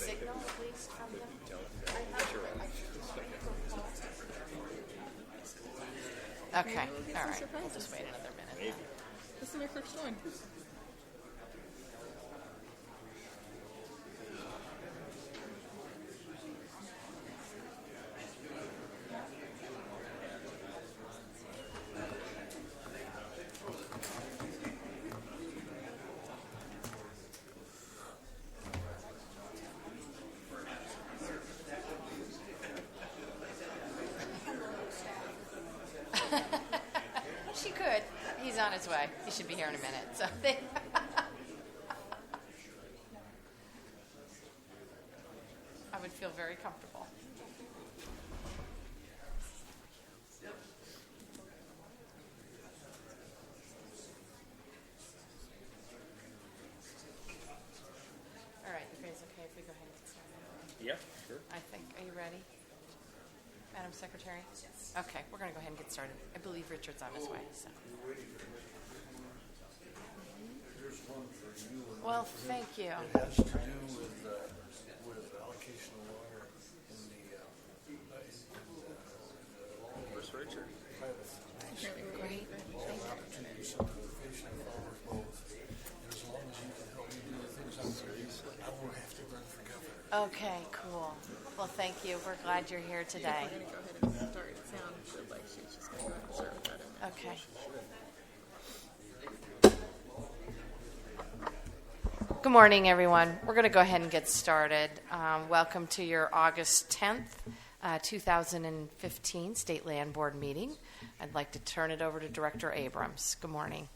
signal, please, from them? Okay, all right. We'll just wait another minute. This is my first one. She could. He's on his way. He should be here in a minute. So I would feel very comfortable. All right, you guys okay if we go ahead and get started? Yeah, sure. I think. Are you ready? Madam Secretary? Okay, we're going to go ahead and get started. I believe Richard's on his way. So. Here's one for you. Well, thank you. It has to do with allocation of water in the Where's Richard? private Great. opportunity simplification of farmers both. And as long as you can help me do the things I'm doing, I won't have to run for governor. Okay, cool. Well, thank you. We're glad you're here today. We're going to go ahead and start. It sounds like she's just going to go ahead and start with that. Okay. Good morning, everyone. We're going to go ahead and get started. Welcome to your August 10th, 2015 State Land Board meeting. I'd like to turn it over to Director Abrams. Good morning.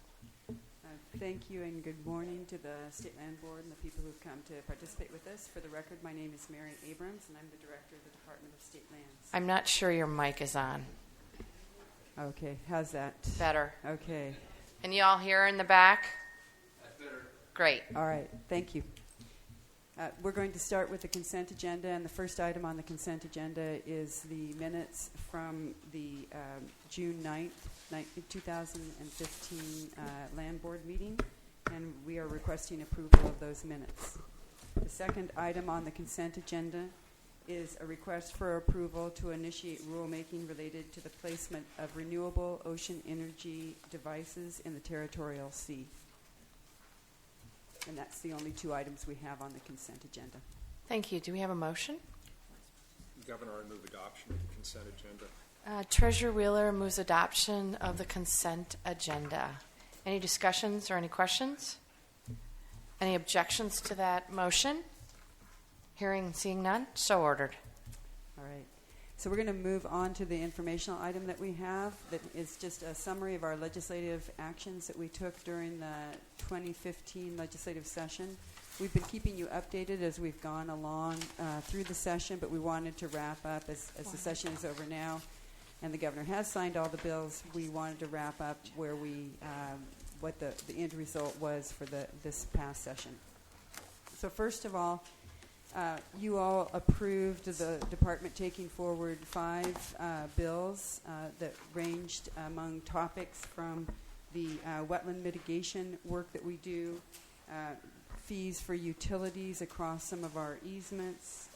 Thank you and good morning to the State Land Board and the people who've come to participate with us. For the record, my name is Mary Abrams and I'm the Director of the Department of State Lands. I'm not sure your mic is on. Okay, how's that? Better. Okay. Can you all hear in the back? Great. All right, thank you. We're going to start with the consent agenda, and the first item on the consent agenda is the minutes from the June 9th, 2015 Land Board meeting, and we are requesting approval of those minutes. The second item on the consent agenda is a request for approval to initiate rulemaking related to the placement of renewable ocean energy devices in the territorial sea. And that's the only two items we have on the consent agenda. Thank you. Do we have a motion? Governor, I move adoption of the consent agenda. Treasurer Wheeler moves adoption of the consent agenda. Any discussions or any questions? Any objections to that motion? Hearing and seeing none, so ordered. All right. So we're going to move on to the informational item that we have that is just a summary of our legislative actions that we took during the 2015 legislative session. We've been keeping you updated as we've gone along through the session, but we wanted to wrap up as the session is over now and the governor has signed all the bills. We wanted to wrap up where we what the end result was for this past session. So first of all, you all approved the department taking forward 5 bills that ranged among topics from the wetland mitigation work that we do, fees for utilities across some of our easements,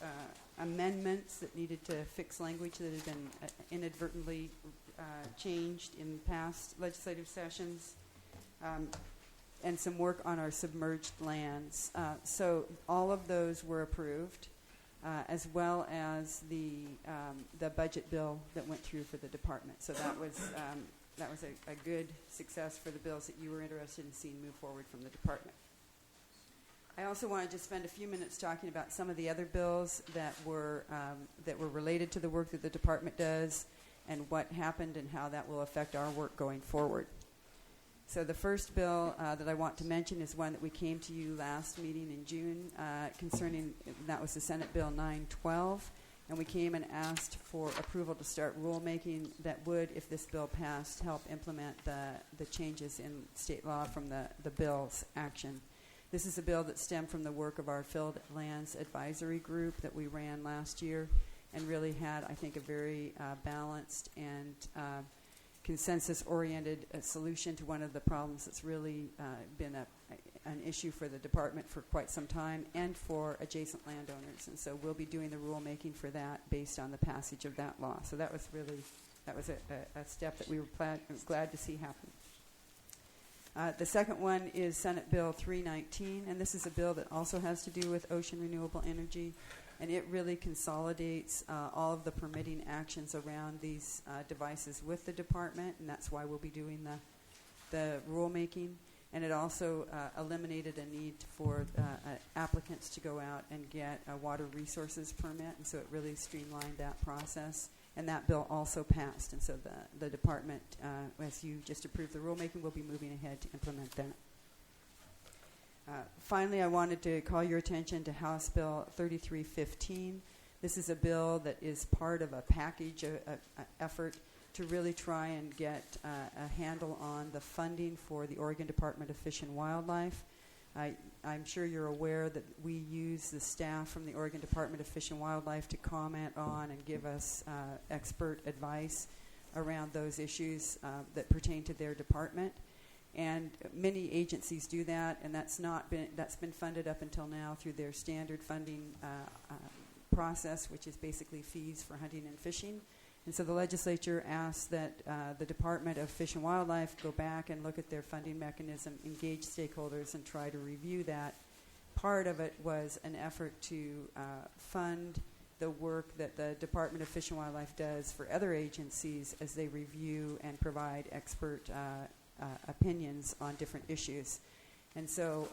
amendments that needed to fix language that had been inadvertently changed in past legislative sessions, and some work on our submerged lands. So all of those were approved, as well as the budget bill that went through for the department. So that was a good success for the bills that you were interested in seeing move forward from the department. I also wanted to spend a few minutes talking about some of the other bills that were related to the work that the department does and what happened and how that will affect our work going forward. So the first bill that I want to mention is one that we came to you last meeting in June concerning, that was the Senate Bill 912, and we came and asked for approval to start rulemaking that would, if this bill passed, help implement the changes in state law from the bill's action. This is a bill that stemmed from the work of our Filled Lands Advisory Group that we ran last year and really had, I think, a very balanced and consensus-oriented solution to one of the problems that's really been an issue for the department for quite some time and for adjacent landowners. And so we'll be doing the rulemaking for that based on the passage of that law. So that was a step that we were glad to see happen. The second one is Senate Bill 319, and this is a bill that also has to do with ocean renewable energy, and it really consolidates all of the permitting actions around these devices with the department, and that's why we'll be doing the rulemaking. And it also eliminated a need for applicants to go out and get a water resources permit, and so it really streamlined that process. And that bill also passed, and so the department, as you just approved the rulemaking, will be moving ahead to implement that. Finally, I wanted to call your attention to House Bill 3315. This is a bill that is part of a package effort to really try and get a handle on the funding for the Oregon Department of Fish and Wildlife. I'm sure you're aware that we use the staff from the Oregon Department of Fish and Wildlife to comment on and give us expert advice around those issues that pertain to their department. And many agencies do that, and that's been funded up until now through their standard funding process, which is basically fees for hunting and fishing. And so the legislature asked that the Department of Fish and Wildlife go back and look at their funding mechanism, engage stakeholders, and try to review that. Part of it was an effort to fund the work that the Department of Fish and Wildlife does for other agencies as they review and provide expert opinions on different issues. And so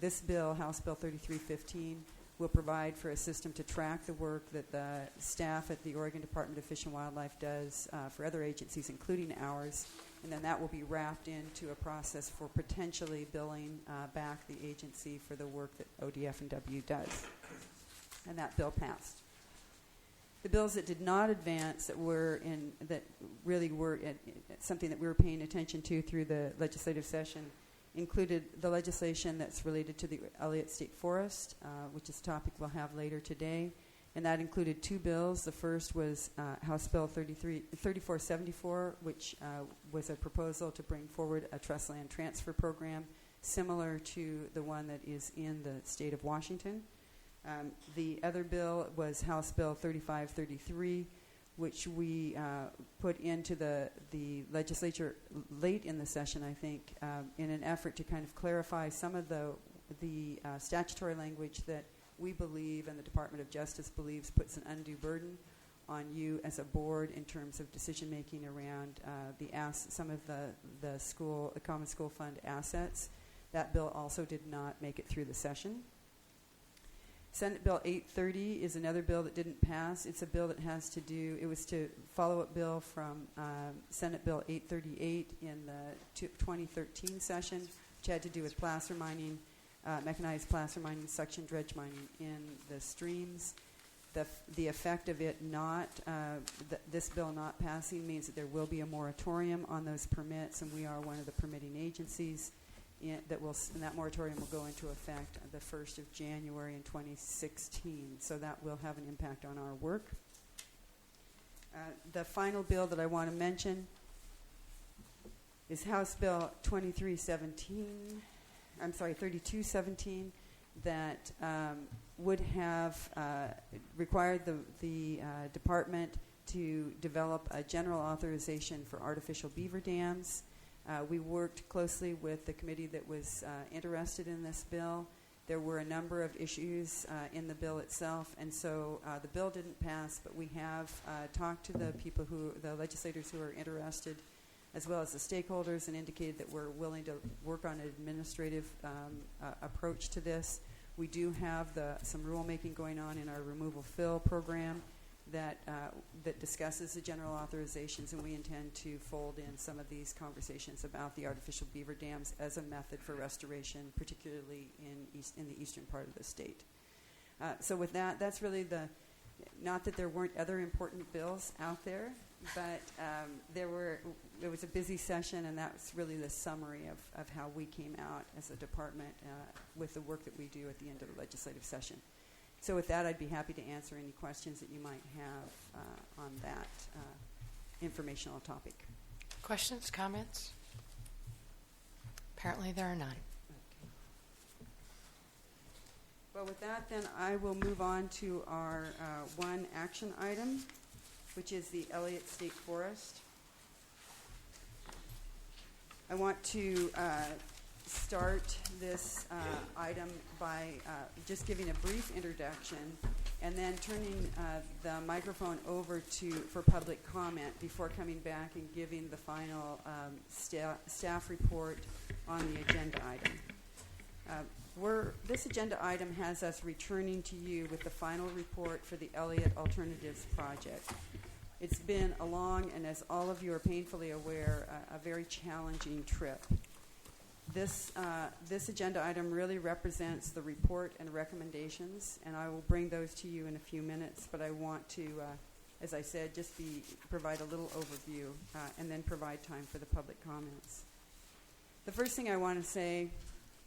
this bill, House Bill 3315, will provide for a system to track the work that the staff at the Oregon Department of Fish and Wildlife does for other agencies, including ours, and then that will be wrapped into a process for potentially billing back the agency for the work that ODF&W does. And that bill passed. The bills that did not advance that really were something that we were paying attention to through the legislative session included the legislation that's related to the Elliott State Forest, which is a topic we'll have later today. And that included two bills. The first was House Bill 3474, which was a proposal to bring forward a trust land transfer program similar to the one that is in the state of Washington. The other bill was House Bill 3533, which we put into the legislature late in the session, I think, in an effort to kind of clarify some of the statutory language that we believe and the Department of Justice believes puts an undue burden on you as a board in terms of decision making around some of the Common School Fund assets. That bill also did not make it through the session. Senate Bill 830 is another bill that didn't pass. It's a bill that has to do, it was to follow-up bill from Senate Bill 838 in the 2013 session, which had to do with placer mining, mechanized placer mining, suction dredge mining in the streams. The effect of it this bill not passing means that there will be a moratorium on those permits, and we are one of the permitting agencies. And that moratorium will go into effect the 1st of January in 2016. So that will have an impact on our work. The final bill that I want to mention is House Bill 3217, that would have required the department to develop a general authorization for artificial beaver dams. We worked closely with the committee that was interested in this bill. There were a number of issues in the bill itself, and so the bill didn't pass, but we have talked to the legislators who are interested, as well as the stakeholders, and indicated that we're willing to work on an administrative approach to this. We do have some rulemaking going on in our removal fill program that discusses the general authorizations, and we intend to fold in some of these conversations about the artificial beaver dams as a method for restoration, particularly in the eastern part of the state. So with that, that's really not that there weren't other important bills out there, but it was a busy session, and that's really the summary of how we came out as a department with the work that we do at the end of the legislative session. So with that, I'd be happy to answer any questions that you might have on that informational topic. Questions, comments? Apparently there are none. with that, then I will move on to our one action item, which is the Elliott State Forest. I want to start this item by just giving a brief introduction and then turning the microphone over for public comment before coming back and giving the final staff report on the agenda item. This agenda item has us returning to you with the final report for the Elliott Alternatives Project. It's been a long, and as all of you are painfully aware, a very challenging trip. This agenda item really represents the report and recommendations, and I will bring those to you in a few minutes, but I want to, as I said, just provide a little overview and then provide time for the public comments. The first thing I want to say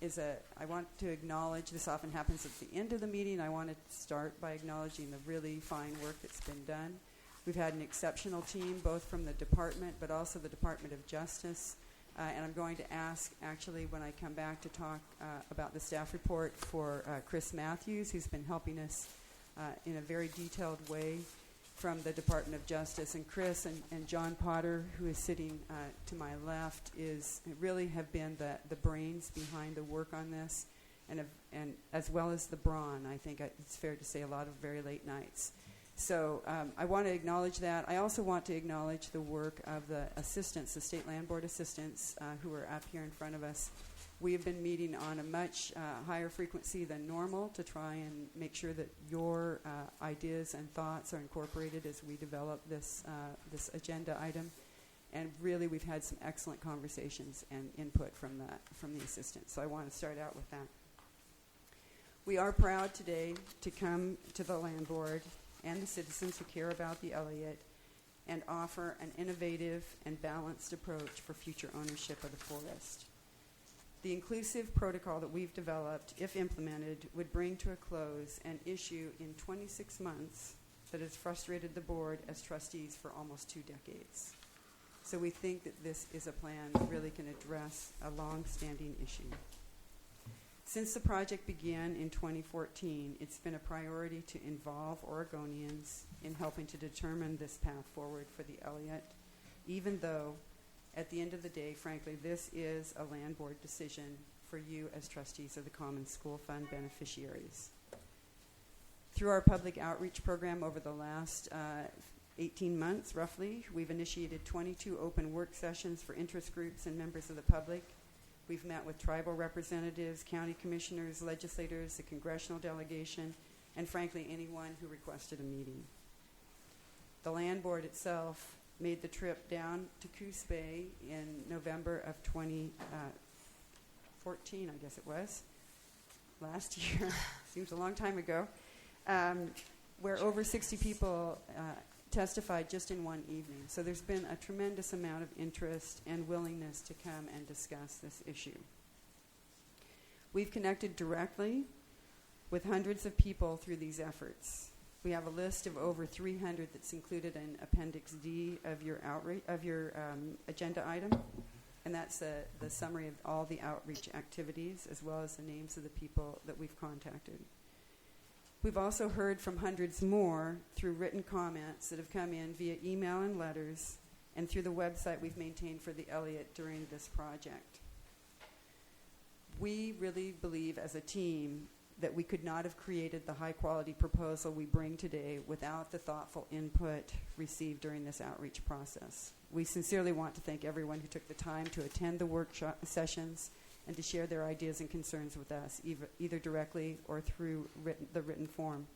is I want to acknowledge, this often happens at the end of the meeting, I want to start by acknowledging the really fine work that's been done. We've had an exceptional team, both from the department, but also the Department of Justice. And I'm going to ask, actually, when I come back to talk about the staff report for Chris Matthews, who's been helping us in a very detailed way from the Department of Justice. And Chris and John Potter, who is sitting to my left, really have been the brains behind the work on this, and as well as the brawn. I think it's fair to say a lot of very late nights. So I want to acknowledge that. I also want to acknowledge the work of the assistants, the State Land Board assistants who are up here in front of us. We have been meeting on a much higher frequency than normal to try and make sure that your ideas and thoughts are incorporated as we develop this agenda item. And really, we've had some excellent conversations and input from the assistants. So I want to start out with that. We are proud today to come to the Land Board and the citizens who care about the Elliott and offer an innovative and balanced approach for future ownership of the forest. The inclusive protocol that we've developed, if implemented, would bring to a close an issue in 26 months that has frustrated the board as trustees for almost 2 decades. So we think that this is a plan that really can address a long-standing issue. Since the project began in 2014, it's been a priority to involve Oregonians in helping to determine this path forward for the Elliott, even though, at the end of the day, frankly, this is a land board decision for you as trustees of the Common School Fund beneficiaries. Through our public outreach program over the last 18 months, roughly, we've initiated 22 open work sessions for interest groups and members of the public. We've met with tribal representatives, county commissioners, legislators, the congressional delegation, and frankly, anyone who requested a meeting. The land board itself made the trip down to Coos Bay in November of 2014, I guess it was, last year, seems a long time ago, where over 60 people testified just in one evening. So there's been a tremendous amount of interest and willingness to come and discuss this issue. We've connected directly with hundreds of people through these efforts. We have a list of over 300 that's included in Appendix D of your agenda item, and that's the summary of all the outreach activities as well as the names of the people that we've contacted. We've also heard from hundreds more through written comments that have come in via email and letters and through the website we've maintained for the Elliott during this project. We really believe as a team that we could not have created the high-quality proposal we bring today without the thoughtful input received during this outreach process. We sincerely want to thank everyone who took the time to attend the workshop sessions and to share their ideas and concerns with us, either directly or through the written form.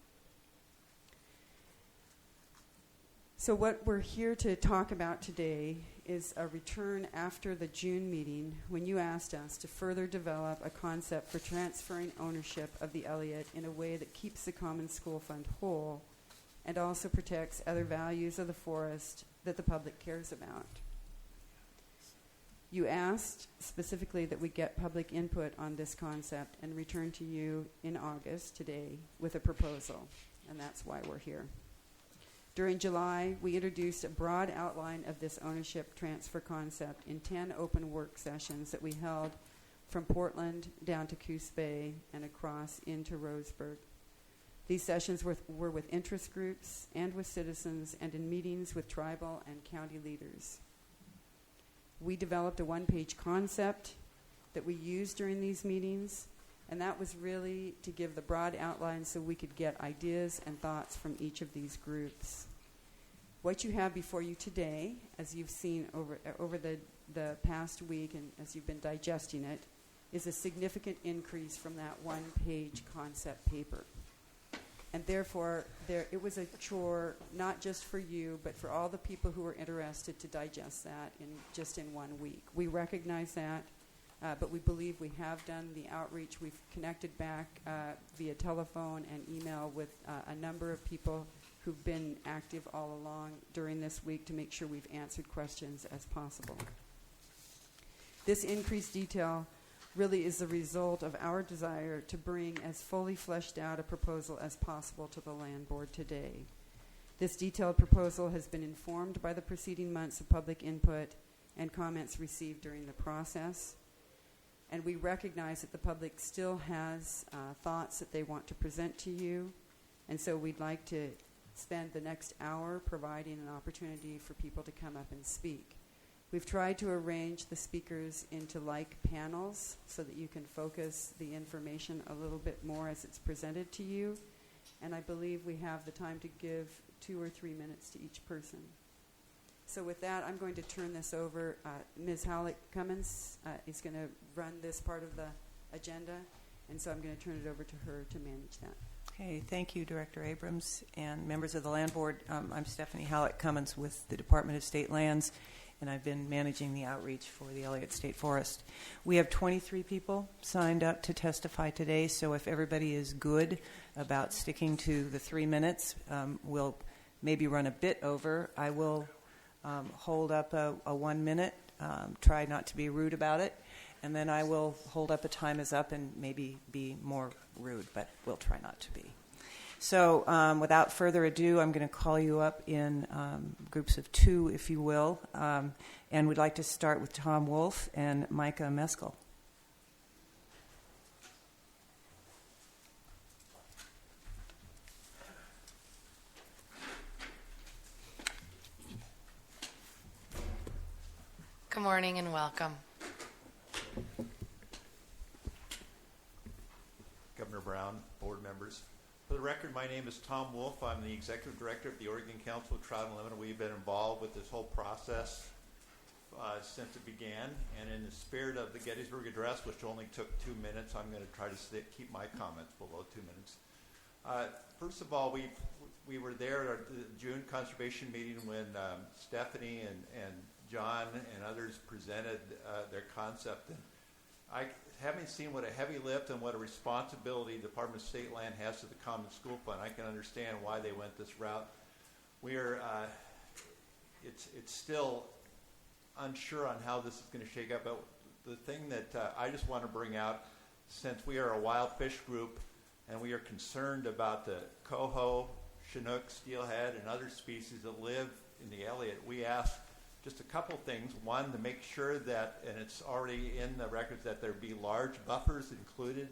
So what we're here to talk about today is a return after the June meeting when you asked us to further develop a concept for transferring ownership of the Elliott in a way that keeps the Common School Fund whole and also protects other values of the forest that the public cares about. You asked specifically that we get public input on this concept and return to you in August today with a proposal, and that's why we're here. During July, we introduced a broad outline of this ownership transfer concept in 10 open work sessions that we held from Portland down to Coos Bay and across into Roseburg. These sessions were with interest groups and with citizens and in meetings with tribal and county leaders. We developed a one-page concept that we used during these meetings, and that was really to give the broad outline so we could get ideas and thoughts from each of these groups. What you have before you today, as you've seen over the past week and as you've been digesting it, is a significant increase from that one-page concept paper. And therefore, it was a chore, not just for you, but for all the people who were interested to digest that in 1 week. We recognize that, but we believe we have done the outreach. We've connected back via telephone and email with a number of people who've been active all along during this week to make sure we've answered questions as possible. This increased detail really is the result of our desire to bring as fully fleshed out a proposal as possible to the Land Board today. This detailed proposal has been informed by the preceding months of public input and comments received during the process. And we recognize that the public still has thoughts that they want to present to you. And so we'd like to spend the next hour providing an opportunity for people to come up and speak. We've tried to arrange the speakers into like panels so that you can focus the information a little bit more as it's presented to you. And I believe we have the time to give 2 or 3 minutes to each person. So with that, I'm going to turn this over. Ms. Howlett Cummins is going to run this part of the agenda, and so I'm going to turn it over to her to manage that. Okay, thank you, Director Abrams and members of the Land Board. I'm Stephanie Howlett Cummins with the Department of State Lands, and I've been managing the outreach for the Elliott State Forest. We have 23 people signed up to testify today, so if everybody is good about sticking to the 3 minutes, we'll maybe run a bit over. I will hold up a 1 minute, try not to be rude about it, and then I will hold up a time is up and maybe be more rude, but we'll try not to be. So without further ado, I'm going to call you up in groups of 2, if you will, and we'd like to start with Tom Wolf and Micah Meskel. Good morning and welcome. Governor Brown, board members. For the record, my name is Tom Wolf. I'm the Executive Director of the Oregon Council of Trout and Limit. We've been involved with this whole process since it began. And in the spirit of the Gettysburg Address, which only took 2 minutes, I'm going to try to keep my comments below 2 minutes. First of all, we were there at the June conservation meeting when Stephanie and John and others presented their concept. And having seen what a heavy lift and what a responsibility the Department of State Land has to the Common School Fund, I can understand why they went this route. We are, it's still unsure on how this is going to shake up, but the thing that I just want to bring out, since we are a wild fish group and we are concerned about the coho, chinook, steelhead, and other species that live in the Elliott, we ask just a couple things. One, to make sure that, and it's already in the records, that there be large buffers included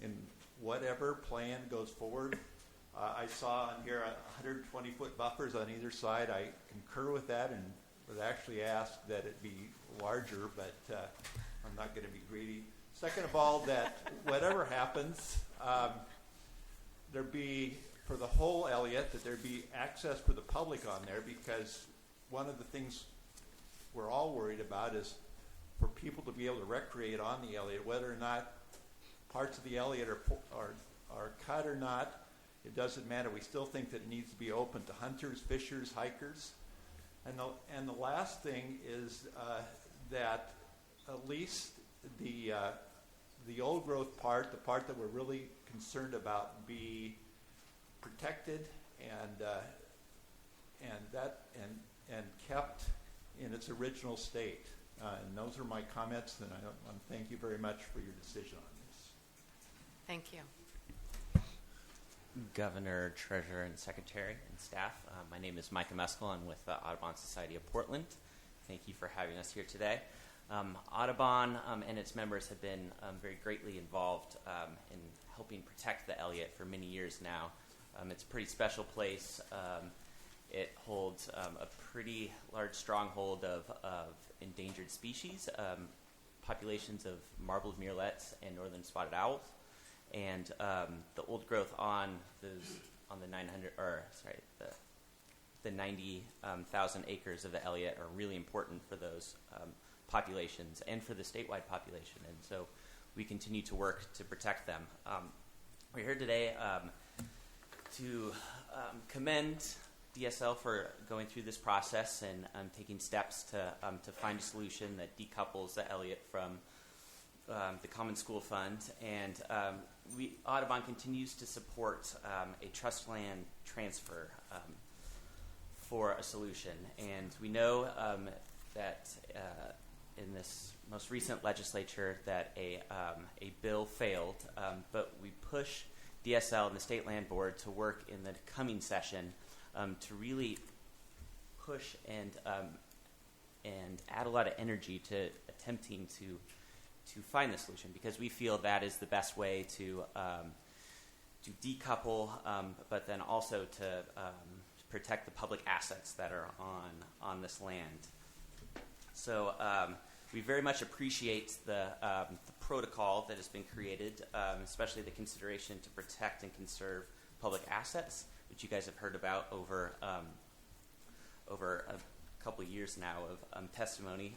in whatever plan goes forward. I saw on here 120-foot buffers on either side. I concur with that and would actually ask that it be larger, but I'm not going to be greedy. Second of all, that whatever happens, there be, for the whole Elliott, that there be access for the public on there, because one of the things we're all worried about is for people to be able to recreate on the Elliott, whether or not parts of the Elliott are cut or not, it doesn't matter. We still think that it needs to be open to hunters, fishers, hikers. And the last thing is that at least the old growth part, the part that we're really concerned about, be protected and kept in its original state. And those are my comments, and I want to thank you very much for your decision on this. Thank you. Governor, Treasurer, and Secretary, and staff. My name is Micah Meskel. I'm with the Audubon Society of Portland. Thank you for having us here today. Audubon and its members have been very greatly involved in helping protect the Elliott for many years now. It's a pretty special place. It holds a pretty large stronghold of endangered species, populations of marbled murrelets and northern spotted owls, and the old growth on the 90,000 acres of the Elliott are really important for those populations and for the statewide population, and so we continue to work to protect them. We're here today to commend DSL for going through this process and taking steps to find a solution that decouples the Elliott from the Common School Fund. And Audubon continues to support a trust land transfer for a solution. And we know that in this most recent legislature that a bill failed, but we push DSL and the State Land Board to work in the coming session to really push and add a lot of energy to attempting to find the solution, because we feel that is the best way to decouple, but then also to protect the public assets that are on this land. So we very much appreciate the protocol that has been created, especially the consideration to protect and conserve public assets, which you guys have heard about over a couple of years now of testimony.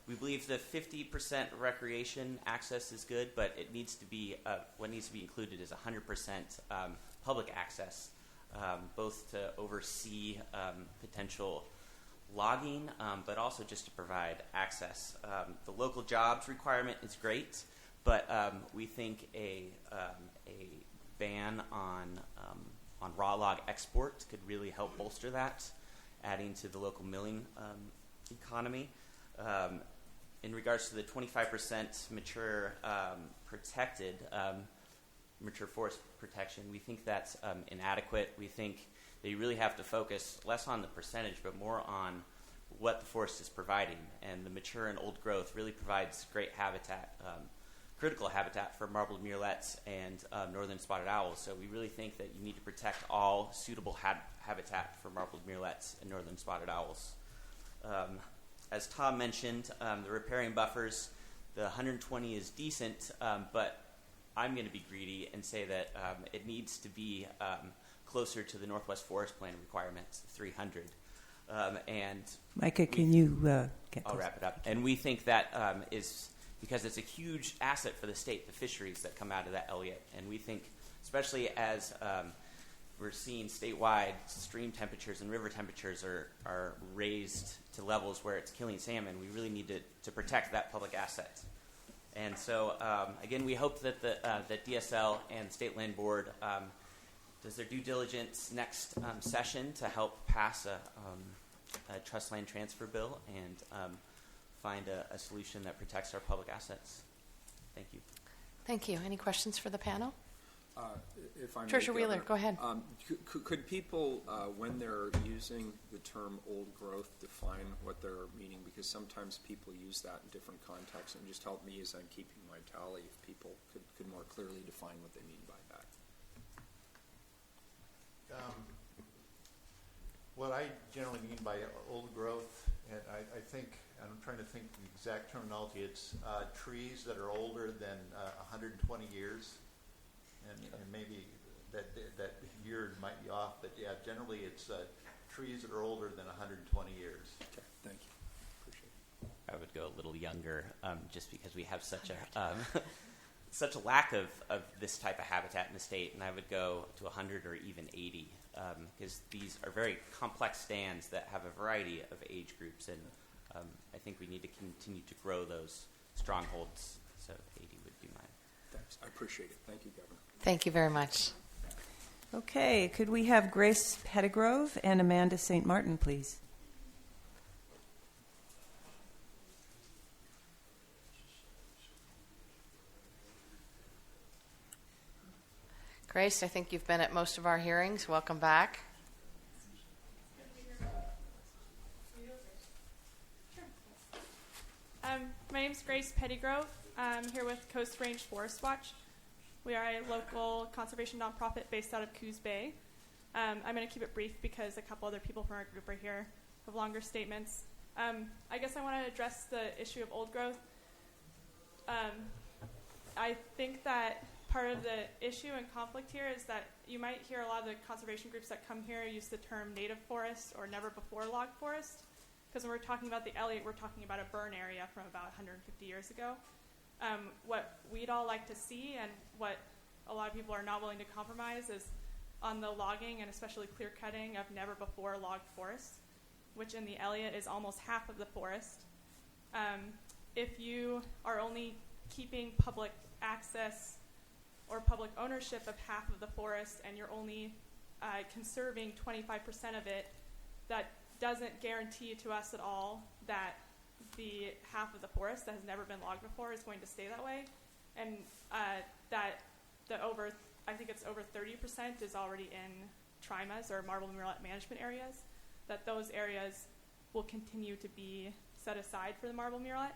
We believe the 50% recreation access is good, but it needs to be what needs to be included is 100% public access, both to oversee potential logging, but also just to provide access. The local jobs requirement is great, but we think a ban on raw log export could really help bolster that, adding to the local milling economy. In regards to the 25% mature protected, mature forest protection, we think that's inadequate. We think that you really have to focus less on the percentage, but more on what the forest is providing. And the mature and old growth really provides great habitat, critical habitat for marbled murrelets and northern spotted owls. So we really think that you need to protect all suitable habitat for marbled murrelets and northern spotted owls. As Tom mentioned, the riparian buffers, the 120 is decent, but I'm going to be greedy and say that it needs to be closer to the Northwest Forest Plan requirements, 300. And Micah, can you get I'll close? wrap it up. And we think that is because it's a huge asset for the state, the fisheries that come out of that Elliott. And we think, especially as we're seeing statewide stream temperatures and river temperatures are raised to levels where it's killing salmon, we really need to protect that public asset. And so, again, we hope that that DSL and the State Land Board does their due diligence next session to help pass a trust land transfer bill and find a solution that protects our public assets. Thank you. Thank you. Any questions for the panel? If I may, Treasurer Wheeler, Governor, go ahead. Could people, when they're using the term old growth, define what they're meaning? Because sometimes people use that in different contexts, and just help me as I'm keeping my tally if people could more clearly define what they mean by that. What I generally mean by old growth, and I think, and I'm trying to think the exact terminology, it's trees that are older than 120 years. And maybe that year might be off, but yeah, generally it's trees that are older than 120 years. Okay, thank you. Appreciate it. I would go a little younger, just because we have such a such a lack of this type of habitat in the state, and I would go to 100 or even 80, because these are very complex stands that have a variety of age groups, and I think we need to continue to grow those strongholds. So 80 would be mine. Thanks. I appreciate it. Thank you, Governor. Thank you very much. Okay, could we have Grace Pettigrove and Amanda St. Martin, please? Grace, I think you've been at most of our hearings. Welcome back. My name's Grace Pettygrove. I'm here with Coast Range Forest Watch. We are a local conservation nonprofit based out of Coos Bay. I'm going to keep it brief because a couple other people from our group are here have longer statements. I guess I want to address the issue of old growth. I think that part of the issue and conflict here is that you might hear a lot of the conservation groups that come here use the term native forest or never before logged forest. Because when we're talking about the Elliott, we're talking about a burn area from about 150 years ago. What we'd all like to see and what a lot of people are not willing to compromise is on the logging and especially clear cutting of never before logged forests, which in the Elliott is almost half of the forest. If you are only keeping public access or public ownership of half of the forest and you're only conserving 25% of it, that doesn't guarantee to us at all that the half of the forest that has never been logged before is going to stay that way, and that I think it's over 30% is already in TRIMAs or marble murrelet management areas, that those areas will continue to be set aside for the marble murrelet.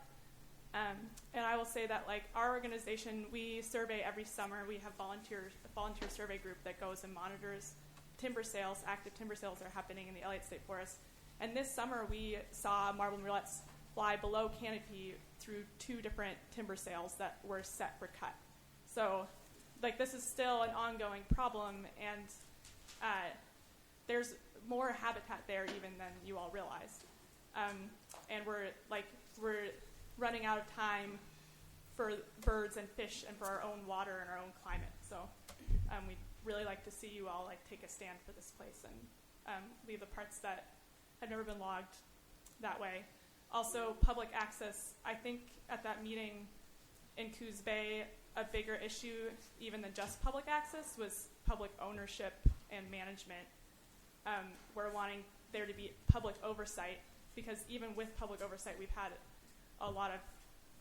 And I will say that, like, our organization, we survey every summer. We have a volunteer survey group that goes and monitors timber sales, active timber sales that are happening in the Elliott State Forest. And this summer we saw marble murrelets fly below canopy through 2 different timber sales that were set for cut. So, like, this is still an ongoing problem, and there's more habitat there even than you all realized. And we're running out of time for birds and fish and for our own water and our own climate. So we'd really like to see you all take a stand for this place and leave the parts that have never been logged that way. Also, public access. I think at that meeting in Coos Bay, a bigger issue even than just public access was public ownership and management. We're wanting there to be public oversight, because even with public oversight, we've had a lot of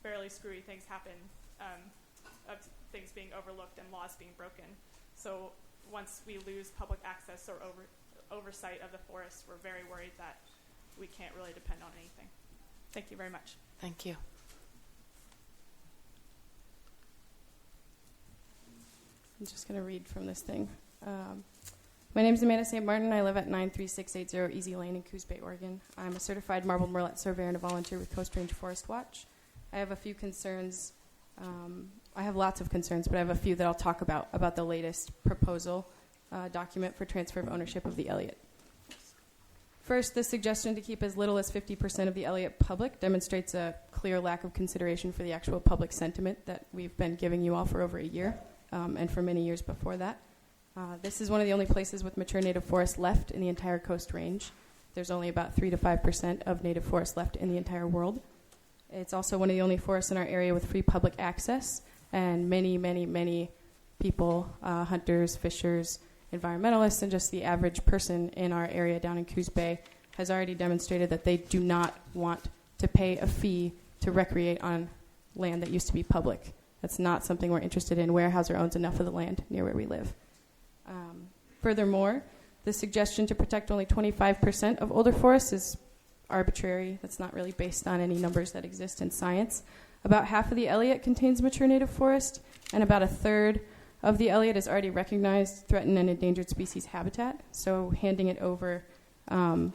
fairly screwy things happen, of things being overlooked and laws being broken. So once we lose public access or oversight of the forest, we're very worried that we can't really depend on anything. Thank you very much. Thank you. I'm just going to read from this thing. My name is Amanda St. Martin. I live at 93680 Easy Lane in Coos Bay, Oregon. I'm a certified marble murrelet surveyor and a volunteer with Coast Range Forest Watch. I have a few concerns. I have lots of concerns, but I have a few that I'll talk about the latest proposal document for transfer of ownership of the Elliott. First, the suggestion to keep as little as 50% of the Elliott public demonstrates a clear lack of consideration for the actual public sentiment that we've been giving you all for over a year, and for many years before that. This is one of the only places with mature native forest left in the entire Coast Range. There's only about 3 to 5% of native forest left in the entire world. It's also one of the only forests in our area with free public access, and many, many, many people, hunters, fishers, environmentalists, and just the average person in our area down in Coos Bay has already demonstrated that they do not want to pay a fee to recreate on land that used to be public. That's not something we're interested in. Weyerhaeuser owns enough of the land near where we live. Furthermore, the suggestion to protect only 25% of older forests is arbitrary. That's not really based on any numbers that exist in science. About half of the Elliott contains mature native forest, and about a third of the Elliott is already recognized threatened and endangered species habitat. So handing it over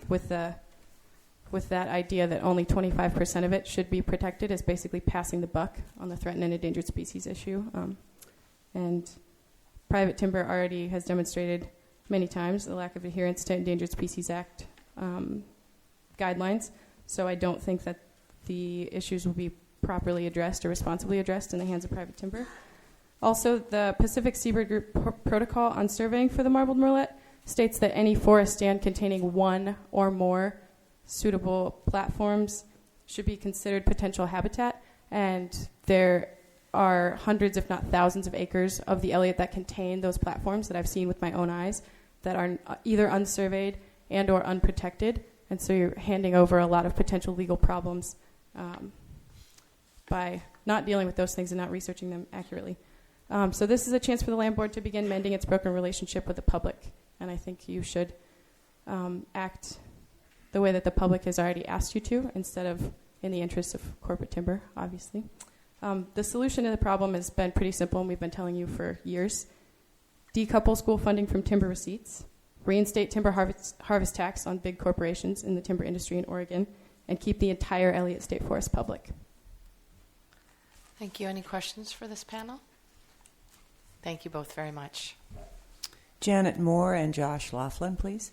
with that idea that only 25% of it should be protected is basically passing the buck on the threatened and endangered species issue. And private timber already has demonstrated many times the lack of adherence to Endangered Species Act guidelines. So I don't think that the issues will be properly addressed or responsibly addressed in the hands of private timber. Also, the Pacific Seabird Group Protocol on Surveying for the Marbled Murrelet states that any forest stand containing one or more suitable platforms should be considered potential habitat, and there are hundreds, if not thousands, of acres of the Elliott that contain those platforms that I've seen with my own eyes that are either unsurveyed and or unprotected, and so you're handing over a lot of potential legal problems by not dealing with those things and not researching them accurately. So this is a chance for the land board to begin mending its broken relationship with the public, and I think you should act the way that the public has already asked you to, instead of in the interests of corporate timber, obviously. The solution to the problem has been pretty simple, and we've been telling you for years. Decouple school funding from timber receipts, reinstate timber harvest tax on big corporations in the timber industry in Oregon, and keep the entire Elliott State Forest public. Thank you. Any questions for this panel? Thank you both very much. Janet Moore and Josh Laughlin, please.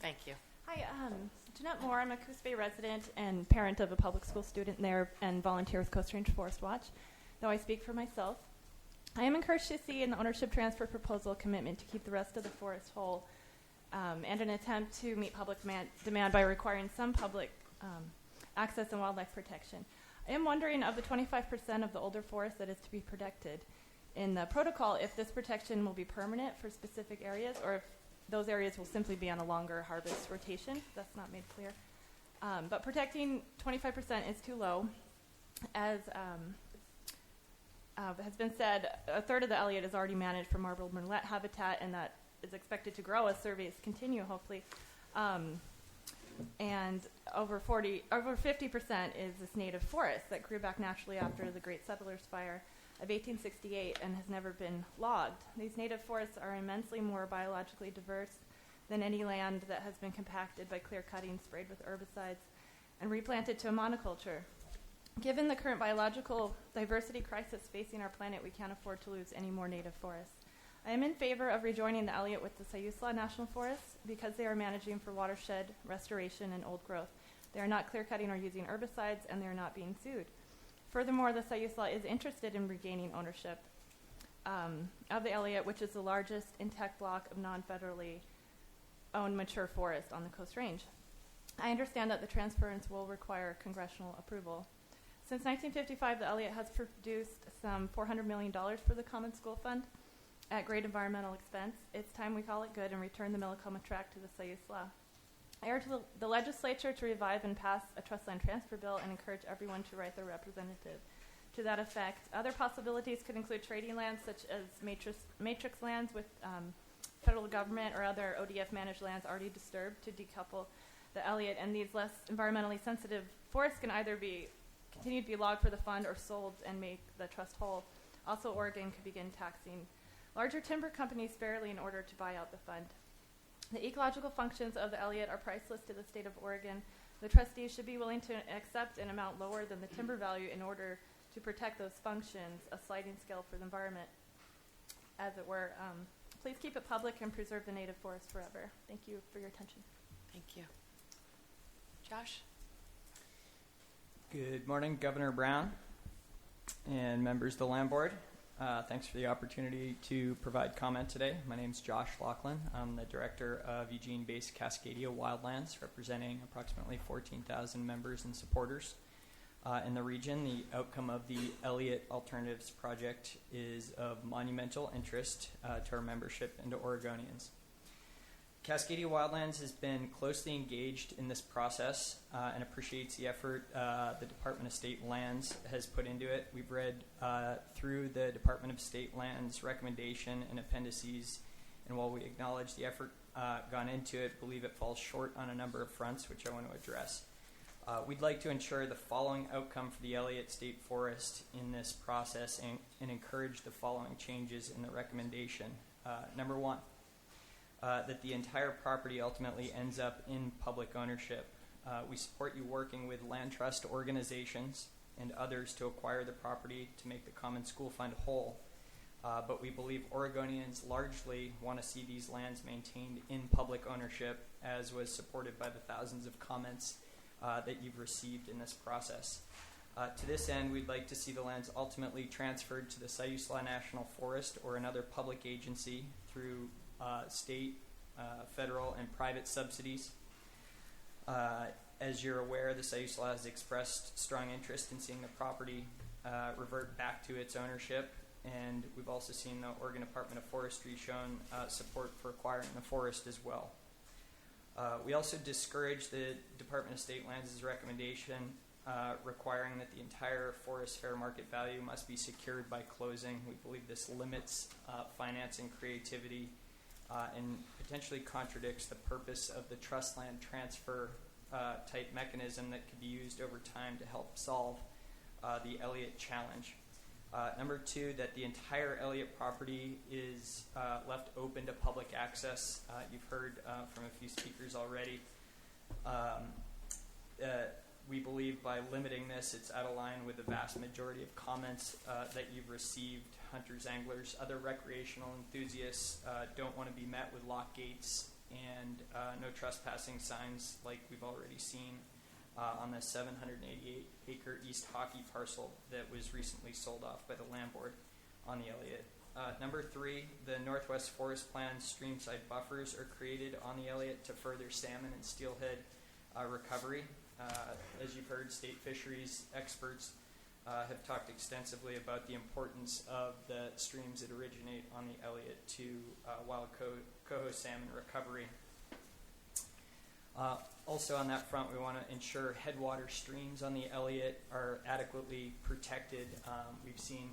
Thank you. Hi, Jeanette Moore. I'm a Coos Bay resident and parent of a public school student there and volunteer with Coast Range Forest Watch, though I speak for myself. I am encouraged to see in the ownership transfer proposal a commitment to keep the rest of the forest whole and an attempt to meet public demand by requiring some public access and wildlife protection. I am wondering, of the 25% of the older forest that is to be protected in the protocol, if this protection will be permanent for specific areas or if those areas will simply be on a longer harvest rotation. That's not made clear. But protecting 25% is too low. As has been said, a third of the Elliott is already managed for marbled murrelet habitat, and that is expected to grow as surveys continue, hopefully. And over 50% is this native forest that grew back naturally after the Great Settlers' Fire of 1868 and has never been logged. These native forests are immensely more biologically diverse than any land that has been compacted by clear cutting, sprayed with herbicides, and replanted to a monoculture. Given the current biological diversity crisis facing our planet, we can't afford to lose any more native forests. I am in favor of rejoining the Elliott with the Sayusla National Forests because they are managing for watershed restoration and old growth. They are not clear cutting or using herbicides, and they are not being sued. Furthermore, the Sayusla is interested in regaining ownership of the Elliott, which is the largest intact block of non-federally owned mature forest on the Coast Range. I understand that the transference will require congressional approval. Since 1955, the Elliott has produced some $400 million for the Common School Fund at great environmental expense. It's time we call it good and return the Millicoma tract to the Sayusla. I urge the legislature to revive and pass a trust land transfer bill and encourage everyone to write their representative to that effect. Other possibilities could include trading lands such as matrix lands with federal government or other ODF-managed lands already disturbed to decouple the Elliott, and these less environmentally sensitive forests can either continue to be logged for the fund or sold and make the trust whole. Also, Oregon could begin taxing larger timber companies fairly in order to buy out the fund. The ecological functions of the Elliott are priceless to the state of Oregon. The trustees should be willing to accept an amount lower than the timber value in order to protect those functions, a sliding scale for the environment, as it were. Please keep it public and preserve the native forest forever. Thank you for your attention. Thank you. Josh? Good morning, Governor Brown and members of the Land Board. Thanks for the opportunity to provide comment today. My name is Josh Laughlin. I'm the director of Eugene-based Cascadia Wildlands, representing approximately 14,000 members and supporters in the region. The outcome of the Elliott Alternatives Project is of monumental interest to our membership and to Oregonians. Cascadia Wildlands has been closely engaged in this process and appreciates the effort the Department of State Lands has put into it. We've read through the Department of State Lands recommendation and appendices, and while we acknowledge the effort gone into it, believe it falls short on a number of fronts, which I want to address. We'd like to ensure the following outcome for the Elliott State Forest in this process and encourage the following changes in the recommendation. Number one, that the entire property ultimately ends up in public ownership. We support you working with land trust organizations and others to acquire the property to make the Common School Fund whole. But we believe Oregonians largely want to see these lands maintained in public ownership, as was supported by the thousands of comments that you've received in this process. To this end, we'd like to see the lands ultimately transferred to the Sayusla National Forest or another public agency through state, federal, and private subsidies. As you're aware, the Sayusla has expressed strong interest in seeing the property revert back to its ownership, and we've also seen the Oregon Department of Forestry shown support for acquiring the forest as well. We also discourage the Department of State Lands' recommendation requiring that the entire forest fair market value must be secured by closing. We believe this limits financing creativity and potentially contradicts the purpose of the trust land transfer type mechanism that could be used over time to help solve the Elliott challenge. Number 2, that the entire Elliott property is left open to public access. You've heard from a few speakers already. We believe by limiting this, it's out of line with the vast majority of comments that you've received. Hunters, anglers, other recreational enthusiasts don't want to be met with lock gates and no trespassing signs like we've already seen on the 788-acre East Hockey parcel that was recently sold off by the land board on the Elliott. Number 3, the Northwest Forest Plan streamside buffers are created on the Elliott to further salmon and steelhead recovery. As you've heard, state fisheries experts have talked extensively about the importance of the streams that originate on the Elliott to wild coho salmon recovery. Also on that front, we want to ensure headwater streams on the Elliott are adequately protected. We've seen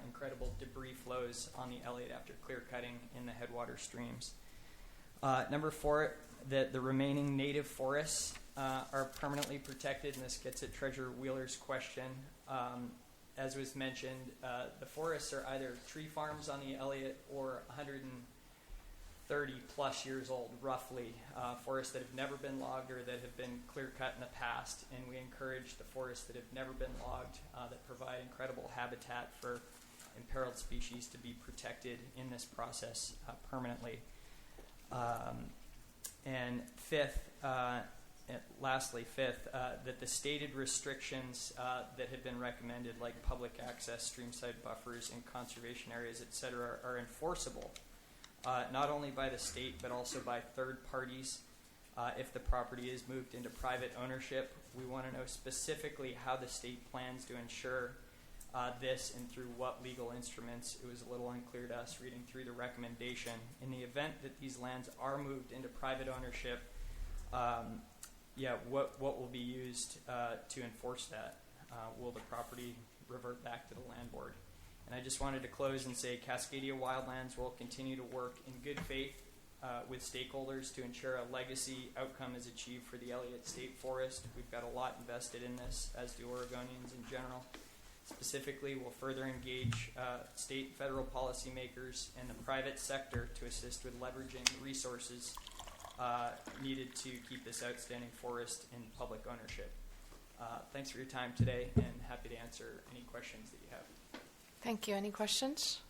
incredible debris flows on the Elliott after clear cutting in the headwater streams. Number 4, that the remaining native forests are permanently protected, and this gets at Treasurer Wheeler's question. As was mentioned, the forests are either tree farms on the Elliott or 130 plus years old, roughly, forests that have never been logged or that have been clear cut in the past, and we encourage the forests that have never been logged that provide incredible habitat for imperiled species to be protected in this process permanently. And lastly, fifth, that the stated restrictions that have been recommended, like public access, streamside buffers, and conservation areas, et cetera, are enforceable, not only by the state but also by third parties. If the property is moved into private ownership, we want to know specifically how the state plans to ensure this and through what legal instruments. It was a little unclear to us reading through the recommendation. In the event that these lands are moved into private ownership, what will be used to enforce that? Will the property revert back to the land board? And I just wanted to close and say Cascadia Wildlands will continue to work in good faith with stakeholders to ensure a legacy outcome is achieved for the Elliott State Forest. We've got a lot invested in this, as do Oregonians in general. Specifically, we'll further engage state and federal policymakers and the private sector to assist with leveraging the resources needed to keep this outstanding forest in public ownership. Thanks for your time today, and happy to answer any questions that you have. Thank you. Any questions?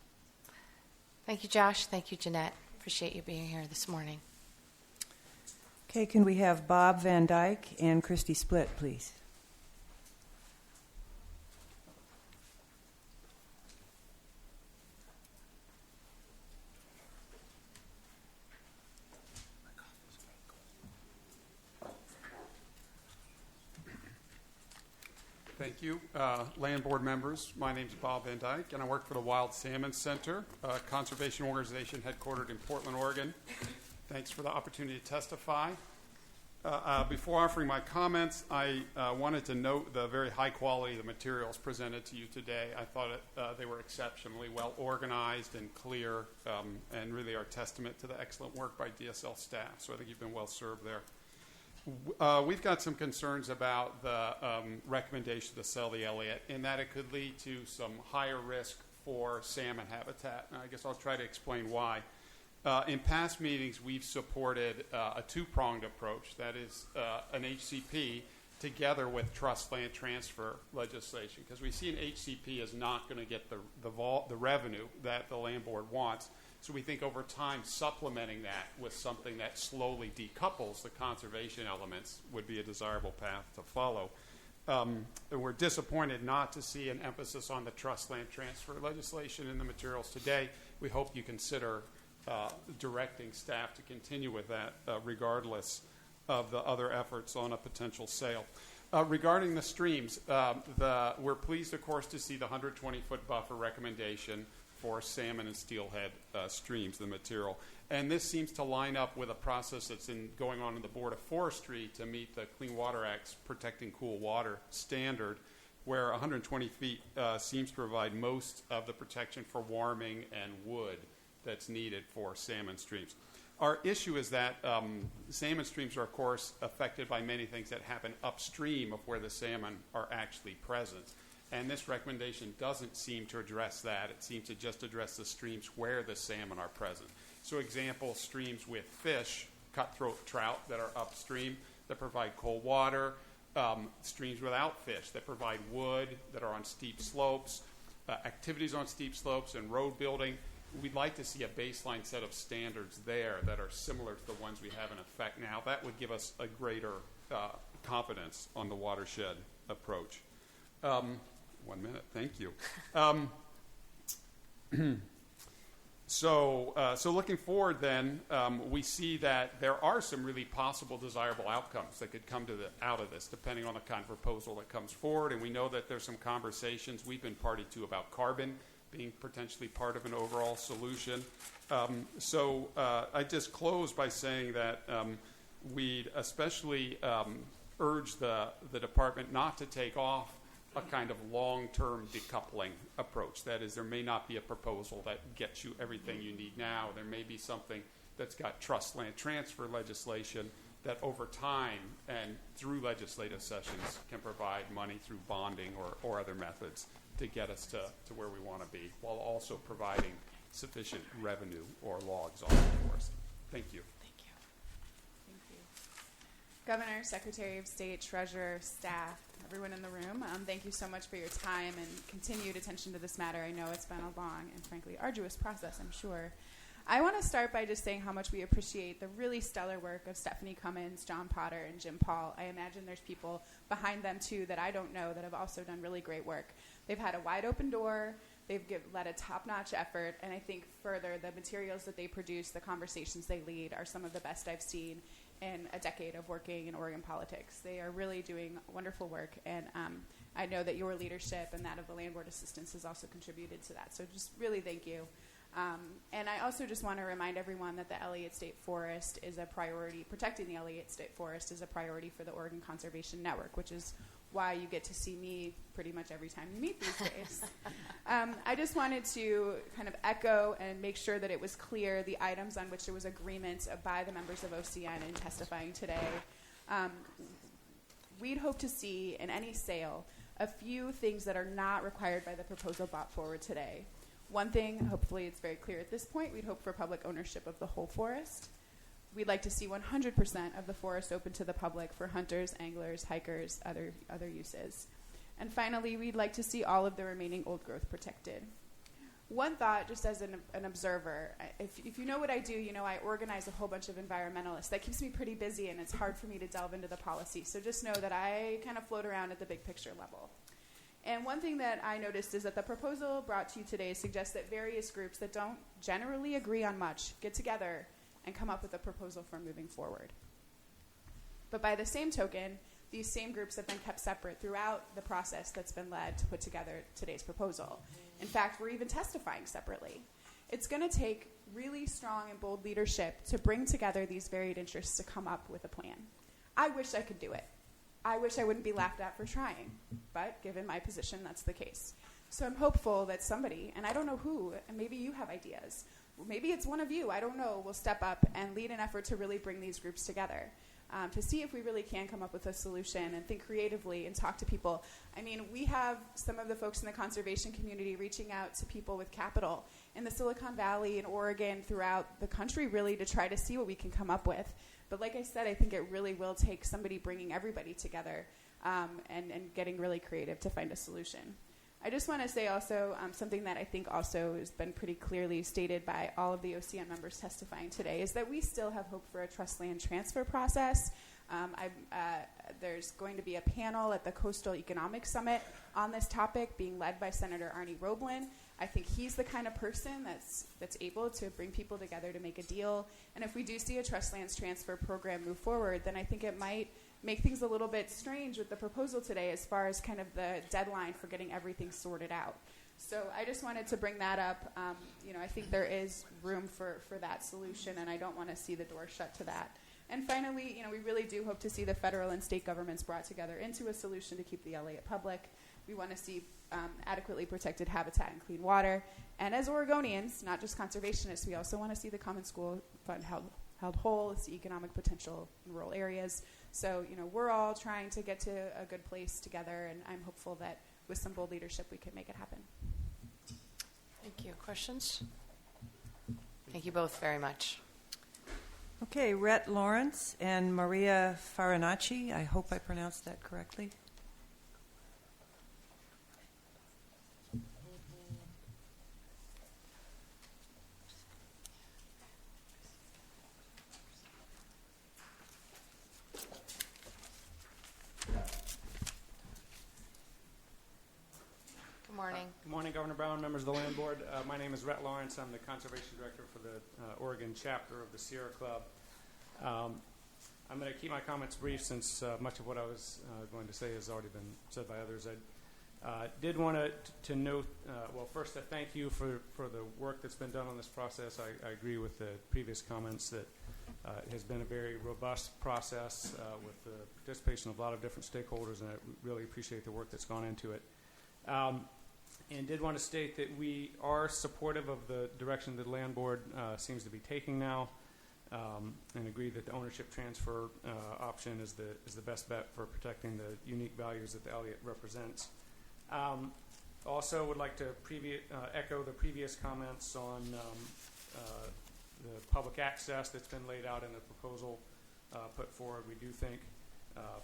Thank you, Josh. Thank you, Jeanette. Appreciate you being here this morning. Okay, can we have Bob Van Dyke and Christy Splitt, please? Thank you. Land board members, my name is Bob Van Dyke, and I work for the Wild Salmon Center, a conservation organization headquartered in Portland, Oregon. Thanks for the opportunity to testify. Before offering my comments, I wanted to note the very high quality of the materials presented to you today. I thought they were exceptionally well organized and clear, and really are testament to the excellent work by DSL staff. So I think you've been well served there. We've got some concerns about the recommendation to sell the Elliott, in that it could lead to some higher risk for salmon habitat. And I guess I'll try to explain why. In past meetings, we've supported a two-pronged approach, that is an HCP together with trust land transfer legislation, because we see an HCP is not going to get the revenue that the land board wants. So we think over time supplementing that with something that slowly decouples the conservation elements would be a desirable path to follow. And we're disappointed not to see an emphasis on the trust land transfer legislation in the materials today. We hope you consider directing staff to continue with that regardless of the other efforts on a potential sale. Regarding the streams, we're pleased, of course, to see the 120-foot buffer recommendation for salmon and steelhead streams, the material. And this seems to line up with a process that's going on in the Board of Forestry to meet the Clean Water Act's Protecting Cool Water standard, where 120 feet seems to provide most of the protection for warming and wood that's needed for salmon streams. Our issue is that salmon streams are, of course, affected by many things that happen upstream of where the salmon are actually present. And this recommendation doesn't seem to address that. It seems to just address the streams where the salmon are present. So example, streams with fish, cutthroat trout that are upstream that provide cold water, streams without fish that provide wood, that are on steep slopes, activities on steep slopes and road building. We'd like to see a baseline set of standards there that are similar to the ones we have in effect now. That would give us a greater confidence on the watershed approach. 1 minute, thank you. So looking forward then, we see that there are some really possible desirable outcomes that could come out of this, depending on the kind of proposal that comes forward. And we know that there's some conversations we've been party to about carbon being potentially part of an overall solution. I just close by saying that we'd especially urge the department not to take off a kind of long-term decoupling approach. That is, there may not be a proposal that gets you everything you need now. There may be something that's got trust land transfer legislation that over time and through legislative sessions can provide money through bonding or other methods to get us to where we want to be, while also providing sufficient revenue or logs on the forest. Thank you. Thank you. Governor, Secretary of State, Treasurer, staff, everyone in the room, thank you so much for your time and continued attention to this matter. I know it's been a long and frankly arduous process, I'm sure. I want to start by just saying how much we appreciate the really stellar work of Stephanie Cummins, John Potter, and Jim Paul. I imagine there's people behind them, too, that I don't know that have also done really great work. They've had a wide open door. They've led a top-notch effort. And I think further, the materials that they produce, the conversations they lead, are some of the best I've seen in a decade of working in Oregon politics. They are really doing wonderful work. And I know that your leadership and that of the Land Board Assistants has also contributed to that. So just really thank you. And I also just want to remind everyone that the Elliott State Forest is a priority. Protecting the Elliott State Forest is a priority for the Oregon Conservation Network, which is why you get to see me pretty much every time you meet these days. I just wanted to kind of echo and make sure that it was clear the items on which there was agreement by the members of OCN in testifying today. We'd hope to see in any sale a few things that are not required by the proposal brought forward today. One thing, hopefully it's very clear at this point, we'd hope for public ownership of the whole forest. We'd like to see 100% of the forest open to the public for hunters, anglers, hikers, other uses. And finally, we'd like to see all of the remaining old growth protected. One thought, just as an observer, if you know what I do, you know I organize a whole bunch of environmentalists. That keeps me pretty busy, and it's hard for me to delve into the policy. So just know that I kind of float around at the big picture level. And one thing that I noticed is that the proposal brought to you today suggests that various groups that don't generally agree on much get together and come up with a proposal for moving forward. But by the same token, these same groups have been kept separate throughout the process that's been led to put together today's proposal. In fact, we're even testifying separately. It's going to take really strong and bold leadership to bring together these varied interests to come up with a plan. I wish I could do it. I wish I wouldn't be laughed at for trying, but given my position, that's the case. So I'm hopeful that somebody, and I don't know who, and maybe you have ideas, maybe it's one of you, I don't know, will step up and lead an effort to really bring these groups together, to see if we really can come up with a solution and think creatively and talk to people. I mean, we have some of the folks in the conservation community reaching out to people with capital in the Silicon Valley and Oregon, throughout the country, really to try to see what we can come up with. But like I said, I think it really will take somebody bringing everybody together and getting really creative to find a solution. I just want to say also something that I think also has been pretty clearly stated by all of the OCN members testifying today is that we still have hope for a trust land transfer process. There's going to be a panel at the Coastal Economic Summit on this topic being led by Senator Arnie Roblin. I think he's the kind of person that's able to bring people together to make a deal. And if we do see a trust lands transfer program move forward, then I think it might make things a little bit strange with the proposal today as far as kind of the deadline for getting everything sorted out. So I just wanted to bring that up. I think there is room for that solution, and I don't want to see the door shut to that. And finally, we really do hope to see the federal and state governments brought together into a solution to keep the Elliott public. We want to see adequately protected habitat and clean water. And as Oregonians, not just conservationists, we also want to see the Common School Fund held whole, see economic potential in rural areas. So, we're all trying to get to a good place together, and I'm hopeful that with some bold leadership we can make it happen. Thank you. Questions? Thank you both very much. Okay, Rhett Lawrence and Maria Farinacci. I hope I pronounced that correctly. Good morning. Good morning, Governor Brown, members of the Land Board. My name is Rhett Lawrence. I'm the Conservation Director for the Oregon chapter of the Sierra Club. I'm going to keep my comments brief since much of what I was going to say has already been said by others. I did want to note, first, to thank you for the work that's been done on this process. I agree with the previous comments that it has been a very robust process with the participation of a lot of different stakeholders, and I really appreciate the work that's gone into it. And did want to state that we are supportive of the direction that the Land Board seems to be taking now, and agree that the ownership transfer option is the best bet for protecting the unique values that the Elliott represents. Also would like to echo the previous comments on the public access that's been laid out in the proposal put forward. We do think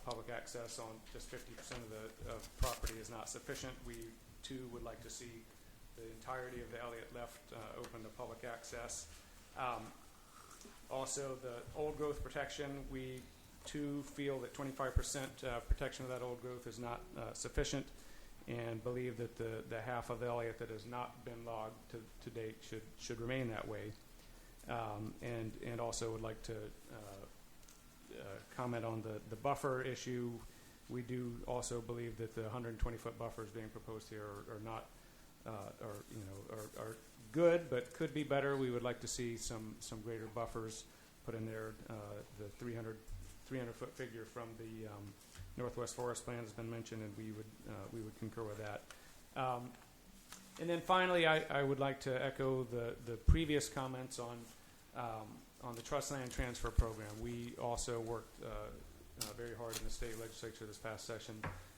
public access on just 50% of the property is not sufficient. We too would like to see the entirety of the Elliott left open to public access. Also, the old growth protection, we too feel that 25% protection of that old growth is not sufficient, and believe that the half of the Elliott that has not been logged to date should remain that way. And also would like to comment on the buffer issue. We do also believe that the 120-foot buffers being proposed here are not, are good, but could be better. We would like to see some greater buffers put in there. The 300-foot figure from the Northwest Forest Plan has been mentioned, and we would concur with that. And then finally, I would like to echo the previous comments on the trust land transfer program. We also worked very hard in the state legislature this past session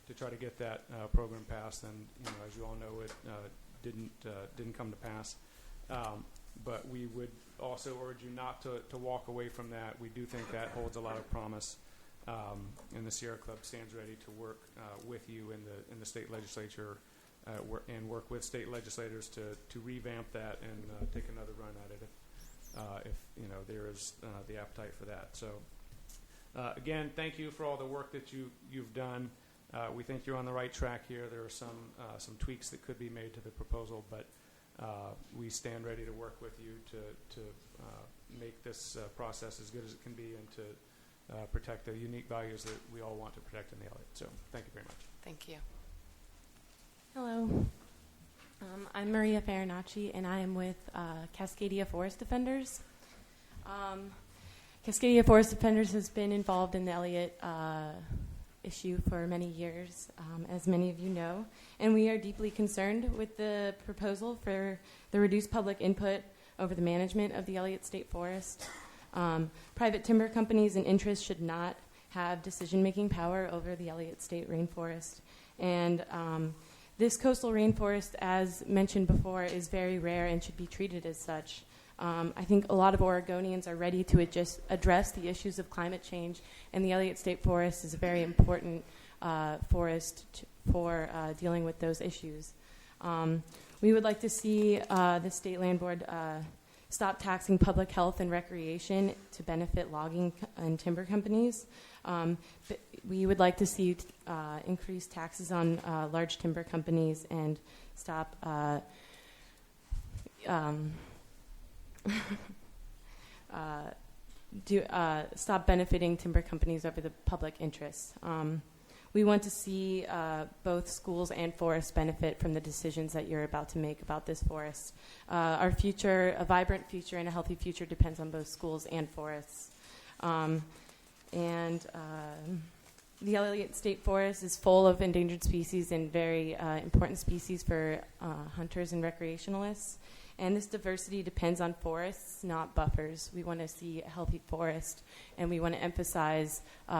to try to get that program passed, and as you all know, it didn't come to pass. But we would also urge you not to walk away from that. We do think that holds a lot of promise, and the Sierra Club stands ready to work with you in the state legislature and work with state legislators to revamp that and take another run at it if there is the appetite for that. So again, thank you for all the work that you've done. We think you're on the right track here. There are some tweaks that could be made to the proposal, but we stand ready to work with you to make this process as good as it can be and to protect the unique values that we all want to protect in the Elliott. So thank you very much. Thank you. Hello. I'm Maria Farinacci, and I am with Cascadia Forest Defenders. Cascadia Forest Defenders has been involved in the Elliott issue for many years, as many of you know, and we are deeply concerned with the proposal for the reduced public input over the management of the Elliott State Forest. Private timber companies and interests should not have decision-making power over the Elliott State Rainforest, and this coastal rainforest, as mentioned before, is very rare and should be treated as such. I think a lot of Oregonians are ready to address the issues of climate change, and the Elliott State Forest is a very important forest for dealing with those issues. We would like to see the State Land Board stop taxing public health and recreation to benefit logging and timber companies. But we would like to see increased taxes on large timber companies and stop stop benefiting timber companies over the public interest. we want to see both schools and forests benefit from the decisions that you're about to make about this forest. Our future, a vibrant future and a healthy future, depends on both schools and forests. The Elliott State Forest is full of endangered species and very important species for hunters and recreationalists. And this diversity depends on forests, not buffers. We want to see a healthy forest, and we want to emphasize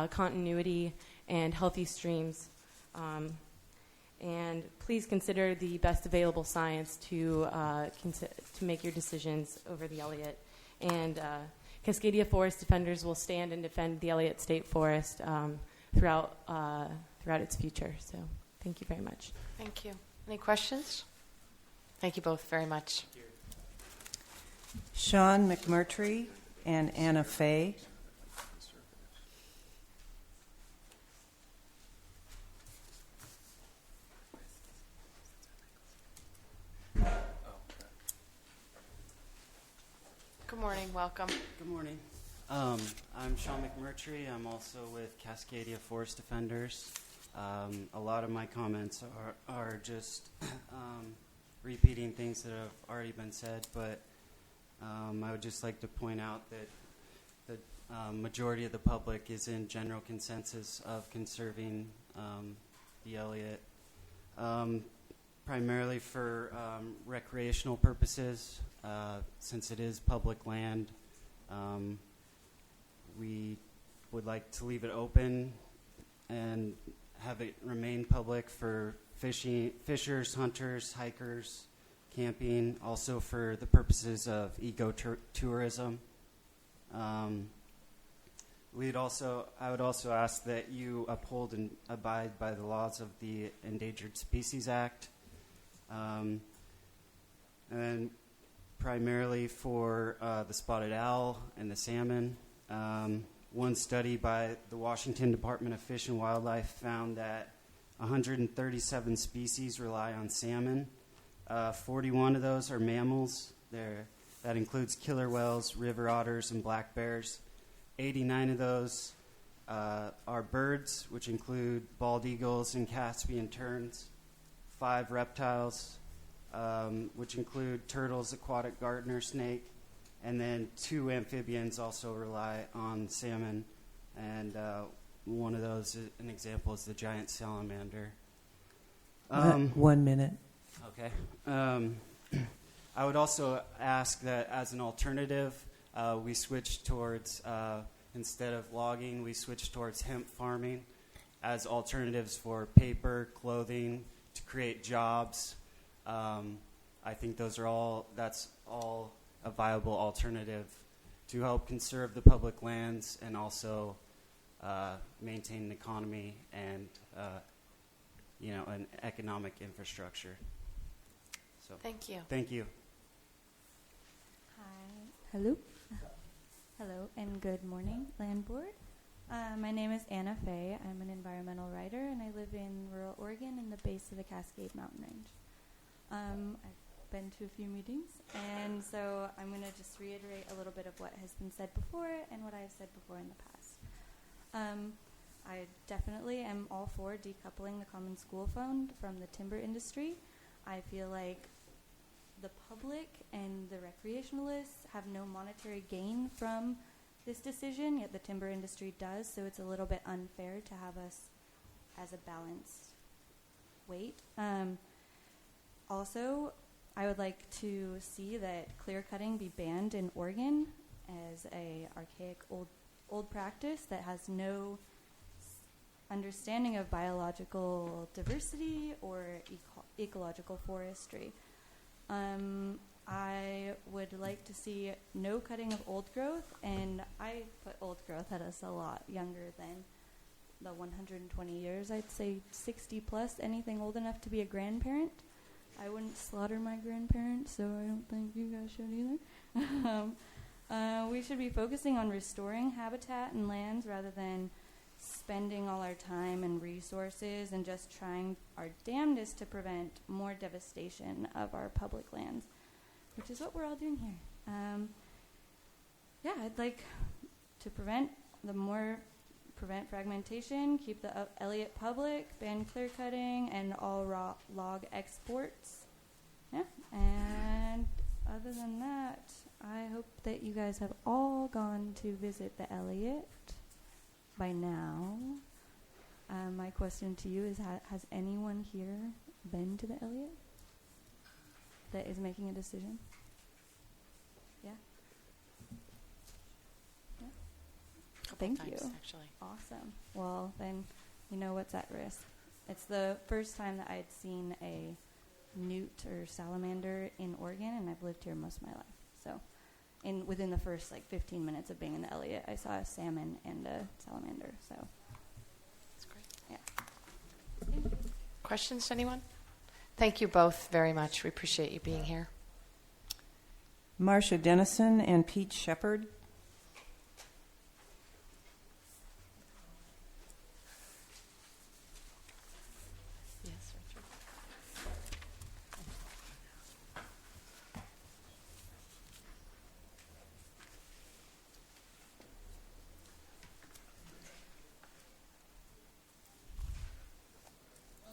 continuity and healthy streams. And please consider the best available science to make your decisions over the Elliott. And Cascadia Forest Defenders will stand and defend the Elliott State Forest throughout its future. So thank you very much. Thank you. Any questions? Thank you both very much. Sean McMurtry and Anna Fay. Good morning. Welcome. Good morning. I'm Sean McMurtry. I'm also with Cascadia Forest Defenders. A lot of my comments are just repeating things that have already been said, but I would just like to point out that the majority of the public is in general consensus of conserving the Elliott, primarily for recreational purposes. Since it is public land, we would like to leave it open and have it remain public for fishers, hunters, hikers, camping, also for the purposes of ecotourism. I would also ask that you uphold and abide by the laws of the Endangered Species Act, and primarily for the spotted owl and the salmon. One study by the Washington Department of Fish and Wildlife found that 137 species rely on salmon. 41 of those are mammals. That includes killer whales, river otters, and black bears. 89 of those are birds, which include bald eagles and Caspian terns. 5 reptiles, which include turtles, aquatic gardener snake, and then 2 amphibians also rely on salmon. And one of those, an example, is the giant salamander. 1 minute. Okay. I would also ask that as an alternative, we switch towards, instead of logging, we switch towards hemp farming as alternatives for paper, clothing, to create jobs. I think that's all a viable alternative to help conserve the public lands and also maintain an economy and an economic infrastructure. So Thank you. Thank you. Hi. Hello. Hello and good morning, Land Board. My name is Anna Fay. I'm an environmental writer and I live in rural Oregon in the base of the Cascade Mountain Range. I've been to a few meetings, and so I'm going to just reiterate a little bit of what has been said before and what I've said before in the past. I definitely am all for decoupling the Common School Fund from the timber industry. I feel like the public and the recreationalists have no monetary gain from this decision, yet the timber industry does, so it's a little bit unfair to have us as a balanced weight. Also, I would like to see that clear cutting be banned in Oregon as a archaic old practice that has no understanding of biological diversity or ecological forestry. I would like to see no cutting of old growth, and I put old growth at us a lot younger than the 120 years. I'd say 60 plus, anything old enough to be a grandparent. I wouldn't slaughter my grandparents, so I don't think you guys should either. We should be focusing on restoring habitat and lands rather than spending all our time and resources and just trying our damnedest to prevent more devastation of our public lands, which is what we're all doing here. I'd like to prevent the more prevent fragmentation, keep the Elliott public, ban clear cutting, and all raw log exports. Yeah, and other than that, I hope that you guys have all gone to visit the Elliott by now. My question to you is, has anyone here been to the Elliott that is making a decision? Yeah? Yeah? Thank you. Actually. Awesome. Well, then you know what's at risk. It's the first time that I'd seen a newt or salamander in Oregon, and I've lived here most of my life. So within the first 15 minutes of being in the Elliott, I saw a salmon and a salamander. So That's great. yeah. Questions to anyone? Thank you both very much. We appreciate you being here. Marcia Dennison and Pete Shepard. Yes,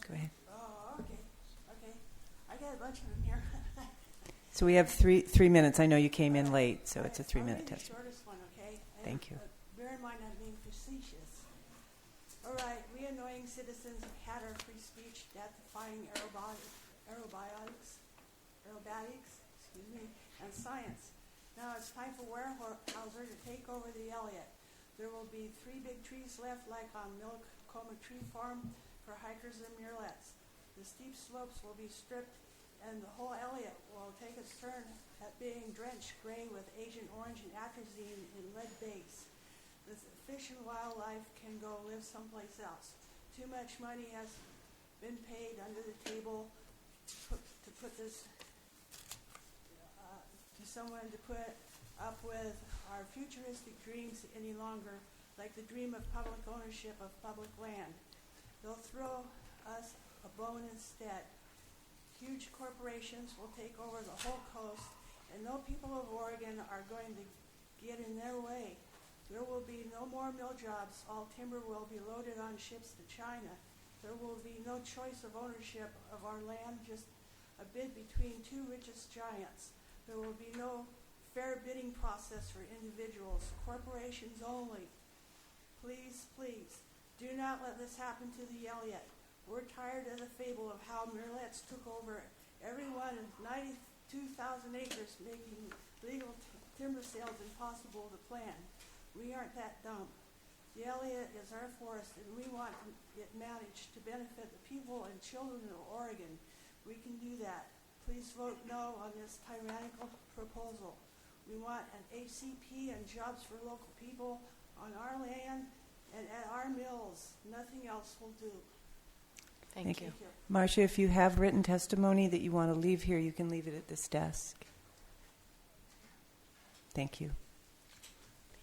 Go ahead. Oh, okay. I got a bunch of them here. So we have three minutes. I know you came in late, so it's a 3-minute I'll read test. the shortest one, okay? Thank you. Bear in mind I'm being facetious. All right, we annoying citizens have had our free speech death-defying aerobatics, and science. Now it's time for Weyerhaeuser to take over the Elliott. There will be 3 big trees left, like on Milk-Coma Tree Farm, for hikers and murrelets. The steep slopes will be stripped, and the whole Elliott will take its turn at being drenched gray with Agent Orange and atrazine in lead base. The fish and wildlife can go live someplace else. Too much money has been paid under the table to put this to someone to put up with our futuristic dreams any longer, like the dream of public ownership of public land. They'll throw us a bone instead. Huge corporations will take over the whole coast, and no people of Oregon are going to get in their way. There will be no more mill jobs. All timber will be loaded on ships to China. There will be no choice of ownership of our land, just a bid between 2 richest giants. There will be no fair bidding process for individuals, corporations only. Please, please, do not let this happen to the Elliott. We're tired of the fable of how murrelets took over everyone in 92,000 acres, making legal timber sales impossible to plan. We aren't that dumb. The Elliott is our forest, and we want it managed to benefit the people and children of Oregon. We can do that. Please vote no on this tyrannical proposal. We want an HCP and jobs for local people on our land and at our mills. Nothing else will do. Thank you. Marcia, if you have written testimony that you want to leave here, you can leave it at this desk. Thank you.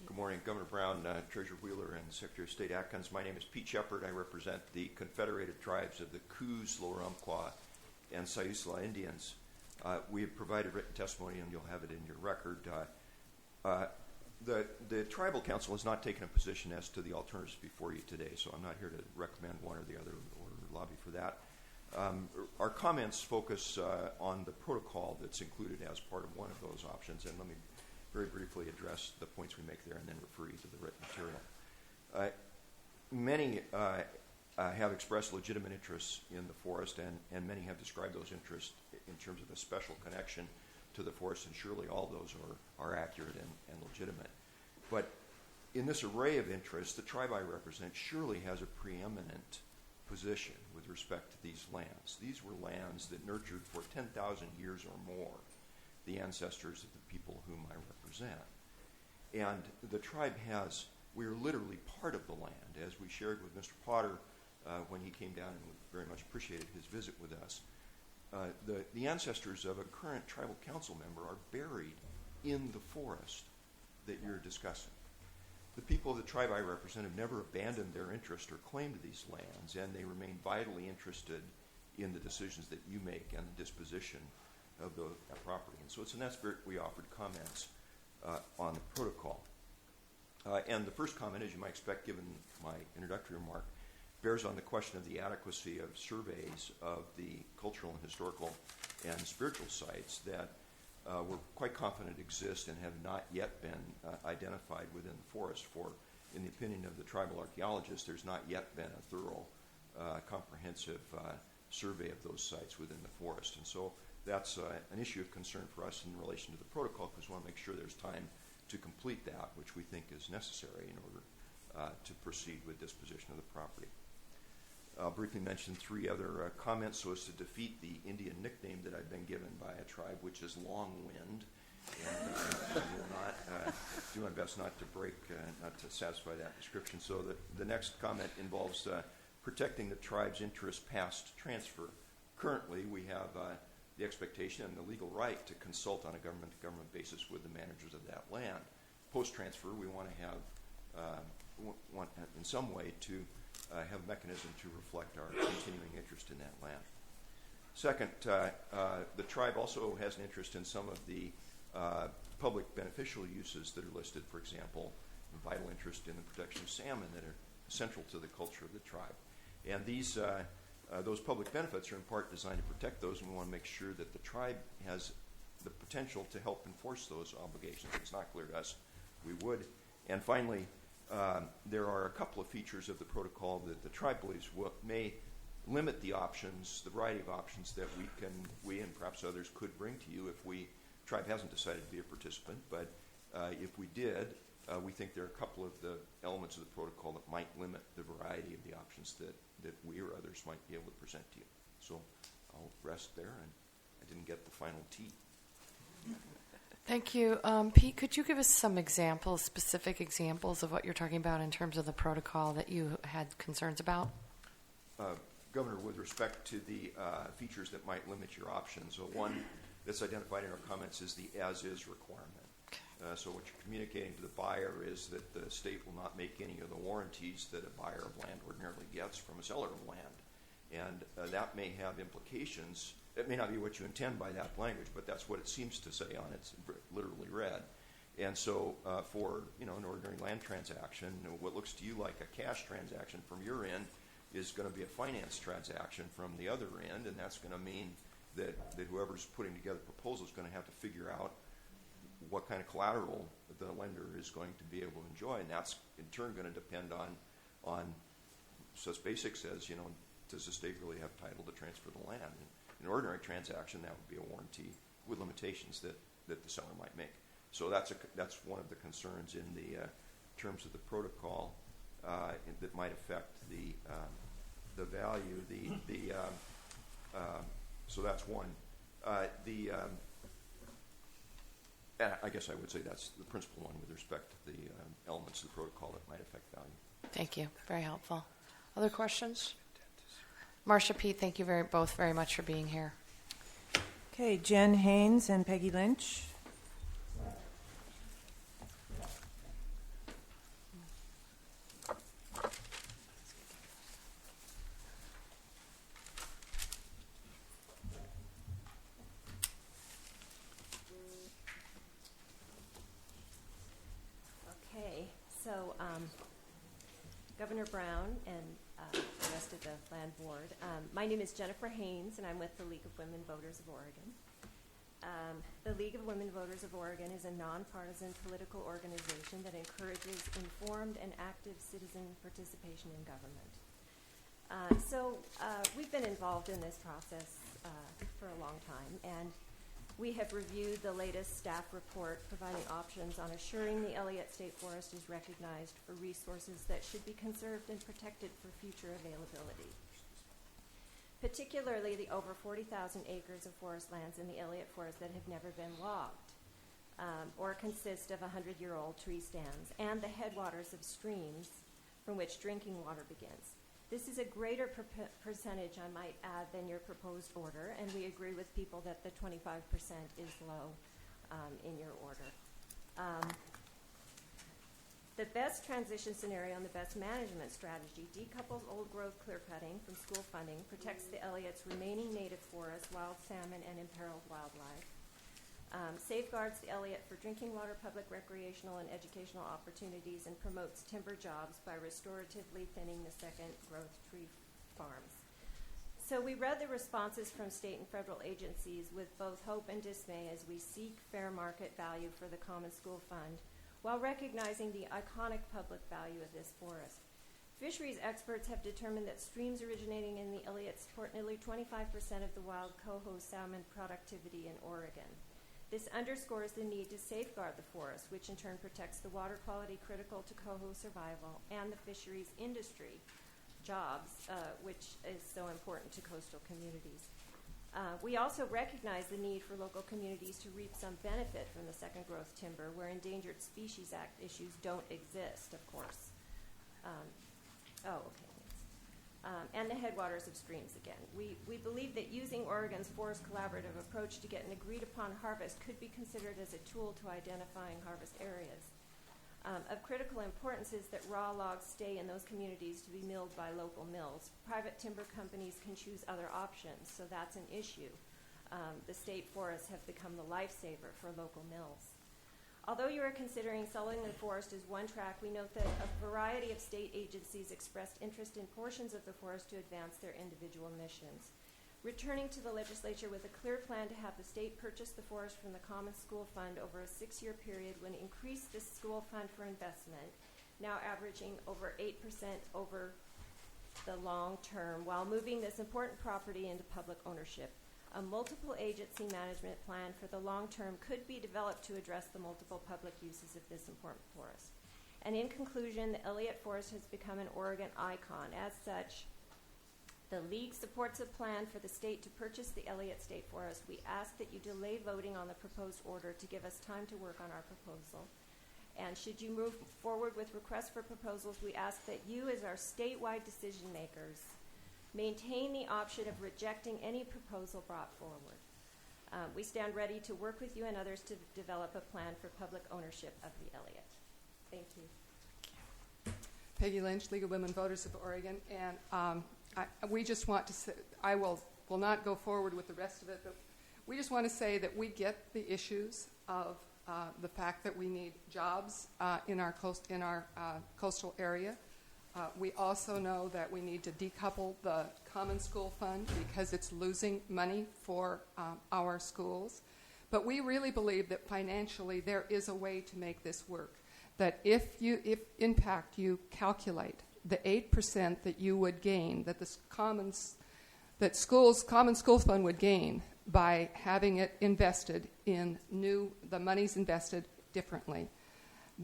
Good morning, Governor Brown, Treasurer Wheeler, and Secretary of State Atkins. My name is Pete Shepard. I represent the Confederated Tribes of the Coos, Lower Umpqua, and Siuslaw Indians. We have provided written testimony, and you'll have it in your record. The Tribal Council has not taken a position as to the alternatives before you today, so I'm not here to recommend one or the other or lobby for that. Our comments focus on the protocol that's included as part of one of those options, and let me very briefly address the points we make there and then refer you to the written material. Many have expressed legitimate interests in the forest, and many have described those interests in terms of a special connection to the forest, and surely all those are accurate and legitimate. But in this array of interests, the tribe I represent surely has a preeminent position with respect to these lands. These were lands that nurtured for 10,000 years or more the ancestors of the people whom I represent. And the tribe we're literally part of the land, as we shared with Mr. Potter when he came down, and we very much appreciated his visit with us. The ancestors of a current tribal council member are buried in the forest that you're discussing. The people of the tribe I represent have never abandoned their interest or claim to these lands, and they remain vitally interested in the decisions that you make and the disposition of that property. And so it's in that spirit we offered comments on the protocol. And the first comment, as you might expect given my introductory remark, bears on the question of the adequacy of surveys of the cultural and historical and spiritual sites that we're quite confident exist and have not yet been identified within the forest. For, in the opinion of the tribal archaeologists, there's not yet been a thorough, comprehensive survey of those sites within the forest. And so that's an issue of concern for us in relation to the protocol, because we want to make sure there's time to complete that, which we think is necessary in order to proceed with disposition of the property. I'll briefly mention three other comments so as to defeat the Indian nickname that I've been given by a tribe, which is Long Wind. And I will not do my best not to break, not to satisfy that description. So the next comment involves protecting the tribe's interest past transfer. Currently, we have the expectation and the legal right to consult on a government-to-government basis with the managers of that land. Post-transfer, we want to have, want in some way to have a mechanism to reflect our continuing interest in that land. Second, the tribe also has an interest in some of the public beneficial uses that are listed. For example, a vital interest in the protection of salmon that are central to the culture of the tribe. And these, those public benefits are in part designed to protect those, and we want to make sure that the tribe has the potential to help enforce those obligations. It's not clear to us we would. And finally, there are a couple of features of the protocol that the tribe believes may limit the options, the variety of options that we and perhaps others could bring to you if tribe hasn't decided to be a participant. But if we did, we think there are a couple of the elements of the protocol that might limit the variety of the options that we or others might be able to present to you. So I'll rest there, and I didn't get the final T. Thank you. Pete, could you give us some examples, specific examples of what you're talking about in terms of the protocol that you had concerns about? Governor, with respect to the features that might limit your options, one that's identified in our comments is the as-is requirement. So what you're communicating to the buyer is that the state will not make any of the warranties that a buyer of land ordinarily gets from a seller of land. And that may have implications. It may not be what you intend by that language, but that's what it seems to say on it. It's literally read. And so for an ordinary land transaction, what looks to you like a cash transaction from your end is going to be a finance transaction from the other end, and that's going to mean that whoever's putting together the proposal is going to have to figure out what kind of collateral the lender is going to be able to enjoy, and that's in turn going to depend on such basics as, does the state really have title to transfer the land? In an ordinary transaction, that would be a warranty with limitations that the seller might make. So that's one of the concerns in the terms of the protocol that might affect the value. So that's one. I guess I would say that's the principal one with respect to the elements of the protocol that might affect value. Thank you. Very helpful. Other questions? Marcia, Pete, thank you both very much for being here. Okay, Jen Haynes and Peggy Lynch. So Governor Brown and the rest of the land board, my name is Jennifer Haynes, and I'm with the League of Women Voters of Oregon. The League of Women Voters of Oregon is a nonpartisan political organization that encourages informed and active citizen participation in government. So we've been involved in this process for a long time, and we have reviewed the latest staff report providing options on assuring the Elliott State Forest is recognized for resources that should be conserved and protected for future availability. Particularly the over 40,000 acres of forest lands in the Elliott Forest that have never been logged or consist of 100-year-old tree stands and the headwaters of streams from which drinking water begins. This is a greater percentage, I might add, than your proposed order, and we agree with people that the 25% is low in your order. The best transition scenario and the best management strategy decouples old growth clear cutting from school funding, protects the Elliott's remaining native forest, wild salmon, and imperiled wildlife, safeguards the Elliott for drinking water, public recreational, and educational opportunities, and promotes timber jobs by restoratively thinning the second growth tree farms. So we read the responses from state and federal agencies with both hope and dismay as we seek fair market value for the Common School Fund, while recognizing the iconic public value of this forest. Fisheries experts have determined that streams originating in the Elliott support nearly 25% of the wild coho salmon productivity in Oregon. This underscores the need to safeguard the forest, which in turn protects the water quality critical to coho survival and the fisheries industry jobs, which is so important to coastal communities. We also recognize the need for local communities to reap some benefit from the second growth timber, where Endangered Species Act issues don't exist, of course. And the headwaters of streams again. We believe that using Oregon's Forest Collaborative approach to get an agreed upon harvest could be considered as a tool to identifying harvest areas. Of critical importance is that raw logs stay in those communities to be milled by local mills. Private timber companies can choose other options, so that's an issue. The state forests have become the lifesaver for local mills. Although you are considering selling the forest as one track, we note that a variety of state agencies expressed interest in portions of the forest to advance their individual missions. Returning to the legislature with a clear plan to have the state purchase the forest from the Common School Fund over a 6-year period would increase the school fund for investment, now averaging over 8% over the long term, while moving this important property into public ownership. A multiple agency management plan for the long term could be developed to address the multiple public uses of this important forest. And in conclusion, the Elliott Forest has become an Oregon icon. As such, the League supports a plan for the state to purchase the Elliott State Forest. We ask that you delay voting on the proposed order to give us time to work on our proposal. And should you move forward with requests for proposals, we ask that you, as our statewide decision makers, maintain the option of rejecting any proposal brought forward. We stand ready to work with you and others to develop a plan for public ownership of the Elliott. Thank you. Peggy Lynch, League of Women Voters of Oregon, and we just want to say, I will not go forward with the rest of it, but we just want to say that we get the issues of the fact that we need jobs in our coastal area. We also know that we need to decouple the Common School Fund because it's losing money for our schools. But we really believe that financially there is a way to make this work. That if in fact you calculate the 8% that you would gain, that the Common School Fund would gain by having it invested in the money's invested differently,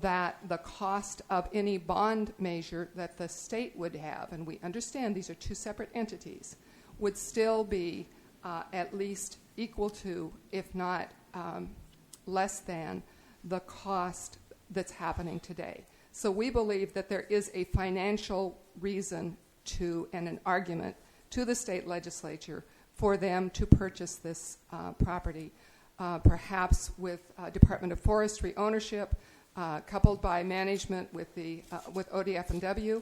that the cost of any bond measure that the state would have, and we understand these are two separate entities, would still be at least equal to, if not less than, the cost that's happening today. So we believe that there is a financial reason and an argument to the state legislature for them to purchase this property, perhaps with Department of Forestry ownership, coupled by management with ODF&W.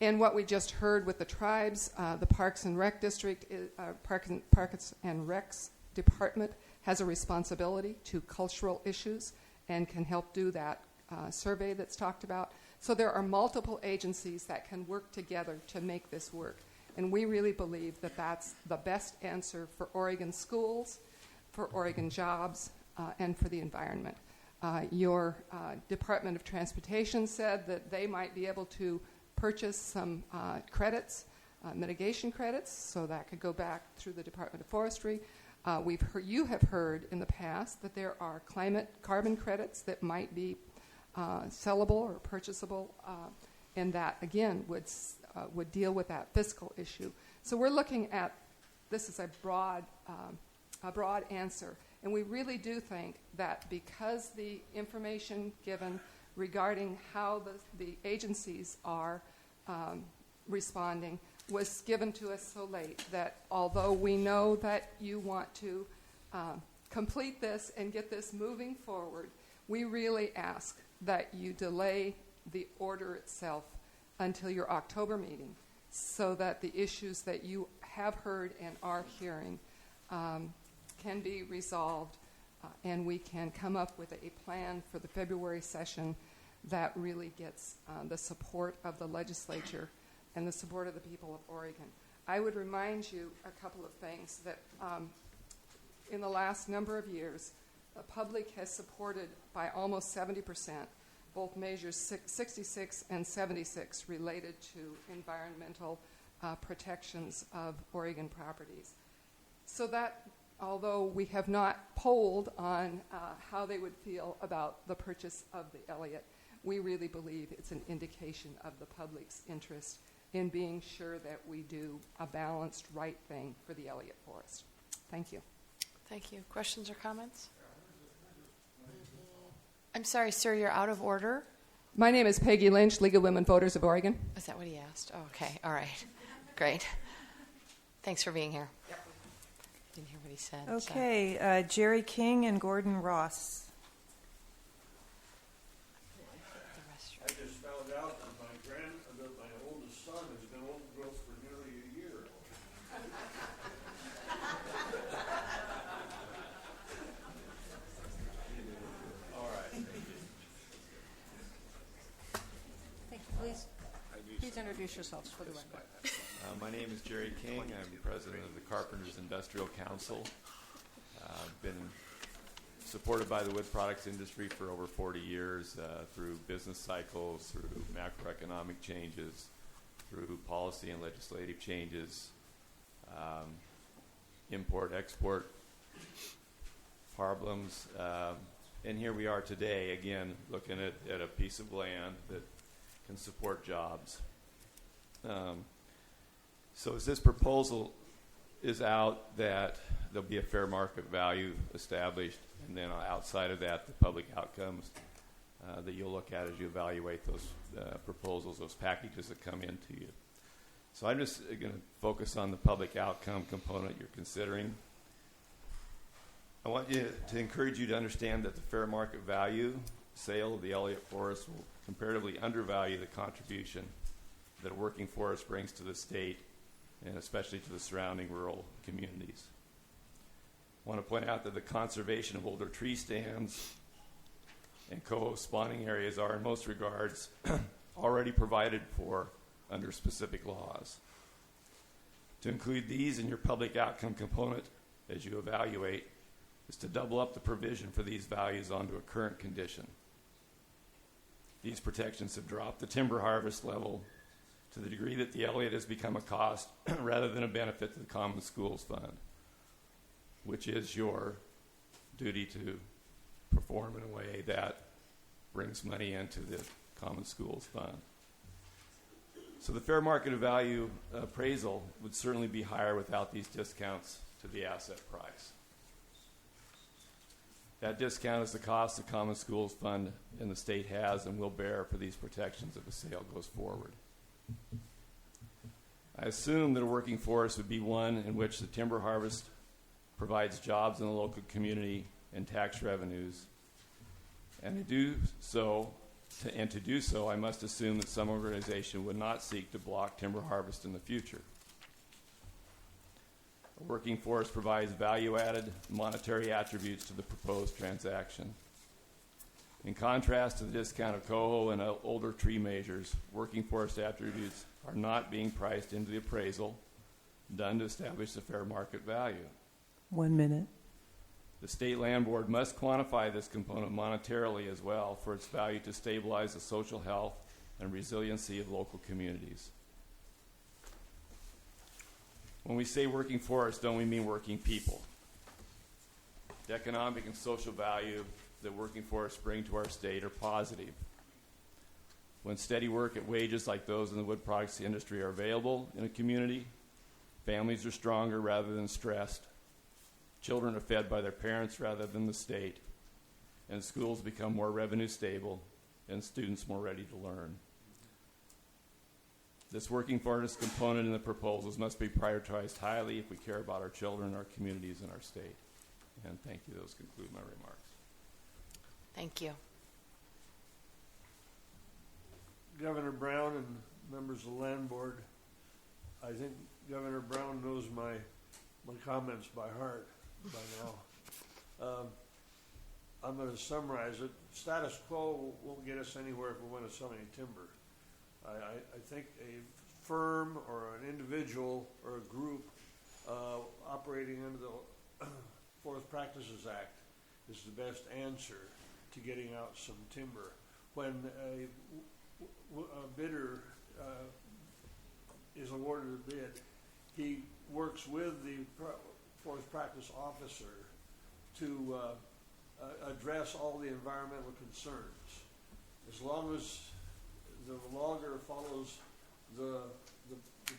And what we just heard with the tribes, the Parks and Rec District, Parks and Recs Department has a responsibility to cultural issues and can help do that survey that's talked about. So there are multiple agencies that can work together to make this work. And we really believe that that's the best answer for Oregon schools, for Oregon jobs, and for the environment. Your Department of Transportation said that they might be able to purchase some credits, mitigation credits, so that could go back through the Department of Forestry. You have heard in the past that there are carbon credits that might be sellable or purchasable, and that again would deal with that fiscal issue. So we're looking at this as a broad answer, and we really do think that because the information given regarding how the agencies are responding was given to us so late, that although we know that you want to complete this and get this moving forward, we really ask that you delay the order itself until your October meeting so that the issues that you have heard and are hearing can be resolved and we can come up with a plan for the February session that really gets the support of the legislature and the support of the people of Oregon. I would remind you a couple of things that in the last number of years, the public has supported by almost 70% both measures 66 and 76 related to environmental protections of Oregon properties. So that, although we have not polled on how they would feel about the purchase of the Elliott, we really believe it's an indication of the public's interest in being sure that we do a balanced, right thing for the Elliott Forest. Thank you. Thank you. Questions or comments? I'm sorry, sir, you're out of order. My name is Peggy Lynch, League of Women Voters of Oregon. Is that what he asked? Oh, okay. All right. Great. Thanks for being here. Yep. Didn't hear what he said. Okay, Jerry King and Gordon Ross. I just found out that my oldest son has been old growth for nearly a year. All right. Thank you. Please introduce yourselves for the record. My name is Jerry King. I'm president of the Carpenters Industrial Council. I've been supported by the wood products industry for over 40 years through business cycles, through macroeconomic changes, through policy and legislative changes, import-export problems. And here we are today, again, looking at a piece of land that can support jobs. So as this proposal is out, that there'll be a fair market value established, and then outside of that, the public outcomes that you'll look at as you evaluate those proposals, those packages that come into you. So I'm just going to focus on the public outcome component you're considering. I want to encourage you to understand that the fair market value sale of the Elliott Forest will comparatively undervalue the contribution that a working forest brings to the state and especially to the surrounding rural communities. I want to point out that the conservation of older tree stands and co-host spawning areas are in most regards already provided for under specific laws. To include these in your public outcome component as you evaluate is to double up the provision for these values onto a current condition. These protections have dropped the timber harvest level to the degree that the Elliott has become a cost rather than a benefit to the Common Schools Fund, which is your duty to perform in a way that brings money into the Common Schools Fund. So the fair market value appraisal would certainly be higher without these discounts to the asset price. That discount is the cost the Common Schools Fund and the state has and will bear for these protections if a sale goes forward. I assume that a working forest would be one in which the timber harvest provides jobs in the local community and tax revenues. And to do so, I must assume that some organization would not seek to block timber harvest in the future. A working forest provides value-added monetary attributes to the proposed transaction. In contrast to the discount of coho and older tree measures, working forest attributes are not being priced into the appraisal done to establish the fair market value. 1 minute. The State Land Board must quantify this component monetarily as well for its value to stabilize the social health and resiliency of local communities. When we say working forest, don't we mean working people? The economic and social value that working forests bring to our state are positive. When steady work at wages like those in the wood products industry are available in a community, families are stronger rather than stressed, children are fed by their parents rather than the state, and schools become more revenue stable and students more ready to learn. This working forest component in the proposals must be prioritized highly if we care about our children, our communities, and our state. And thank you. Those conclude my remarks. Thank you. Governor Brown and members of the Land Board, I think Governor Brown knows my comments by heart by now. I'm going to summarize it. Status quo won't get us anywhere if we want to sell any timber. I think a firm or an individual or a group operating under the Forest Practices Act is the best answer to getting out some timber. When a bidder is awarded a bid, he works with the Forest Practice Officer to address all the environmental concerns. As long as the logger follows the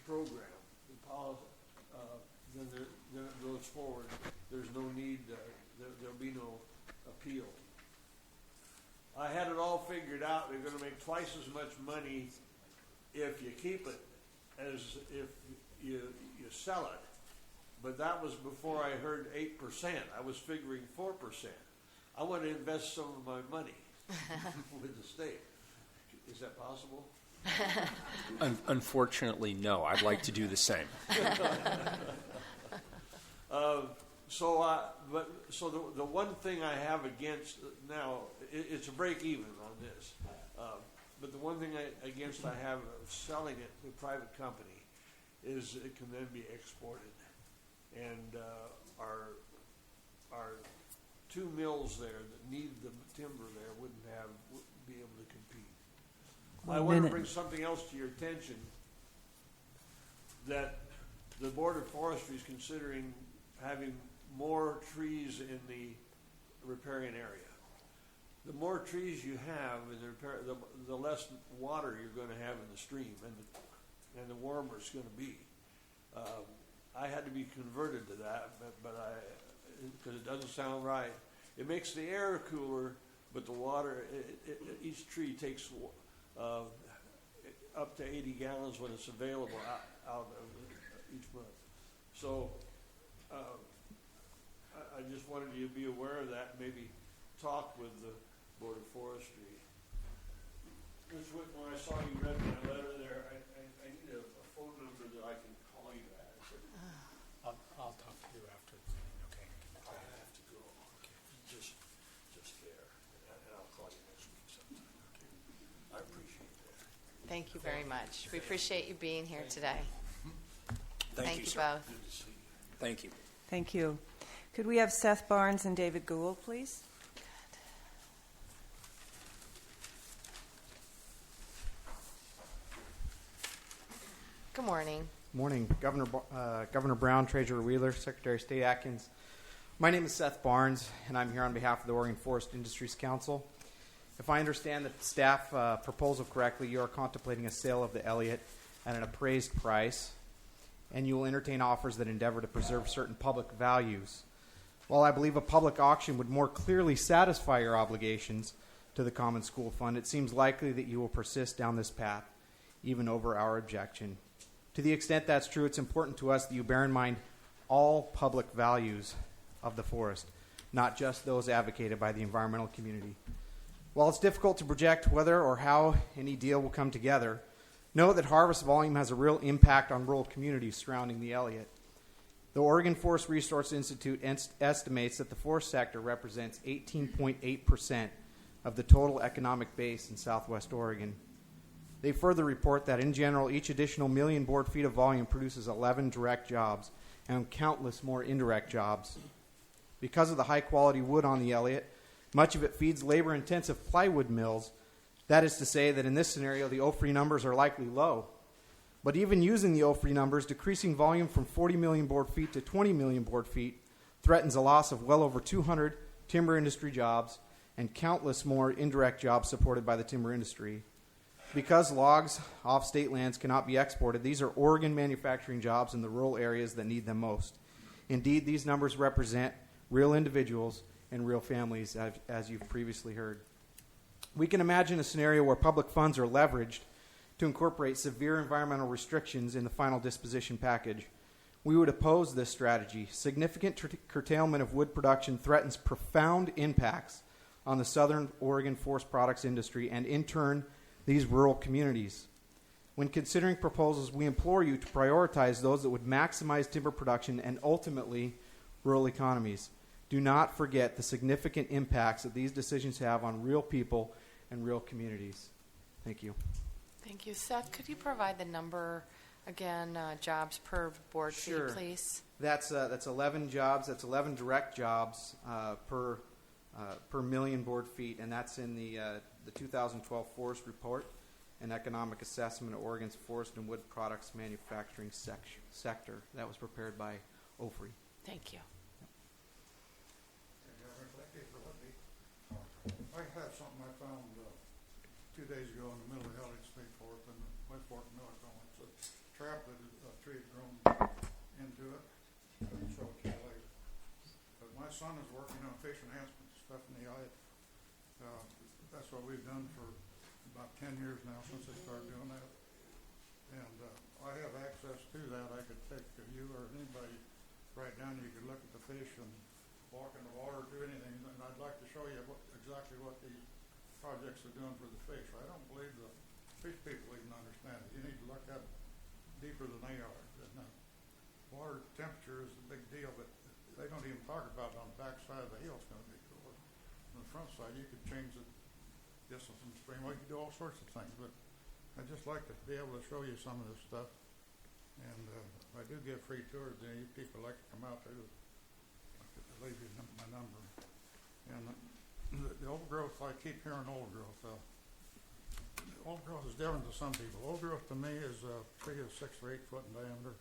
program, the policy, then it goes forward. There's no need, there'll be no appeal. I had it all figured out. They're going to make twice as much money if you keep it as if you sell it. But that was before I heard 8%. I was figuring 4%. I want to invest some of my money with the state. Is that possible? Unfortunately, no. I'd like to do the same. So the one thing I have against now, it's a break even on this. But the one thing against I have of selling it to a private company is it can then be exported, and our two mills there that need the timber there wouldn't be able to compete. I want to bring something else to your attention, that the Board of Forestry is considering having more trees in the riparian area. The more trees you have in the the less water you're going to have in the stream, and the warmer it's going to be. I had to be converted to that, but because it doesn't sound right. It makes the air cooler, but the water, each tree takes up to 80 gallons when it's available out of each month. So I just wanted you to be aware of that, and maybe talk with the Board of Forestry. When I saw you read my letter there, I need a phone number that I can call you at. I'll talk to you after. Okay. I have to go. Okay. Just there, and I'll call you next week sometime. Okay. I appreciate that. Thank you very much. We appreciate you being here today. Thank you, both. Good to see you. Thank you. Thank you. Could we have Seth Barnes and David Gould, please? Good morning. Morning, Governor Brown, Treasurer Wheeler, Secretary of State Atkins. My name is Seth Barnes, and I'm here on behalf of the Oregon Forest Industries Council. If I understand the staff proposal correctly, you are contemplating a sale of the Elliott at an appraised price, and you will entertain offers that endeavor to preserve certain public values. While I believe a public auction would more clearly satisfy your obligations to the Common School Fund, it seems likely that you will persist down this path, even over our objection. To the extent that's true, it's important to us that you bear in mind all public values of the forest, not just those advocated by the environmental community. While it's difficult to project whether or how any deal will come together, know that harvest volume has a real impact on rural communities surrounding the Elliott. The Oregon Forest Resource Institute estimates that the forest sector represents 18.8% of the total economic base in southwest Oregon. They further report that, in general, each additional million board feet of volume produces 11 direct jobs and countless more indirect jobs. Because of the high-quality wood on the Elliott, much of it feeds labor-intensive plywood mills. That is to say that in this scenario, the OFRE numbers are likely low. But even using the OFRE numbers, decreasing volume from 40 million board feet to 20 million board feet threatens a loss of well over 200 timber industry jobs and countless more indirect jobs supported by the timber industry. Because logs off state lands cannot be exported, these are Oregon manufacturing jobs in the rural areas that need them most. Indeed, these numbers represent real individuals and real families, as you've previously heard. We can imagine a scenario where public funds are leveraged to incorporate severe environmental restrictions in the final disposition package. We would oppose this strategy. Significant curtailment of wood production threatens profound impacts on the southern Oregon forest products industry and, in turn, these rural communities. When considering proposals, we implore you to prioritize those that would maximize timber production and ultimately rural economies. Do not forget the significant impacts that these decisions have on real people and real communities. Thank you. Thank you. Seth, could you provide the number again, jobs per board Sure. seat, please? That's 11 jobs. That's 11 direct jobs per million board feet, and that's in the 2012 Forest Report and Economic Assessment of Oregon's Forest and Wood Products Manufacturing Sector. That was prepared by OFRI. Thank you. I have something I found 2 days ago in the middle of the Elliott State Forest in the West Fork North. It's a trap that a tree had grown into it. I can show it to you later. But my son is working on fish enhancement stuff in the Elliott. That's what we've done for about 10 years now since they started doing that. And I have access to that. I could take you or anybody right down. You could look at the fish and walk in the water, do anything. And I'd like to show you exactly what these projects are doing for the fish. I don't believe the fish people even understand it. You need to look at it deeper than they are. And, water temperature is a big deal, but they don't even talk about it on the back side of the hill. It's going to be cooler. On the front side, you could change the distance from the stream. Well, you could do all sorts of things, but I'd just like to be able to show you some of this stuff. And I do give free tours. You people like to come out there. I'll leave you my number. And the old growth, I keep hearing old growth. Old growth is different to some people. Old growth to me is a tree is 6 or 8 foot in diameter.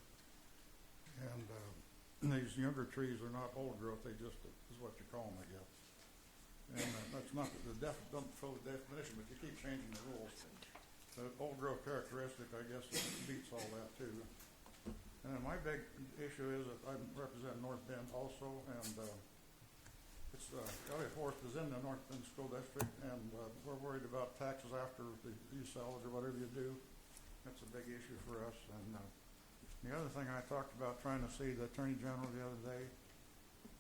And these younger trees are not old growth. They just is what you call them, I guess. And that's not don't fill the definition, but you keep changing the rules. The old growth characteristic, I guess, beats all that too. And my big issue is that I represent North Bend also, and it's Elliott Forest is in the North Bend School District, and we're worried about taxes after you sell it or whatever you do. That's a big issue for us. And the other thing I talked about trying to see the Attorney General the other day,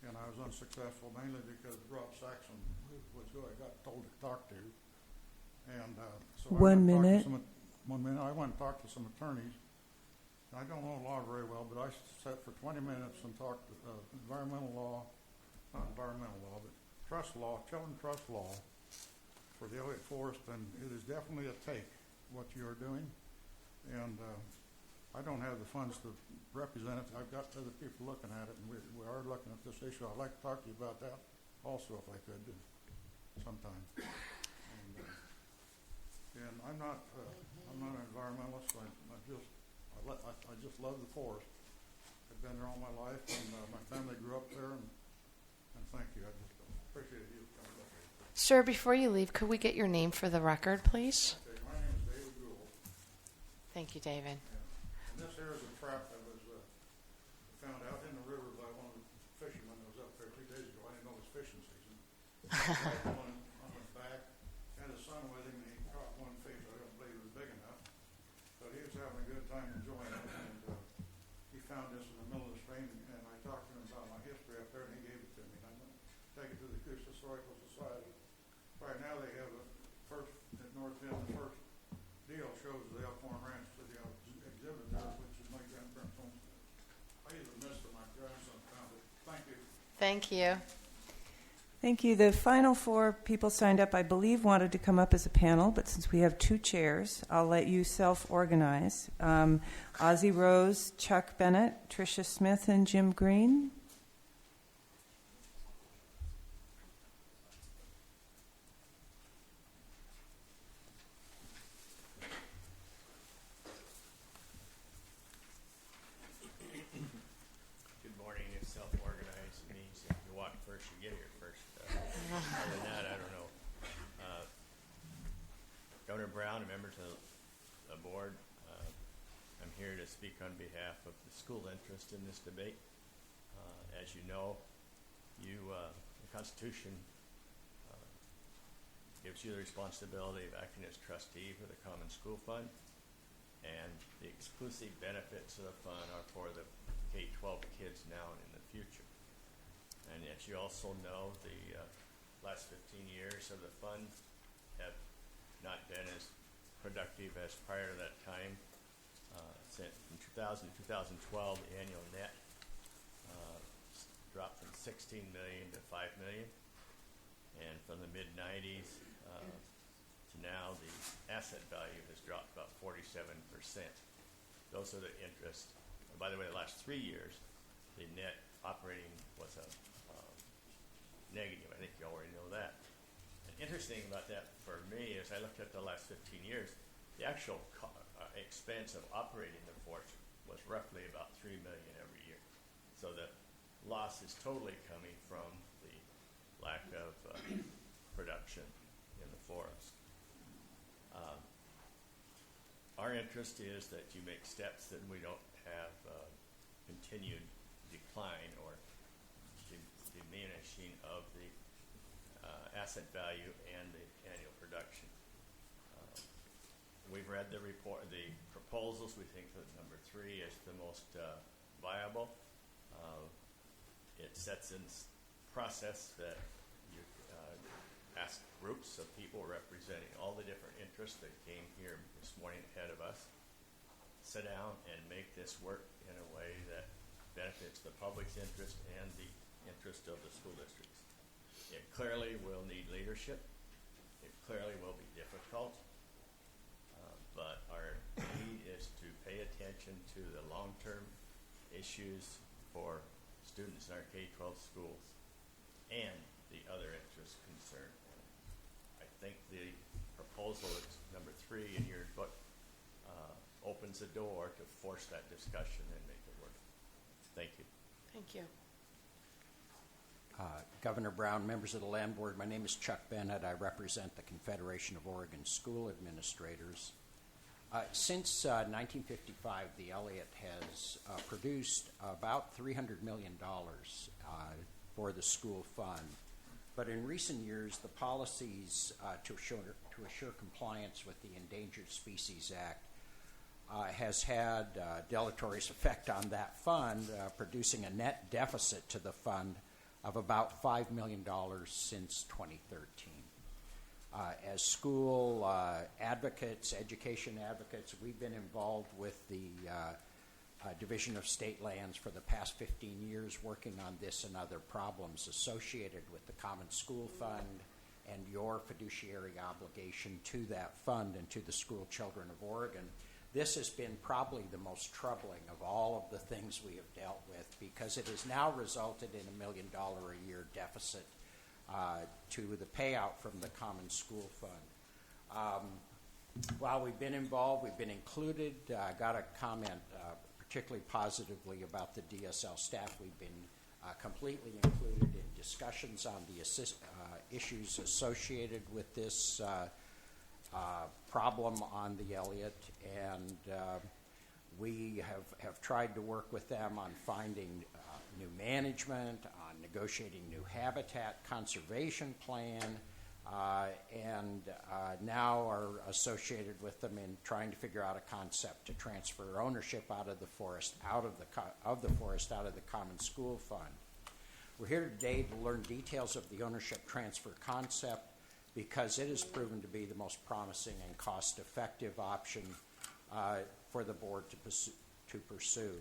and I was unsuccessful mainly because Rob Saxon was who I got told to talk to. And so 1 minute. 1 minute. I went and talked to some attorneys. I don't know law very well, but I sat for 20 minutes and talked environmental law, not environmental law, but trust law, children trust law for the Elliott Forest, and it is definitely a take, what you are doing. And I don't have the funds to represent it. I've got other people looking at it, and we are looking at this issue. I'd like to talk to you about that also, if I could, sometime. And I'm not an environmentalist. I just love the forest. I've been there all my life, and my family grew up there. And thank you. I just appreciate you coming up here. Sir, before you leave, could we get your name for the record, please? Okay, my name is David Gould. Thank you, David. And this here is a trap that was found out in the river by one of the fishermen that was up there 2 days ago. I didn't know it was fishing season. On his back, had his son with him, and he caught one fish. I don't believe it was big enough, but he was having a good time enjoying it. And he found this in the middle of the stream, and I talked to him about my history up there, and he gave it to me. And I'm going to take it to the Coos Historical Society. Right now, they have the first at North End. The first deal shows the Elkhorn Ranch to the exhibit there, which is my grandparents' homestead. I even missed it. My grandson found it. Thank you. Thank you. Thank you. The final 4 people signed up, I believe, wanted to come up as a panel, but since we have 2 chairs, I'll let you self-organize. Ozzie Rose, Chuck Bennett, Tricia Smith, and Jim Green. Good morning. If self-organized means if you walk first, you get here first. Other than that, I don't know. Governor Brown and members of the board, I'm here to speak on behalf of the school interest in this debate. As you know, the Constitution gives you the responsibility of acting as trustee for the Common School Fund, and the exclusive benefits of the fund are for the K-12 kids now and in the future. And as you also know, the last 15 years of the fund have not been as productive as prior to that time. From 2000 to 2012, the annual net dropped from 16 million to 5 million. And from the mid-90s to now, the asset value has dropped about 47%. Those are the interest. And by the way, the last 3 years, the net operating was a negative. I think you already know that. And interesting about that for me is I looked at the last 15 years, the actual expense of operating the forest was roughly about $3 million every year. So the loss is totally coming from the lack of production in the forest. Our interest is that you make steps that we don't have continued decline or diminishing of the asset value and the annual production. We've read the report, the proposals. We think that number 3 is the most viable. It sets in process that you ask groups of people representing all the different interests that came here this morning ahead of us, sit down and make this work in a way that benefits the public's interest and the interest of the school districts. It clearly will need leadership. It clearly will be difficult. But our need is to pay attention to the long-term issues for students in our K-12 schools and the other interests concerned. I think the proposal that's number 3 in your book opens the door to force that discussion and make it work. Thank you. Thank you. Governor Brown, members of the Land Board, my name is Chuck Bennett. I represent the Confederation of Oregon School Administrators. Since 1955, the Elliott has produced about $300 million for the school fund. But in recent years, the policies to assure compliance with the Endangered Species Act has had deleterious effect on that fund, producing a net deficit to the fund of about $5 million since 2013. As school advocates, education advocates, we've been involved with the Division of State Lands for the past 15 years, working on this and other problems associated with the Common School Fund and your fiduciary obligation to that fund and to the school children of Oregon. This has been probably the most troubling of all of the things we have dealt with, because it has now resulted in $1 million a year deficit to the payout from the Common School Fund. While we've been involved, we've been included. I got a comment particularly positively about the DSL staff. We've been completely included in discussions on the issues associated with this problem on the Elliott, and we have tried to work with them on finding new management, on negotiating new habitat conservation plan, and now are associated with them in trying to figure out a concept to transfer ownership out of the forest, out of the Common School Fund. We're here today to learn details of the ownership transfer concept, because it has proven to be the most promising and cost-effective option for the board to pursue.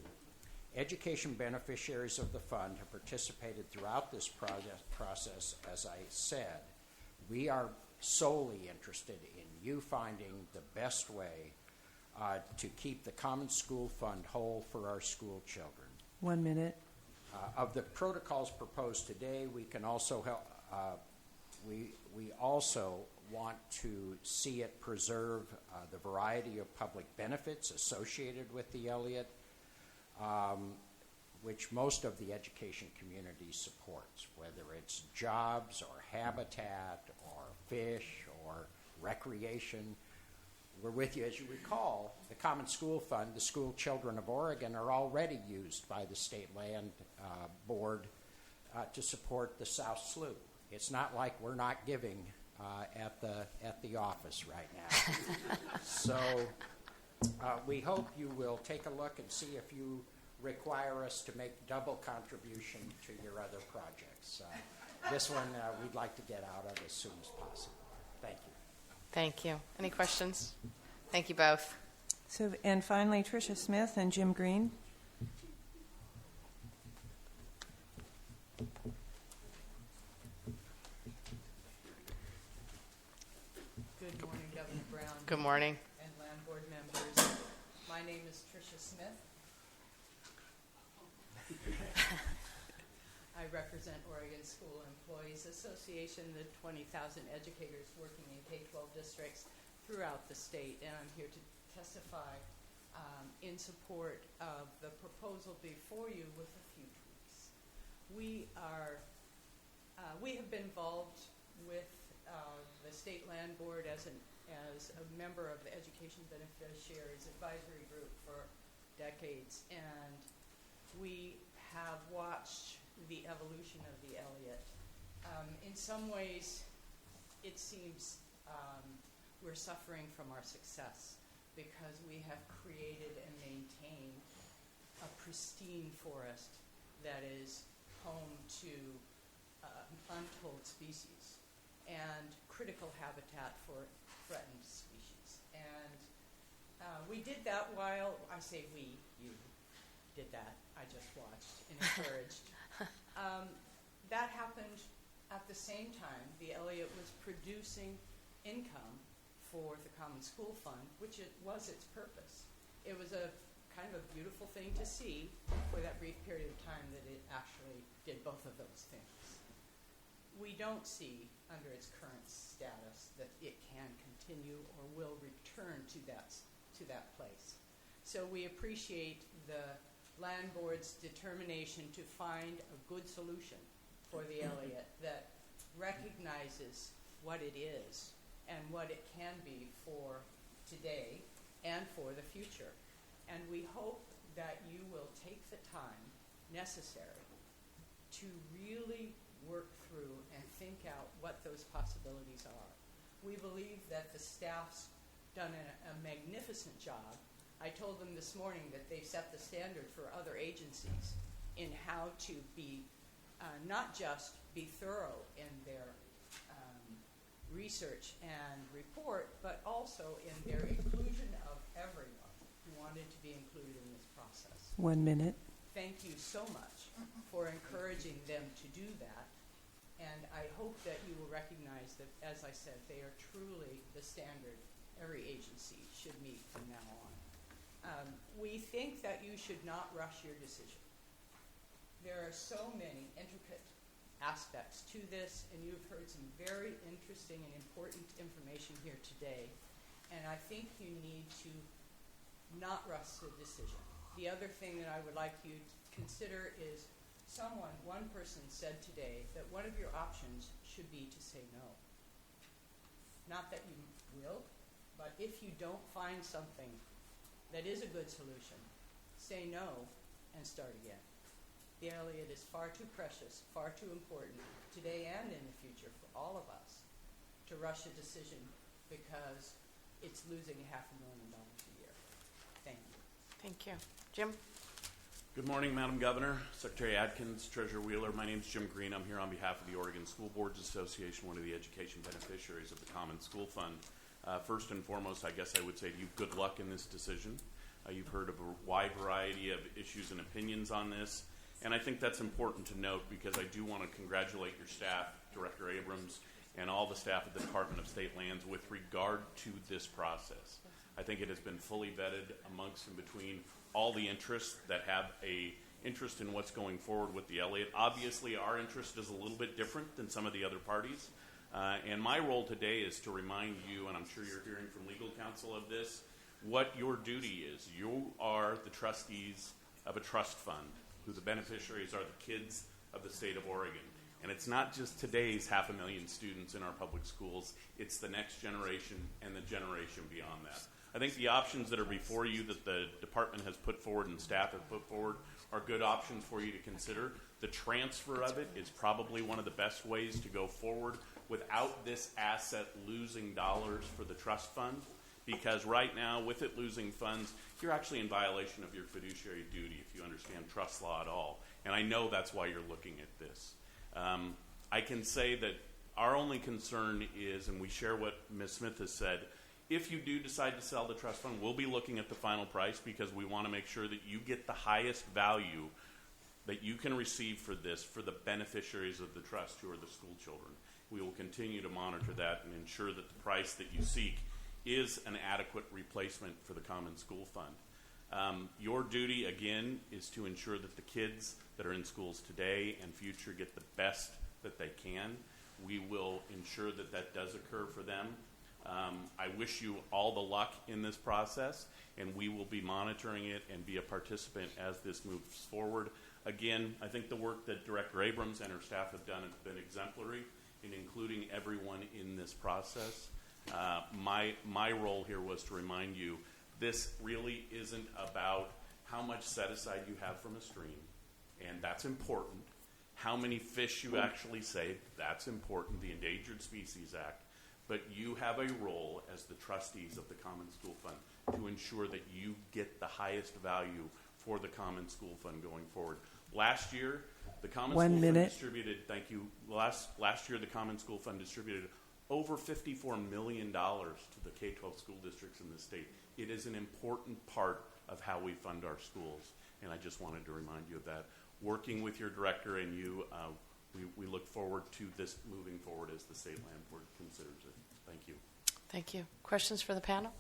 Education beneficiaries of the fund have participated throughout this process, as I said. We are solely interested in you finding the best way to keep the Common School Fund whole for our school children. 1 minute. Of the protocols proposed today, we can also help. We also want to see it preserve the variety of public benefits associated with the Elliott, which most of the education community supports, whether it's jobs or habitat or fish or recreation. We're with you. As you recall, the Common School Fund, the school children of Oregon, are already used by the State Land Board to support the South Slough. It's not like we're not giving at the office right now. So we hope you will take a look and see if you require us to make double contribution to your other projects. This one we'd like to get out of as soon as possible. Thank you. Thank you. Any questions? Thank you both. So, and finally, Tricia Smith and Jim Green. Good morning. And land board members. My name is Tricia Smith. I represent Oregon School Employees Association, the 20,000 educators working in K-12 districts throughout the state, and I'm here to testify in support of the proposal before you with a few tweaks. We have been involved with the State Land Board as a member of the Education Beneficiaries Advisory Group for decades, and we have watched the evolution of the Elliott. In some ways, it seems we're suffering from our success because we have created and maintained a pristine forest that is home to untold species and critical habitat for threatened species. And we did that while, I say we, you did that, I just watched and encouraged. That happened at the same time the Elliott was producing income for the Common School Fund, which it was its purpose. It was a kind of a beautiful thing to see for that brief period of time that it actually did both of those things. We don't see under its current status that it can continue or will return to that place. So we appreciate the Land Board's determination to find a good solution for the Elliott that recognizes what it is and what it can be for today and for the future. And we hope that you will take the time necessary to really work through and think out what those possibilities are. We believe that the staff's done a magnificent job. I told them this morning that they set the standard for other agencies in how to be, not just be thorough in their research and report, but also in their inclusion of everyone who wanted to be included in this process. 1 minute. Thank you so much for encouraging them to do that. And I hope that you will recognize that, as I said, they are truly the standard every agency should meet from now on. We think that you should not rush your decision. There are so many intricate aspects to this, and you've heard some very interesting and important information here today. And I think you need to not rush the decision. The other thing that I would like you to consider is one person said today that one of your options should be to say no. Not that you will, but if you don't find something that is a good solution, say no and start again. The Elliott is far too precious, far too important, today and in the future for all of us, to rush a decision because it's losing $500,000 a year. Thank you. Thank you. Jim? Good morning, Madam Governor, Secretary Adkins, Treasurer Wheeler. My name is Jim Green. I'm here on behalf of the Oregon School Boards Association, one of the education beneficiaries of the Common School Fund. First and foremost, I guess I would say to you, good luck in this decision. You've heard of a wide variety of issues and opinions on this. And I think that's important to note because I do want to congratulate your staff, Director Abrams, and all the staff at the Department of State Lands with regard to this process. I think it has been fully vetted amongst and between all the interests that have a interest in what's going forward with the Elliott. Obviously, our interest is a little bit different than some of the other parties. And my role today is to remind you, and I'm sure you're hearing from legal counsel of this, what your duty is. You are the trustees of a trust fund, who the beneficiaries are the kids of the state of Oregon. And it's not just today's 500,000 students in our public schools, it's the next generation and the generation beyond that. I think the options that are before you that the department has put forward and staff have put forward are good options for you to consider. The transfer of it is probably one of the best ways to go forward without this asset losing dollars for the trust fund, because right now, with it losing funds, you're actually in violation of your fiduciary duty if you understand trust law at all. And I know that's why you're looking at this. I can say that our only concern is, and we share what Ms. Smith has said, if you do decide to sell the trust fund, we'll be looking at the final price because we want to make sure that you get the highest value that you can receive for this for the beneficiaries of the trust, who are the school children. We will continue to monitor that and ensure that the price that you seek is an adequate replacement for the Common School Fund. Your duty, again, is to ensure that the kids that are in schools today and future get the best that they can. We will ensure that that does occur for them. I wish you all the luck in this process, and we will be monitoring it and be a participant as this moves forward. Again, I think the work that Director Abrams and her staff have done has been exemplary in including everyone in this process. My role here was to remind you this really isn't about how much set aside you have from a stream, and that's important. How many fish you actually save, that's important, the Endangered Species Act. But you have a role as the trustees of the Common School Fund to ensure that you get the highest value for the Common School Fund going forward. Last year, the Common School Fund distributed, thank you, last year the Common School Fund distributed over $54 million to the K-12 school districts in the state. It is an important part of how we fund our schools, and I just wanted to remind you of that. Working with your director and you, we look forward to this moving forward as the State Land Board considers it. Thank you. Thank you. Questions for the panel?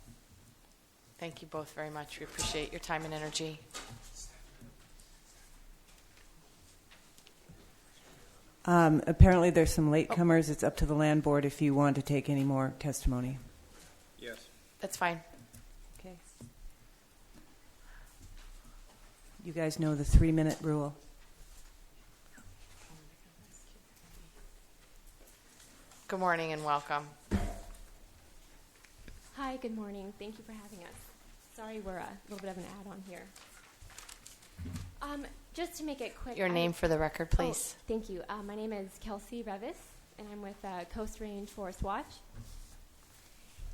Thank you both very much. We appreciate your time and energy. Apparently there's some latecomers. It's up to the land board if you want to take any more testimony. Yes. That's fine. Okay. You guys know the 3-minute rule. Good morning and welcome. Hi, good morning. Thank you for having us. Sorry we're a little bit of an add-on here. Just to make it quick. Your name for the record, please. Oh, thank you. My name is Kelsey Revis, and I'm with Coast Range Forest Watch.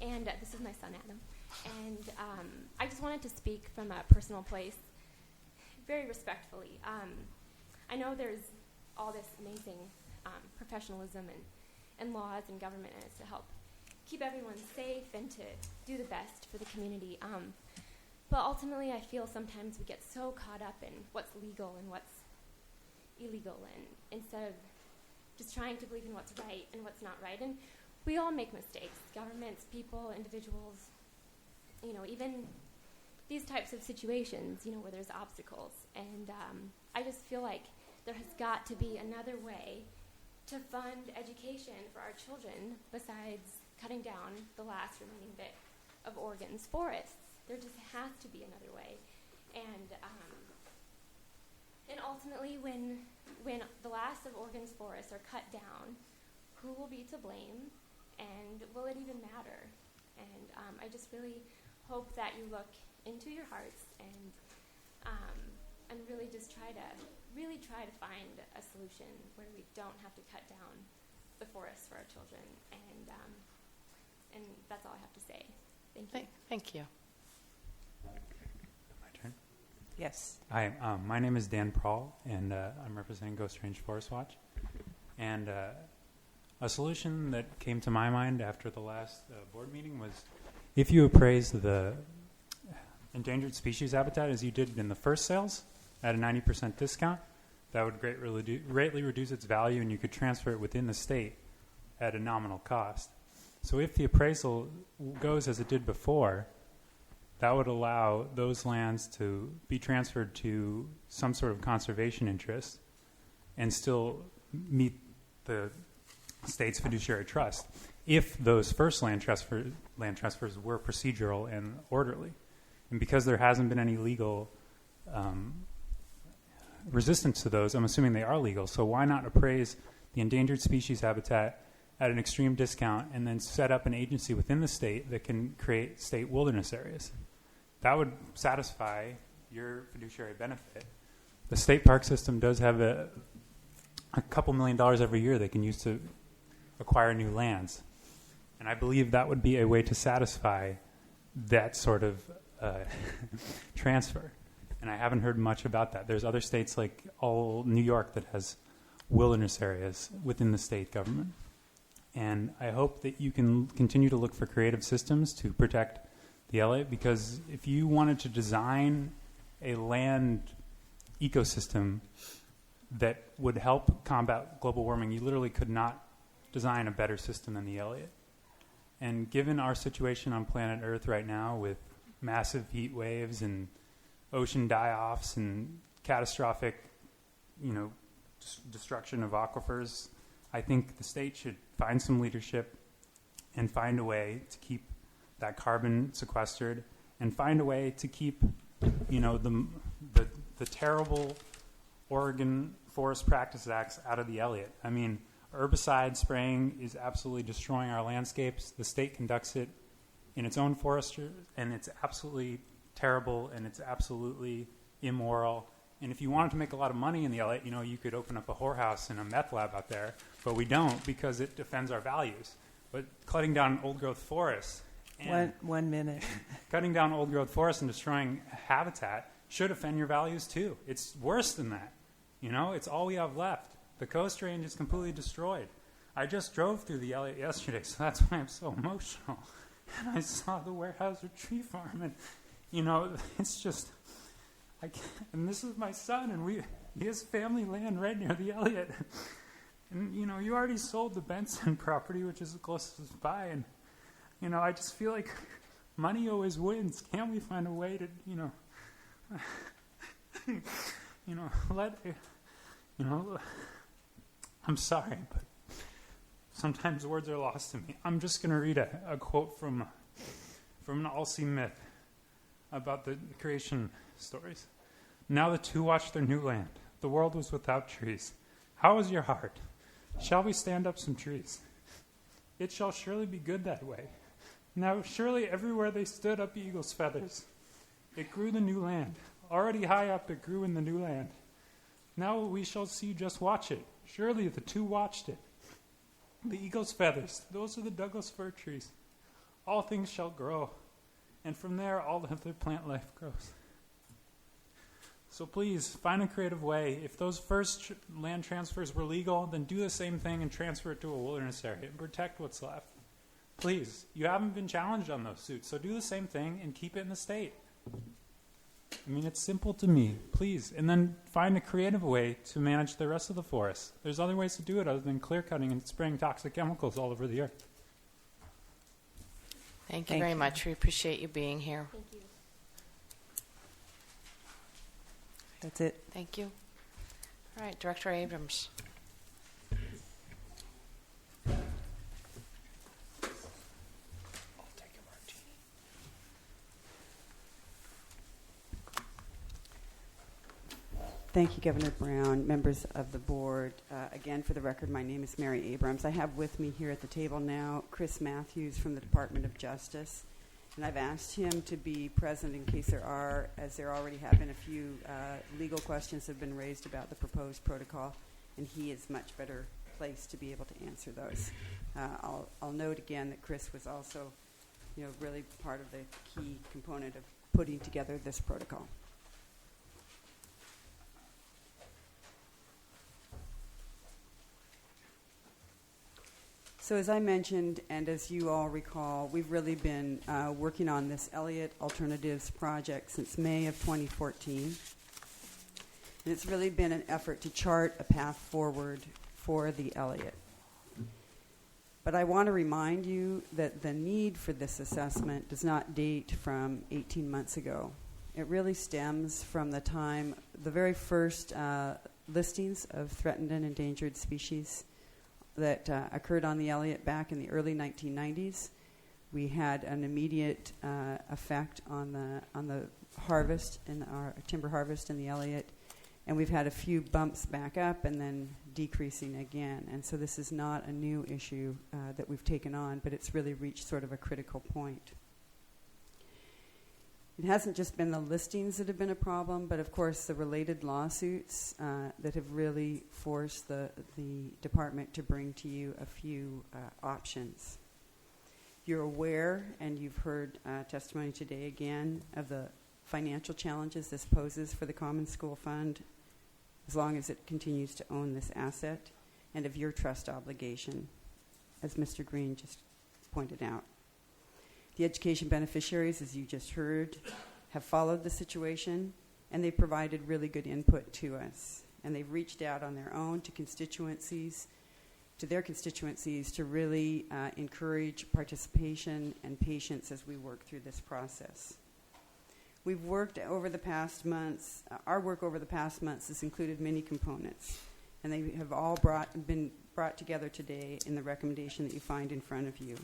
And this is my son, Adam. And I just wanted to speak from a personal place, very respectfully. I know there's all this amazing professionalism and laws and government in it to help keep everyone safe and to do the best for the community. But ultimately, I feel sometimes we get so caught up in what's legal and what's illegal, and instead of just trying to believe in what's right and what's not right. And we all make mistakes, governments, people, individuals, even these types of situations, where there's obstacles. And I just feel like there has got to be another way to fund education for our children besides cutting down the last remaining bit of Oregon's forests. There just has to be another way. And ultimately, when the last of Oregon's forests are cut down, who will be to blame, and will it even matter? And I just really hope that you look into your hearts and really just try to find a solution where we don't have to cut down the forests for our children. And that's all I have to say. Thank you. Thank you. My turn? Yes. Hi, my name is Dan Prawl, and I'm representing Ghost Range Forest Watch. And a solution that came to my mind after the last board meeting was if you appraise the endangered species habitat as you did in the first sales at a 90% discount, that would greatly reduce its value, and you could transfer it within the state at a nominal cost. So if the appraisal goes as it did before, that would allow those lands to be transferred to some sort of conservation interest and still meet the state's fiduciary trust if those first land transfers were procedural and orderly. And because there hasn't been any legal resistance to those, I'm assuming they are legal. So why not appraise the endangered species habitat at an extreme discount and then set up an agency within the state that can create state wilderness areas? That would satisfy your fiduciary benefit. The state park system does have a couple $1 million every year they can use to acquire new lands. And I believe that would be a way to satisfy that sort of transfer. And I haven't heard much about that. There's other states like New York that has wilderness areas within the state government. And I hope that you can continue to look for creative systems to protect the Elliott, because if you wanted to design a land ecosystem that would help combat global warming, you literally could not design a better system than the Elliott. And given our situation on planet Earth right now with massive heat waves and ocean die-offs and catastrophic, destruction of aquifers, I think the state should find some leadership and find a way to keep that carbon sequestered and find a way to keep, the terrible Oregon Forest Practices Acts out of the Elliott. I mean, herbicide spraying is absolutely destroying our landscapes. The state conducts it in its own forestry, and it's absolutely terrible, and it's absolutely immoral. And if you wanted to make a lot of money in the Elliott, you could open up a whorehouse and a meth lab out there, but we don't because it defends our values. But cutting down old-growth forests and one minute. cutting down old-growth forests and destroying habitat should offend your values too. It's worse than that. It's all we have left. The Coast Range is completely destroyed. I just drove through the Elliott yesterday, so that's why I'm so emotional. And I saw the Weyerhaeuser tree farm, and, it's just, and this is my son, and he has family land right near the Elliott. And, you already sold the Benson property, which is the closest by, and, I just feel like money always wins. Can't we find a way to, I'm sorry, but sometimes words are lost to me. I'm just going to read a quote from an Alsea myth about the creation stories. Now the two watched their new land. The world was without trees. How is your heart? Shall we stand up some trees? It shall surely be good that way. Now surely everywhere they stood up eagle's feathers. It grew the new land. Already high up it grew in the new land. Now we shall see, just watch it. Surely the two watched it. The eagle's feathers, those are the Douglas fir trees. All things shall grow, and from there all other plant life grows. So please, find a creative way. If those first land transfers were legal, then do the same thing and transfer it to a wilderness area and protect what's left. Please, you haven't been challenged on those suits, so do the same thing and keep it in the state. I mean, it's simple to me. Please. And then find a creative way to manage the rest of the forest. There's other ways to do it other than clear cutting and spraying toxic chemicals all over the earth. Thank you very much. We appreciate you being here. Thank you. That's it. Thank you. All right, Director Abrams. Thank you, Governor Brown, members of the board. Again, for the record, my name is Mary Abrams. I have with me here at the table now Chris Matthews from the Department of Justice, and I've asked him to be present in case there are, as there already have been a few legal questions have been raised about the proposed protocol, and he is much better placed to be able to answer those. I'll note again that Chris was also, really part of the key component of putting together this protocol. So as I mentioned, and as you all recall, we've really been working on this Elliott Alternatives project since May of 2014. And it's really been an effort to chart a path forward for the Elliott. But I want to remind you that the need for this assessment does not date from 18 months ago. It really stems from the time, the very first listings of threatened and endangered species that occurred on the Elliott back in the early 1990s. We had an immediate effect on the harvest, in our timber harvest in the Elliott, and we've had a few bumps back up and then decreasing again. And so this is not a new issue that we've taken on, but it's really reached sort of a critical point. It hasn't just been the listings that have been a problem, but of course the related lawsuits that have really forced the department to bring to you a few options. You're aware, and you've heard testimony today again, of the financial challenges this poses for the Common School Fund as long as it continues to own this asset, and of your trust obligation, as Mr. Green just pointed out. The education beneficiaries, as you just heard, have followed the situation, and they've provided really good input to us. And they've reached out on their own to constituencies to their constituencies to really encourage participation and patience as we work through this process. We've worked over the past months, our work over the past months has included many components, and they have all been brought together today in the recommendation that you find in front of you.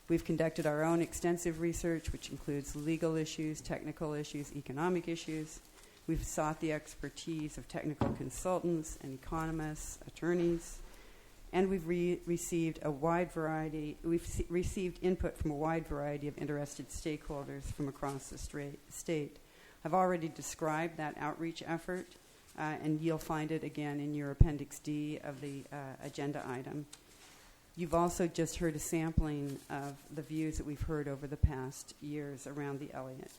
We've conducted our own extensive research, which includes legal issues, technical issues, economic issues. We've sought the expertise of technical consultants and economists, attorneys, and we've received input from a wide variety of interested stakeholders from across the state. I've already described that outreach effort, and you'll find it again in your Appendix D of the agenda item. You've also just heard a sampling of the views that we've heard over the past years around the Elliott.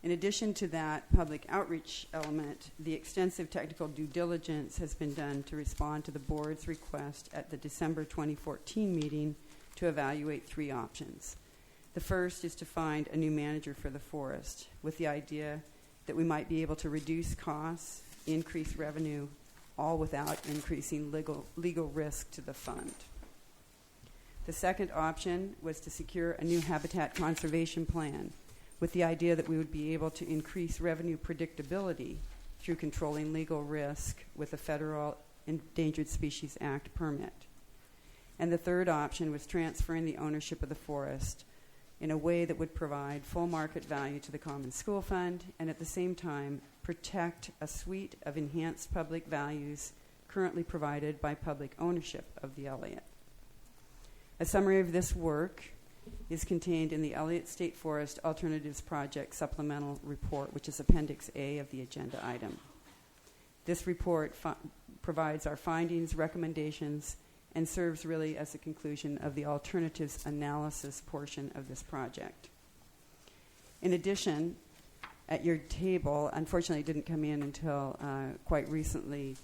In addition to that public outreach element, the extensive technical due diligence has been done to respond to the board's request at the December 2014 meeting to evaluate 3 options. The first is to find a new manager for the forest, with the idea that we might be able to reduce costs, increase revenue, all without increasing legal risk to the fund. The second option was to secure a new habitat conservation plan, with the idea that we would be able to increase revenue predictability through controlling legal risk with a federal Endangered Species Act permit. And the third option was transferring the ownership of the forest in a way that would provide full market value to the Common School Fund and at the same time protect a suite of enhanced public values currently provided by public ownership of the Elliott. A summary of this work is contained in the Elliott State Forest Alternatives Project Supplemental Report, which is Appendix A of the agenda item. This report provides our findings, recommendations, and serves really as a conclusion of the alternatives analysis portion of this project. In addition, at your table, unfortunately it didn't come in until quite recently,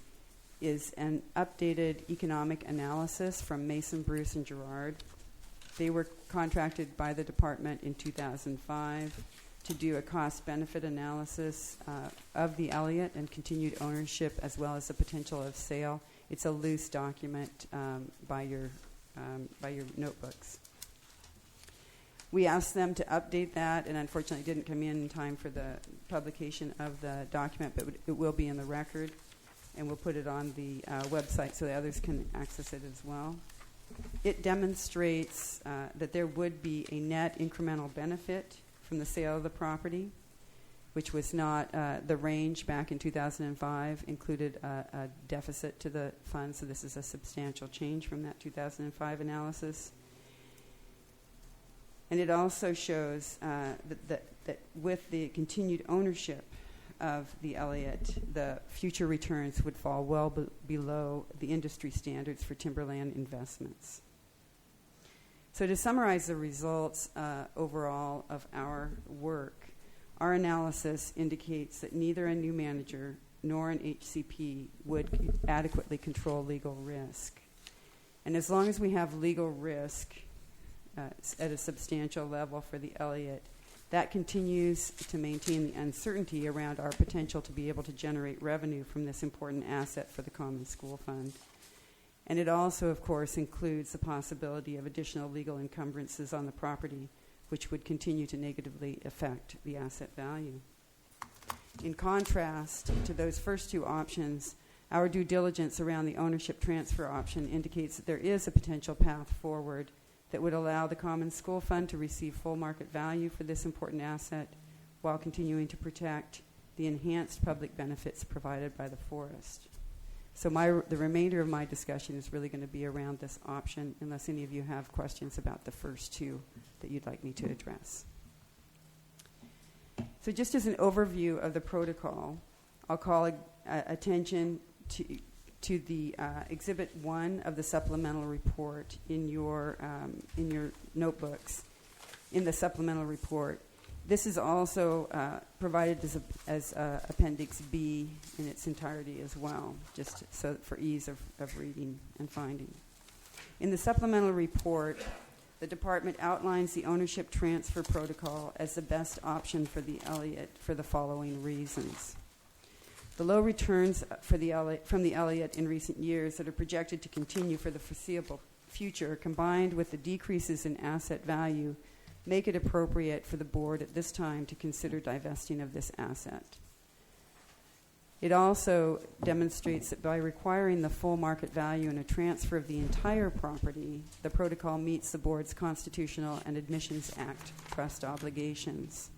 is an updated economic analysis from Mason, Bruce, and Gerard. They were contracted by the department in 2005 to do a cost-benefit analysis of the Elliott and continued ownership as well as the potential of sale. It's a loose document by your notebooks. We asked them to update that, and unfortunately it didn't come in time for the publication of the document, but it will be in the record, and we'll put it on the website so that others can access it as well. It demonstrates that there would be a net incremental benefit from the sale of the property, which was not the range back in 2005 included a deficit to the fund, so this is a substantial change from that 2005 analysis. And it also shows that with the continued ownership of the Elliott, the future returns would fall well below the industry standards for timberland investments. So to summarize the results overall of our work, our analysis indicates that neither a new manager nor an HCP would adequately control legal risk. And as long as we have legal risk at a substantial level for the Elliott, that continues to maintain the uncertainty around our potential to be able to generate revenue from this important asset for the Common School Fund. And it also, of course, includes the possibility of additional legal encumbrances on the property, which would continue to negatively affect the asset value. In contrast to those first 2 options, our due diligence around the ownership transfer option indicates that there is a potential path forward that would allow the Common School Fund to receive full market value for this important asset while continuing to protect the enhanced public benefits provided by the forest. So the remainder of my discussion is really going to be around this option, unless any of you have questions about the first 2 that you'd like me to address. So just as an overview of the protocol, I'll call attention to the Exhibit 1 of the supplemental report in your notebooks. In the supplemental report, this is also provided as Appendix B in its entirety as well, just so for ease of reading and finding. In the supplemental report, the department outlines the ownership transfer protocol as the best option for the Elliott for the following reasons. The low returns from the Elliott in recent years that are projected to continue for the foreseeable future, combined with the decreases in asset value, make it appropriate for the board at this time to consider divesting of this asset. It also demonstrates that by requiring the full market value and a transfer of the entire property, the protocol meets the board's Constitutional and Admissions Act trust obligations.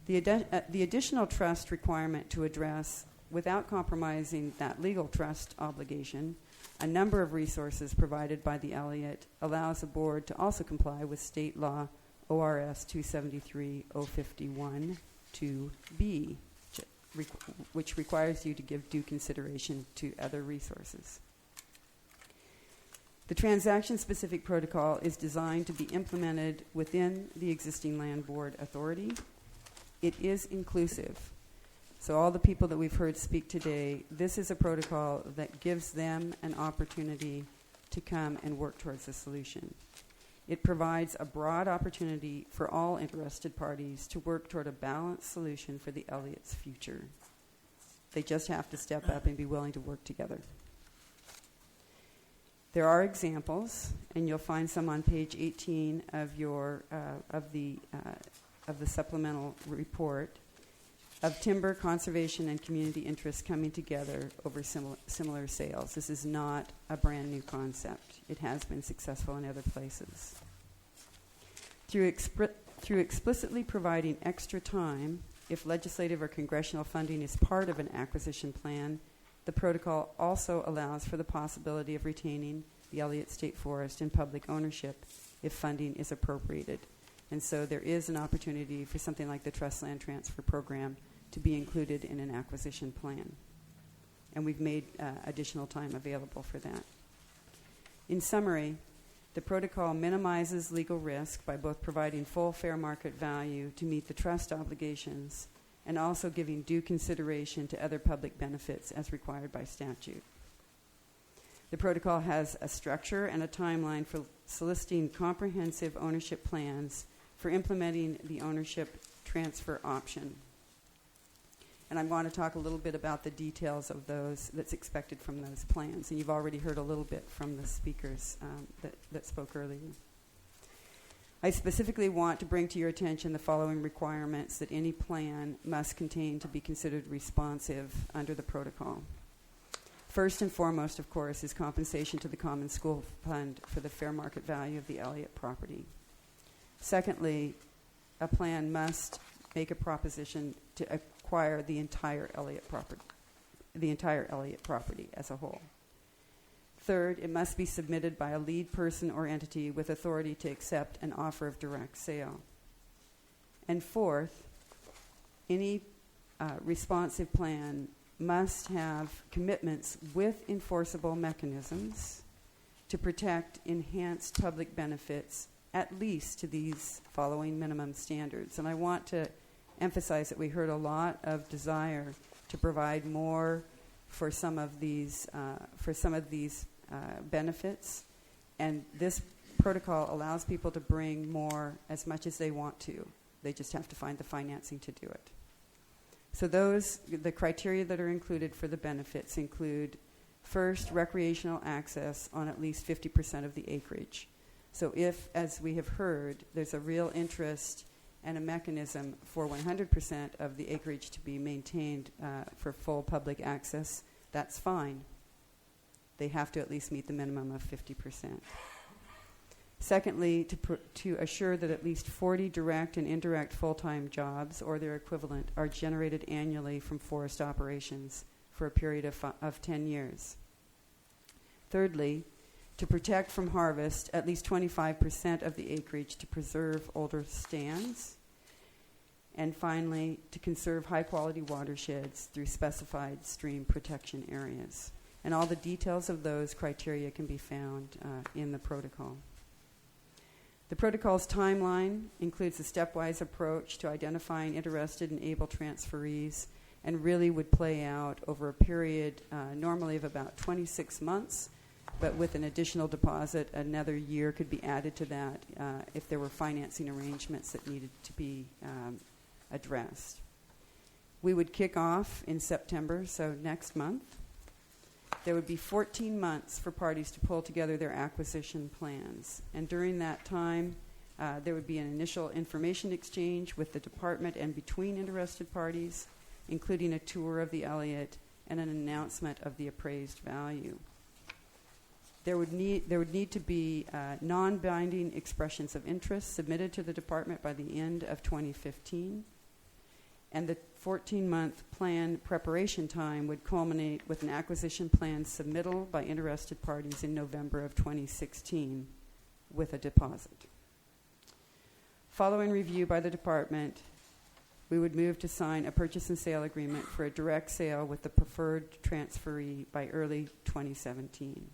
The additional trust requirement to address, without compromising that legal trust obligation, a number of resources provided by the Elliott allows the board to also comply with state law ORS 273-051 2B, which requires you to give due consideration to other resources. The transaction-specific protocol is designed to be implemented within the existing land board authority. It is inclusive. So all the people that we've heard speak today, this is a protocol that gives them an opportunity to come and work towards a solution. It provides a broad opportunity for all interested parties to work toward a balanced solution for the Elliott's future. They just have to step up and be willing to work together. There are examples, and you'll find some on page 18 of the supplemental report, of timber conservation and community interests coming together over similar sales. This is not a brand new concept. It has been successful in other places. Through explicitly providing extra time, if legislative or congressional funding is part of an acquisition plan, the protocol also allows for the possibility of retaining the Elliott State Forest in public ownership if funding is appropriated. And so there is an opportunity for something like the Trust Land Transfer Program to be included in an acquisition plan. And we've made additional time available for that. In summary, the protocol minimizes legal risk by both providing full fair market value to meet the trust obligations and also giving due consideration to other public benefits as required by statute. The protocol has a structure and a timeline for soliciting comprehensive ownership plans for implementing the ownership transfer option. And I'm going to talk a little bit about the details of those that's expected from those plans. And you've already heard a little bit from the speakers that spoke earlier. I specifically want to bring to your attention the following requirements that any plan must contain to be considered responsive under the protocol. First and foremost, of course, is compensation to the Common School Fund for the fair market value of the Elliott property. Secondly, a plan must make a proposition to acquire the entire Elliott property as a whole. Third, it must be submitted by a lead person or entity with authority to accept an offer of direct sale. And fourth, any responsive plan must have commitments with enforceable mechanisms to protect enhanced public benefits at least to these following minimum standards. And I want to emphasize that we heard a lot of desire to provide more for some of these benefits, and this protocol allows people to bring more as much as they want to. They just have to find the financing to do it. So the criteria that are included for the benefits include, first, recreational access on at least 50% of the acreage. So if, as we have heard, there's a real interest and a mechanism for 100% of the acreage to be maintained for full public access, that's fine. They have to at least meet the minimum of 50%. Secondly, to assure that at least 40 direct and indirect full-time jobs or their equivalent are generated annually from forest operations for a period of 10 years. Thirdly, to protect from harvest at least 25% of the acreage to preserve older stands. And finally, to conserve high-quality watersheds through specified stream protection areas. And all the details of those criteria can be found in the protocol. The protocol's timeline includes a stepwise approach to identifying interested and able transferees, and really would play out over a period normally of about 26 months, but with an additional deposit, another year could be added to that if there were financing arrangements that needed to be addressed. We would kick off in September, so next month. There would be 14 months for parties to pull together their acquisition plans. And during that time, there would be an initial information exchange with the department and between interested parties, including a tour of the Elliott and an announcement of the appraised value. There would need to be non-binding expressions of interest submitted to the department by the end of 2015. And the 14-month plan preparation time would culminate with an acquisition plan submittal by interested parties in November of 2016 with a deposit. Following review by the department, we would move to sign a purchase and sale agreement for a direct sale with the preferred transferee by early 2017.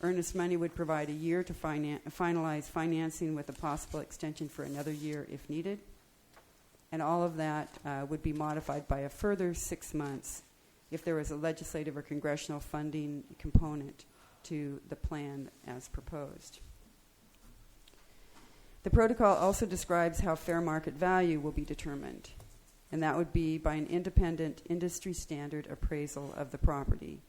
Earnest money would provide a year to finalize financing with a possible extension for another year if needed. And all of that would be modified by a further 6 months if there was a legislative or congressional funding component to the plan as proposed. The protocol also describes how fair market value will be determined, and that would be by an independent industry standard appraisal of the property.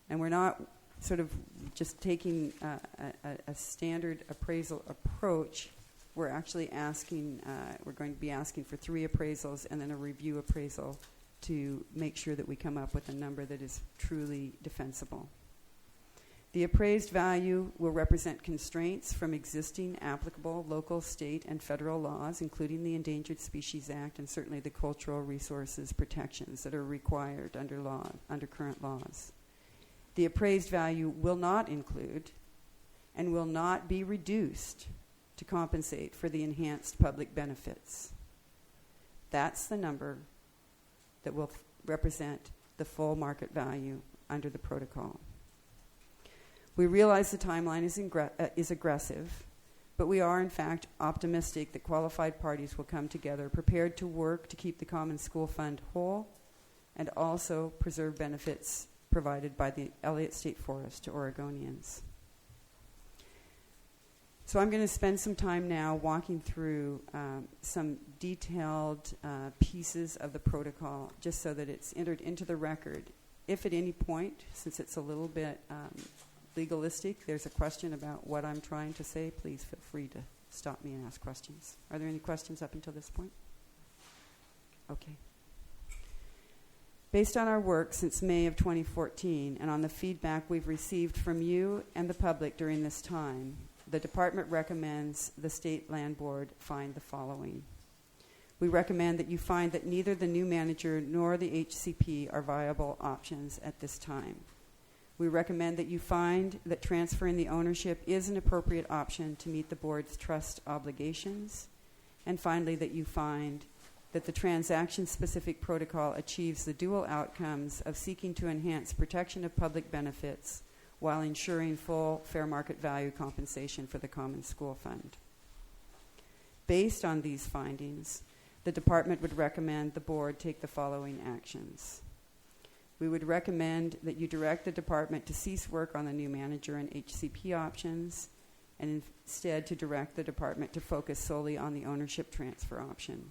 And we're not sort of just taking a standard appraisal approach. We're actually asking, we're going to be asking for 3 appraisals and then a review appraisal to make sure that we come up with a number that is truly defensible. The appraised value will represent constraints from existing applicable local, state, and federal laws, including the Endangered Species Act and certainly the cultural resources protections that are required under current laws. The appraised value will not include and will not be reduced to compensate for the enhanced public benefits. That's the number that will represent the full market value under the protocol. We realize the timeline is aggressive, but we are in fact optimistic that qualified parties will come together prepared to work to keep the Common School Fund whole and also preserve benefits provided by the Elliott State Forest to Oregonians. So I'm going to spend some time now walking through some detailed pieces of the protocol just so that it's entered into the record. If at any point, since it's a little bit legalistic, there's a question about what I'm trying to say, please feel free to stop me and ask questions. Are there any questions up until this point? Okay. Based on our work since May of 2014 and on the feedback we've received from you and the public during this time, the department recommends the State Land Board find the following. We recommend that you find that neither the new manager nor the HCP are viable options at this time. We recommend that you find that transferring the ownership is an appropriate option to meet the board's trust obligations. And finally, that you find that the transaction-specific protocol achieves the dual outcomes of seeking to enhance protection of public benefits while ensuring full fair market value compensation for the Common School Fund. Based on these findings, the department would recommend the board take the following actions. We would recommend that you direct the department to cease work on the new manager and HCP options and instead to direct the department to focus solely on the ownership transfer option.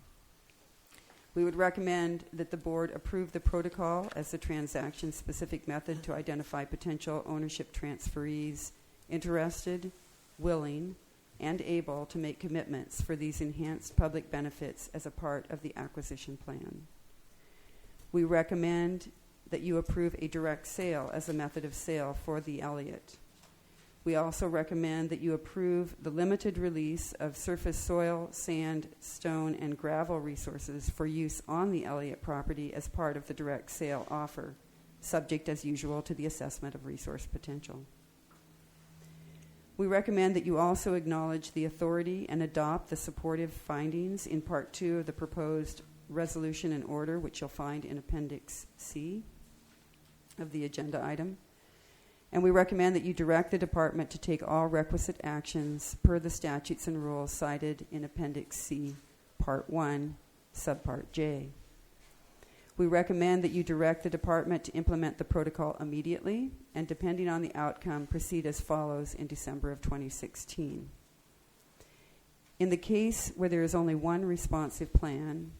We would recommend that the board approve the protocol as the transaction-specific method to identify potential ownership transferees interested, willing, and able to make commitments for these enhanced public benefits as a part of the acquisition plan. We recommend that you approve a direct sale as a method of sale for the Elliott. We also recommend that you approve the limited release of surface soil, sand, stone, and gravel resources for use on the Elliott property as part of the direct sale offer, subject as usual to the assessment of resource potential. We recommend that you also acknowledge the authority and adopt the supportive findings in Part 2 of the proposed resolution and order, which you'll find in Appendix C of the agenda item. And we recommend that you direct the department to take all requisite actions per the statutes and rules cited in Appendix C, Part 1, Subpart J. We recommend that you direct the department to implement the protocol immediately and, depending on the outcome, proceed as follows in December of 2016. In the case where there is only one responsive plan,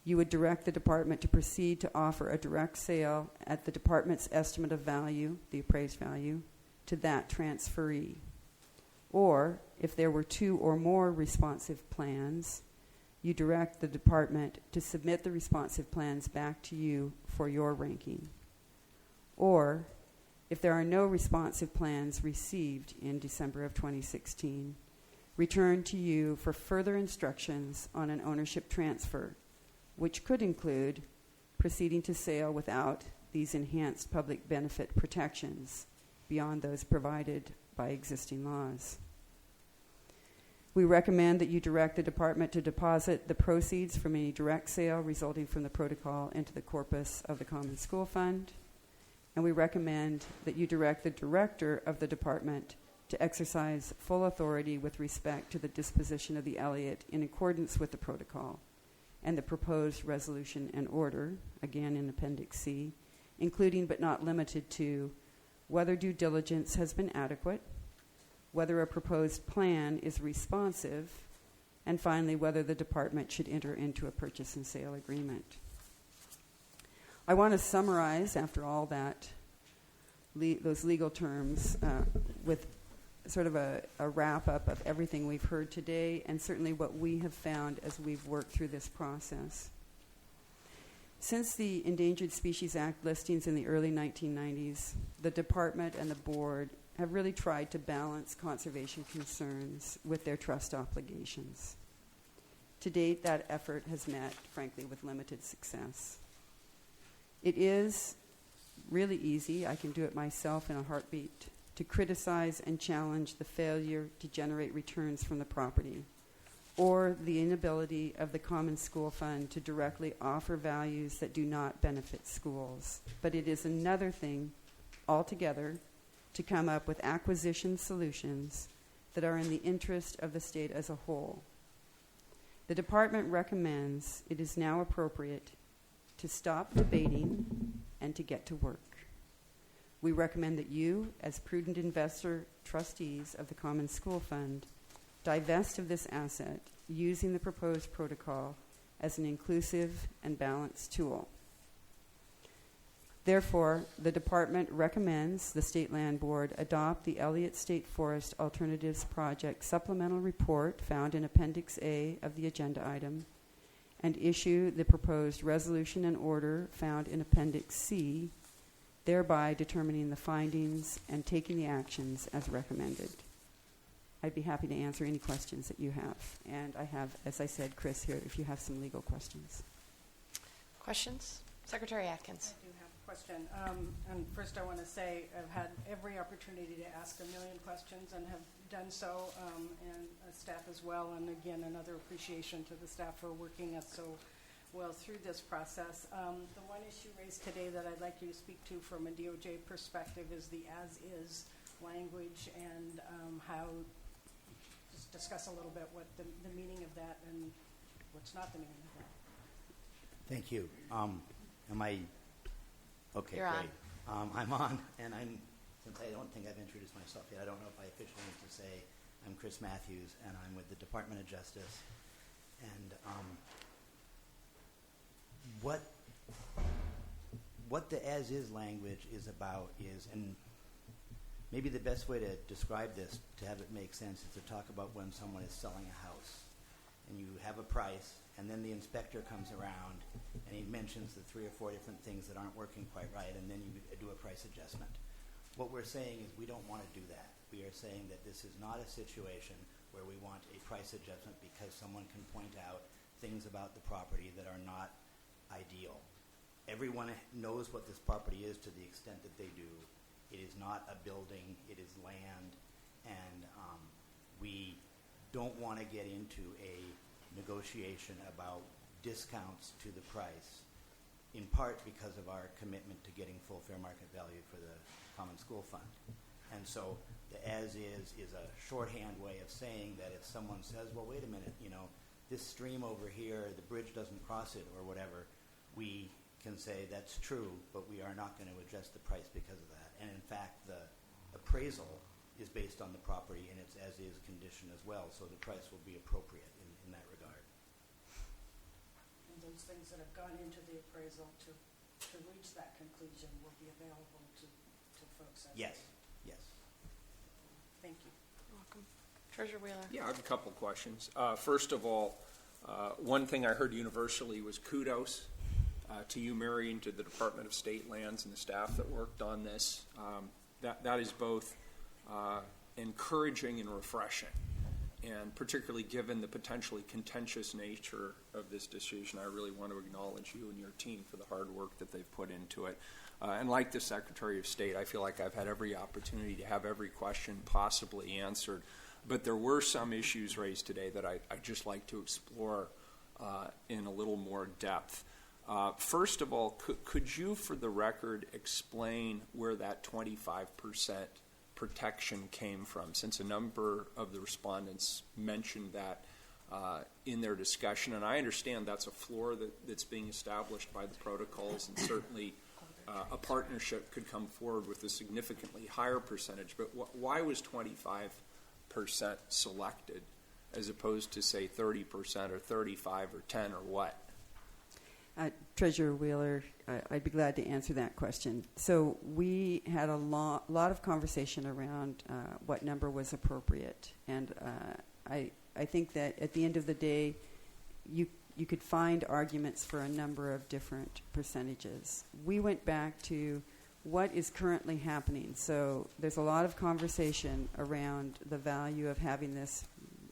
you would direct the department to proceed to offer a direct sale at the department's estimate of value, the appraised value, to that transferee. Or, if there were 2 or more responsive plans, you direct the department to submit the responsive plans back to you for your ranking. Or, if there are no responsive plans received in December of 2016, return to you for further instructions on an ownership transfer, which could include proceeding to sale without these enhanced public benefit protections beyond those provided by existing laws. We recommend that you direct the department to deposit the proceeds from any direct sale resulting from the protocol into the corpus of the Common School Fund. And we recommend that you direct the director of the department to exercise full authority with respect to the disposition of the Elliott in accordance with the protocol and the proposed resolution and order, again in Appendix C, including but not limited to whether due diligence has been adequate, whether a proposed plan is responsive, and finally, whether the department should enter into a purchase and sale agreement. I want to summarize, after all that, those legal terms with sort of a wrap-up of everything we've heard today and certainly what we have found as we've worked through this process. Since the Endangered Species Act listings in the early 1990s, the department and the board have really tried to balance conservation concerns with their trust obligations. To date, that effort has met, frankly, with limited success. It is really easy, I can do it myself in a heartbeat, to criticize and challenge the failure to generate returns from the property, or the inability of the Common School Fund to directly offer values that do not benefit schools. But it is another thing altogether to come up with acquisition solutions that are in the interest of the state as a whole. The department recommends it is now appropriate to stop debating and to get to work. We recommend that you, as prudent investor trustees of the Common School Fund, divest of this asset using the proposed protocol as an inclusive and balanced tool. Therefore, the department recommends the State Land Board adopt the Elliott State Forest Alternatives Project supplemental report found in Appendix A of the agenda item and issue the proposed resolution and order found in Appendix C, thereby determining the findings and taking the actions as recommended. I'd be happy to answer any questions that you have. And I have, as I said, Chris here, if you have some legal questions. Questions? Secretary Atkins. I do have a question. And first I want to say I've had every opportunity to ask a million questions and have done so, and staff as well. And again, another appreciation to the staff for working us so well through this process. The one issue raised today that I'd like you to speak to from a DOJ perspective is the as-is language and how, just discuss a little bit what the meaning of that and what's not the meaning of that. Thank you. Am I okay? You're great. I'm on, and since I don't think I've introduced myself yet, I don't know if I officially need to say I'm Chris Matthews, and I'm with the Department of Justice. And what the as-is language is about is, and maybe the best way to describe this to have it make sense is to talk about when someone is selling a house, and you have a price, and then the inspector comes around and he mentions the 3 or 4 different things that aren't working quite right, and then you do a price adjustment. What we're saying is we don't want to do that. We are saying that this is not a situation where we want a price adjustment because someone can point out things about the property that are not ideal. Everyone knows what this property is to the extent that they do. It is not a building, it is land, and we don't want to get into a negotiation about discounts to the price, in part because of our commitment to getting full fair market value for the Common School Fund. And so the as-is is a shorthand way of saying that if someone says, well, wait a minute, this stream over here, the bridge doesn't cross it or whatever, we can say that's true, but we are not going to adjust the price because of that. And in fact, the appraisal is based on the property and its as-is condition as well, so the price will be appropriate in that regard. And those things that have gone into the appraisal to reach that conclusion will be available to folks. Yes, yes. Thank you. You're welcome. Treasurer Wheeler. Yeah, I have a couple questions. First of all, one thing I heard universally was kudos to you, Mary, and to the Department of State Lands and the staff that worked on this. That is both encouraging and refreshing. And particularly given the potentially contentious nature of this decision, I really want to acknowledge you and your team for the hard work that they've put into it. And like the Secretary of State, I feel like I've had every opportunity to have every question possibly answered. But there were some issues raised today that I'd just like to explore in a little more depth. First of all, could you, for the record, explain where that 25% protection came from, since a number of the respondents mentioned that in their discussion? And I understand that's a floor that's being established by the protocols, and certainly a partnership could come forward with a significantly higher percentage. But why was 25% selected as opposed to, say, 30% or 35 or 10 or what? Treasurer Wheeler, I'd be glad to answer that question. So we had a lot of conversation around what number was appropriate, and I think that at the end of the day, you could find arguments for a number of different percentages. We went back to what is currently happening. So there's a lot of conversation around the value of having this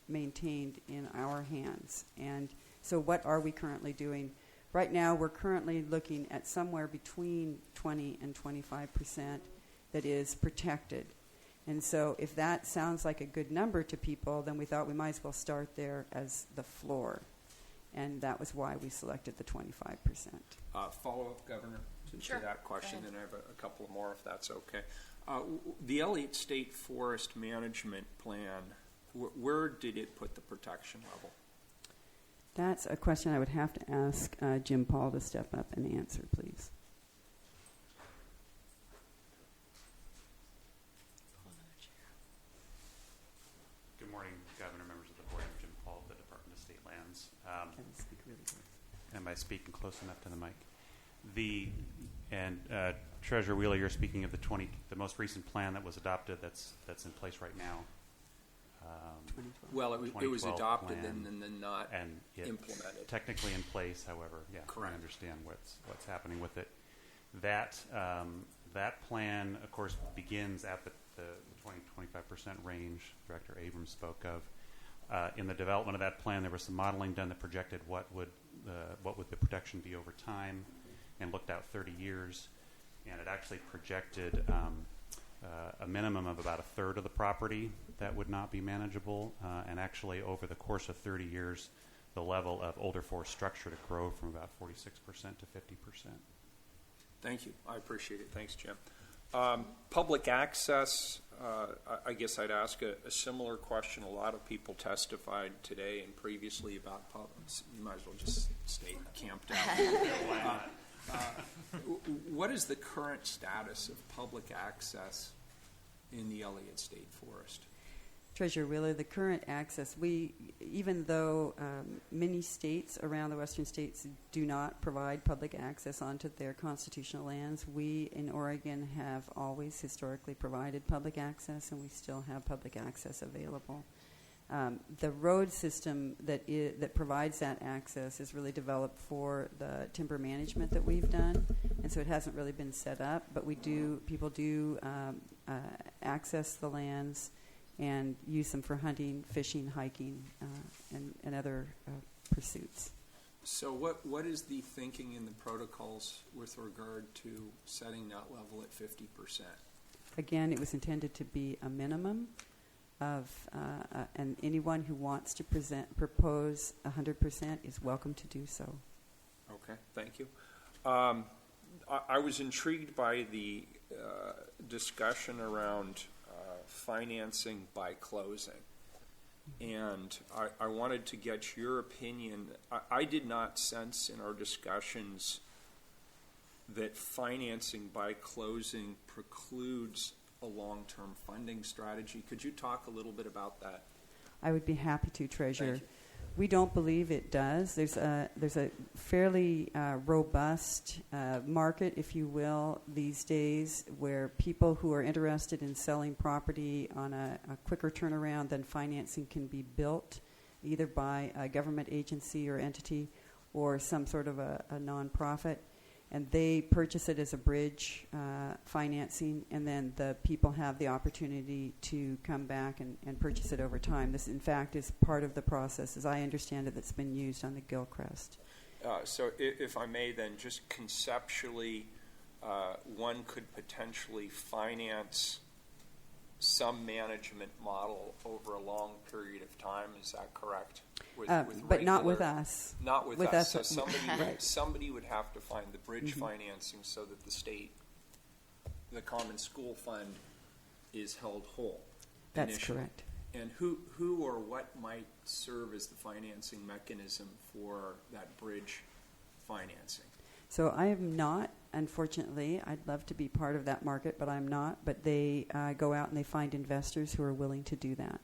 maintained in our hands, and so what are we currently doing? Right now, we're currently looking at somewhere between 20 and 25% that is protected. And so if that sounds like a good number to people, then we thought we might as well start there as the floor. And that was why we selected the 25%. Follow-up, Governor, to that question, Go ahead. and I have a couple more if that's okay. The Elliott State Forest Management Plan, where did it put the protection level? That's a question I would have to ask Jim Paul to step up and answer, please. Good morning, Governor, members of the board. I'm Jim Paul, the Department of State Lands. Can you speak really close? Am I speaking close enough to the mic? Treasurer Wheeler, you're speaking of the most recent plan that was adopted that's in place right now. Well, it was adopted plan, and then not and it's implemented. Technically in place, however, yeah, Correct. I understand what's happening with it. That plan, of course, begins at the 20-25% range Director Abrams spoke of. In the development of that plan, there was some modeling done that projected what would the protection be over time, and looked out 30 years, and it actually projected a minimum of about a third of the property that would not be manageable, and actually over the course of 30 years, the level of older forest structure to grow from about 46% to 50%. Thank you. I appreciate it. Thanks, Jim. Public access, I guess I'd ask a similar question. A lot of people testified today and previously about you might as well just stay camped out. What is the current status of public access in the Elliott State Forest? Treasurer Wheeler, the current access, even though many states around the western states do not provide public access onto their constitutional lands, we in Oregon have always historically provided public access, and we still have public access available. The road system that provides that access is really developed for the timber management that we've done, and so it hasn't really been set up, but people do access the lands and use them for hunting, fishing, hiking, and other pursuits. So what is the thinking in the protocols with regard to setting that level at 50%? Again, it was intended to be a minimum of, and anyone who wants to propose 100% is welcome to do so. Okay, thank you. I was intrigued by the discussion around financing by closing. And I wanted to get your opinion. I did not sense in our discussions that financing by closing precludes a long-term funding strategy. Could you talk a little bit about that? I would be happy to, Treasurer. We don't believe it does. There's a fairly robust market, if you will, these days, where people who are interested in selling property on a quicker turnaround than financing can be built, either by a government agency or entity or some sort of a nonprofit. And they purchase it as a bridge financing, and then the people have the opportunity to come back and purchase it over time. This, in fact, is part of the process, as I understand it, that's been used on the Gilchrist. So if I may then, just conceptually, one could potentially finance some management model over a long period of time. Is that correct? But not with us. Not with us. So Right. somebody would have to find the bridge financing so that the state, the Common School Fund, is held whole. That's initially. correct. And who or what might serve as the financing mechanism for that bridge financing? So I am not, unfortunately. I'd love to be part of that market, but I'm not. But they go out and they find investors who are willing to do that.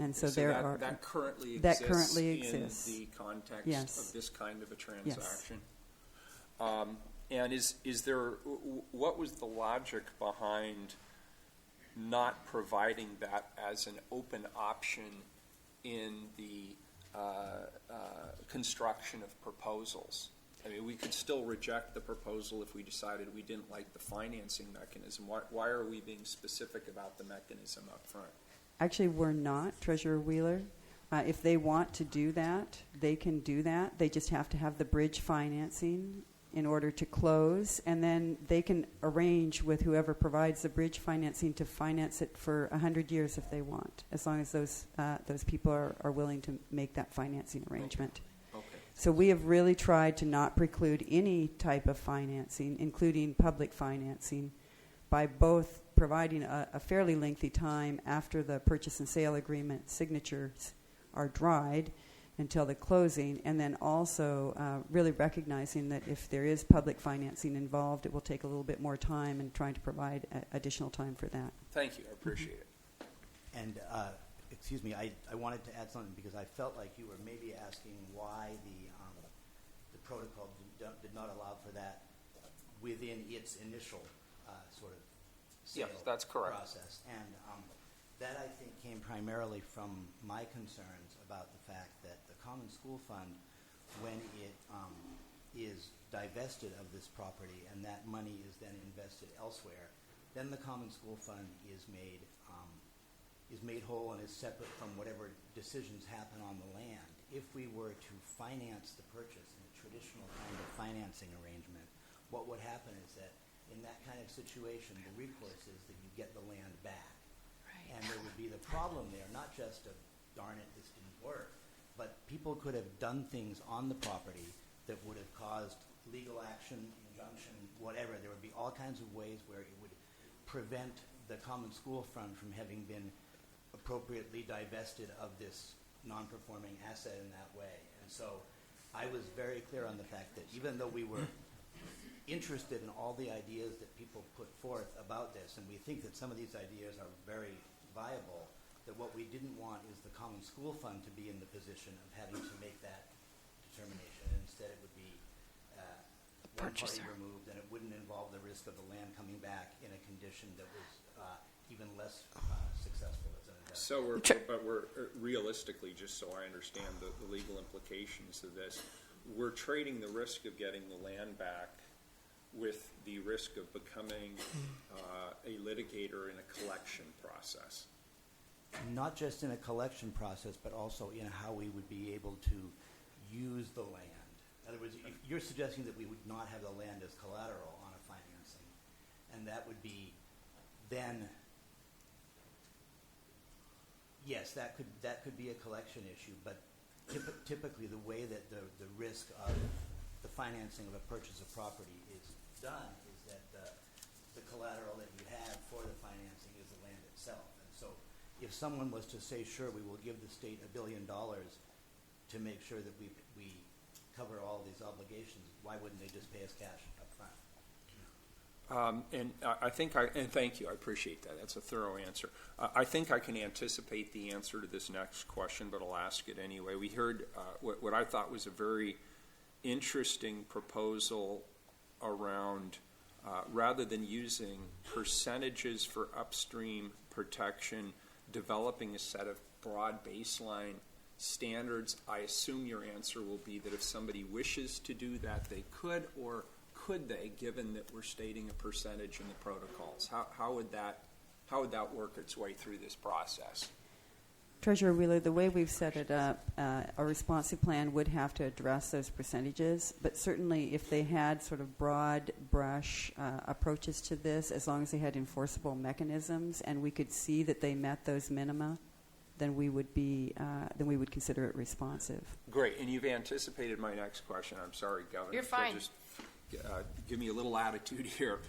And so that currently exists in the context of this kind of a transaction. Yes. And is there, what was the logic behind not providing that as an open option in the construction of proposals? I mean, we could still reject the proposal if we decided we didn't like the financing mechanism. Why are we being specific about the mechanism up front? Actually, we're not, Treasurer Wheeler. If they want to do that, they can do that. They just have to have the bridge financing in order to close, and then they can arrange with whoever provides the bridge financing to finance it for 100 years if they want, as long as those people are willing to make that financing arrangement. Okay. So we have really tried to not preclude any type of financing, including public financing, by both providing a fairly lengthy time after the purchase and sale agreement signatures are dried until the closing, and then also really recognizing that if there is public financing involved, it will take a little bit more time, and trying to provide additional time for that. Thank you. I appreciate it. And excuse me, I wanted to add something because I felt like you were maybe asking why the protocol did not allow for that within its initial sort of sale that's correct. process. And that, I think, came primarily from my concerns about the fact that the Common School Fund, when it is divested of this property and that money is then invested elsewhere, then the Common School Fund is made whole and is separate from whatever decisions happen on the land. If we were to finance the purchase in a traditional kind of financing arrangement, what would happen is that in that kind of situation, the recourse is that you get the land back. Right. And there would be the problem there, not just of, darn it, this didn't work, but people could have done things on the property that would have caused legal action, injunction, whatever. There would be all kinds of ways where it would prevent the Common School Fund from having been appropriately divested of this non-performing asset in that way. And so I was very clear on the fact that even though we were interested in all the ideas that people put forth about this, and we think that some of these ideas are very viable, that what we didn't want is the Common School Fund to be in the position of having to make that determination. And instead it would be one party removed, and it wouldn't involve the risk of the land coming back in a condition that was even less successful as an investment. But we're realistically, just so I understand the legal implications of this, we're trading the risk of getting the land back with the risk of becoming a litigator in a collection process. Not just in a collection process, but also in how we would be able to use the land. In other words, you're suggesting that we would not have the land as collateral on a financing, and that would be then, yes, that could be a collection issue, but typically the way that the risk of the financing of a purchase of property is done is that the collateral that you have for the financing is the land itself. And so if someone was to say, sure, we will give the state $1 billion to make sure that we cover all these obligations, why wouldn't they just pay us cash up front? And thank you. I appreciate that. That's a thorough answer. I think I can anticipate the answer to this next question, but I'll ask it anyway. We heard what I thought was a very interesting proposal around rather than using percentages for upstream protection, developing a set of broad baseline standards. I assume your answer will be that if somebody wishes to do that, they could, or could they, given that we're stating a percentage in the protocols? How would that work its way through this process? Treasurer Wheeler, the way we've set it up, a responsive plan would have to address those percentages, but certainly if they had sort of broad brush approaches to this, as long as they had enforceable mechanisms and we could see that they met those minima, then we would consider it responsive. Great, and you've anticipated my next question. I'm sorry, Governor. You're fine. So just give me a little attitude here.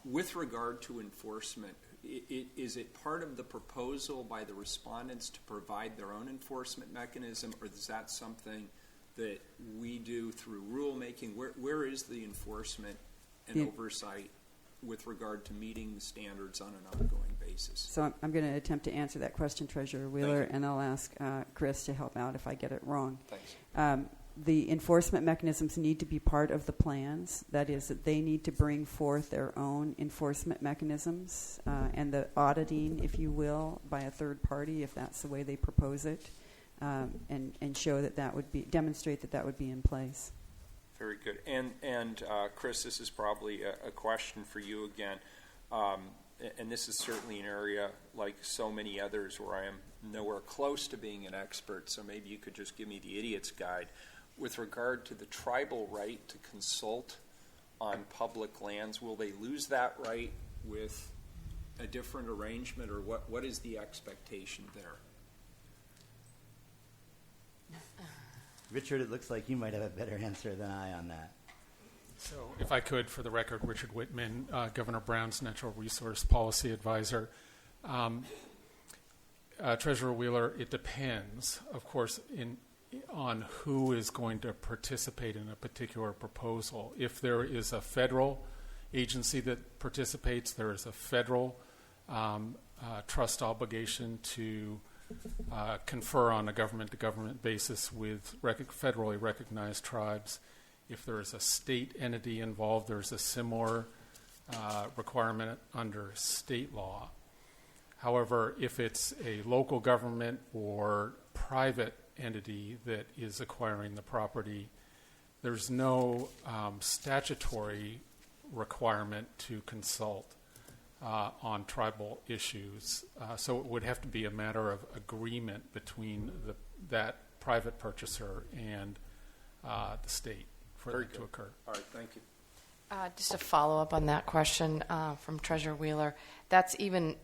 With regard to enforcement, is it part of the proposal by the respondents to provide their own enforcement mechanism, or is that something that we do through rulemaking? Where is the enforcement and oversight with regard to meeting the standards on an ongoing basis? So I'm going to attempt to answer that question, Treasurer Wheeler, and I'll ask Chris to help out if I get it wrong. Thanks. The enforcement mechanisms need to be part of the plans. That is, that they need to bring forth their own enforcement mechanisms and the auditing, if you will, by a third party, if that's the way they propose it, and show that would be, demonstrate that would be in place. Very good. And Chris, this is probably a question for you again. And this is certainly an area, like so many others, where I am nowhere close to being an expert, so maybe you could just give me the idiot's guide. With regard to the tribal right to consult on public lands, will they lose that right with a different arrangement, or what is the expectation there? Richard, it looks like you might have a better answer than I on that. So, if I could, for the record, Richard Whitman, Governor Brown's Natural Resource Policy Advisor. Treasurer Wheeler, it depends, of course, on who is going to participate in a particular proposal. If there is a federal agency that participates, there is a federal trust obligation to confer on a government-to-government basis with federally recognized tribes. If there is a state entity involved, there's a similar requirement under state law. However, if it's a local government or private entity that is acquiring the property, there's no statutory requirement to consult on tribal issues. So it would have to be a matter of agreement between that private purchaser and the state for that to occur. All right, thank you. Just a follow-up on that question from Treasurer Wheeler. That's even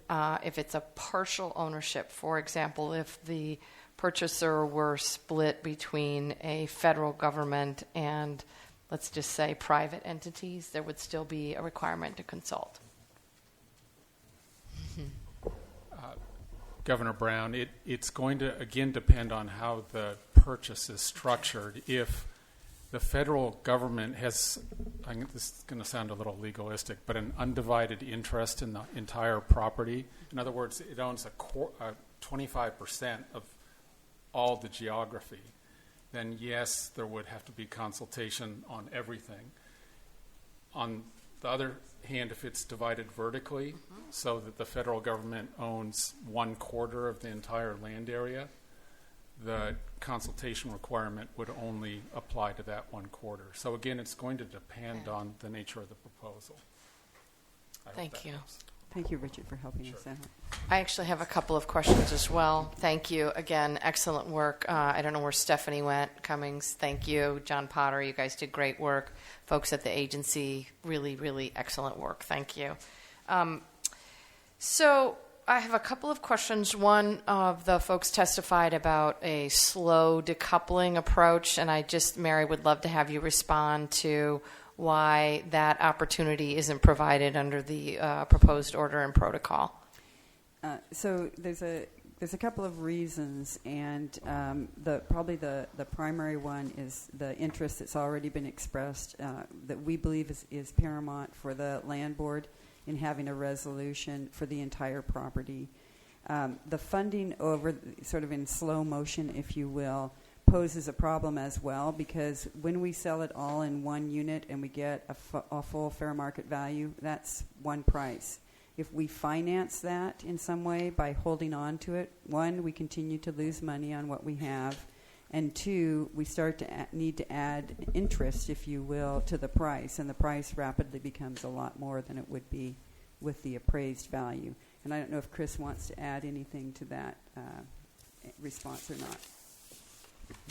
if it's a partial ownership. For example, if the purchaser were split between a federal government and, let's just say, private entities, there would still be a requirement to consult. Governor Brown, it's going to, again, depend on how the purchase is structured. If the federal government has, this is going to sound a little legalistic, but an undivided interest in the entire property, in other words, it owns 25% of all the geography, then yes, there would have to be consultation on everything. On the other hand, if it's divided vertically, so that the federal government owns 1/4 of the entire land area, the consultation requirement would only apply to that 1/4. So again, it's going to depend on the nature of the proposal. Thank you. Helps. Thank you, Richard, for helping us out. I actually have a couple of questions as well. Thank you. Again, excellent work. I don't know where Stephanie went. Cummings, thank you. John Potter, you guys did great work. Folks at the agency, really, really excellent work. Thank you. So I have a couple of questions. One of the folks testified about a slow decoupling approach, and Mary, would love to have you respond to why that opportunity isn't provided under the proposed order and protocol. So there's a there's a couple of reasons, and probably the primary one is the interest that's already been expressed that we believe is paramount for the land board in having a resolution for the entire property. The funding over sort of in slow motion, if you will, poses a problem as well, because when we sell it all in one unit and we get a full fair market value, that's one price. If we finance that in some way by holding on to it, one, we continue to lose money on what we have, and two, we start to need to add interest, if you will, to the price, and the price rapidly becomes a lot more than it would be with the appraised value. And I don't know if Chris wants to add anything to that response or not.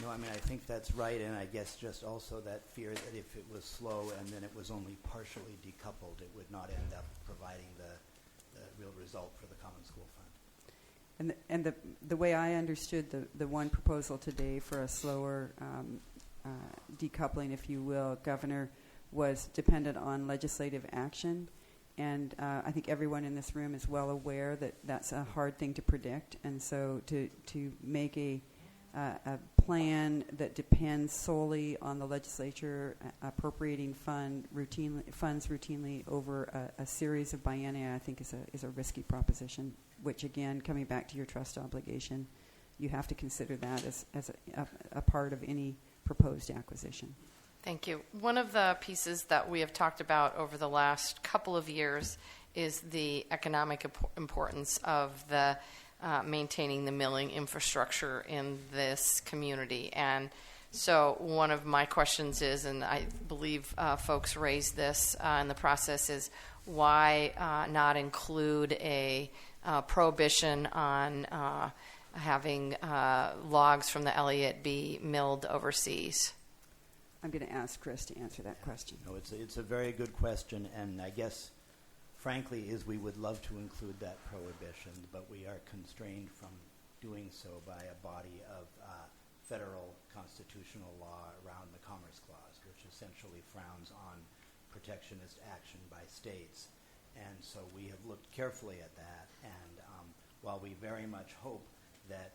No, I mean, I think that's right, and I guess just also that fear that if it was slow and then it was only partially decoupled, it would not end up providing the real result for the Common School Fund. And the way I understood the one proposal today for a slower decoupling, if you will, Governor, was dependent on legislative action. And I think everyone in this room is well aware that that's a hard thing to predict. And so to make a plan that depends solely on the legislature appropriating funds routinely over a series of biennia, I think is a risky proposition, which again, coming back to your trust obligation, you have to consider that as a part of any proposed acquisition. Thank you. One of the pieces that we have talked about over the last couple of years is the economic importance of the maintaining the milling infrastructure in this community. And so one of my questions is, and I believe folks raised this in the process, is why not include a prohibition on having logs from the Elliott be milled overseas? I'm going to ask Chris to answer that question. No, it's a very good question, and I guess, frankly, we would love to include that prohibition, but we are constrained from doing so by a body of federal constitutional law around the Commerce Clause, which essentially frowns on protectionist action by states. And so we have looked carefully at that, and while we very much hope that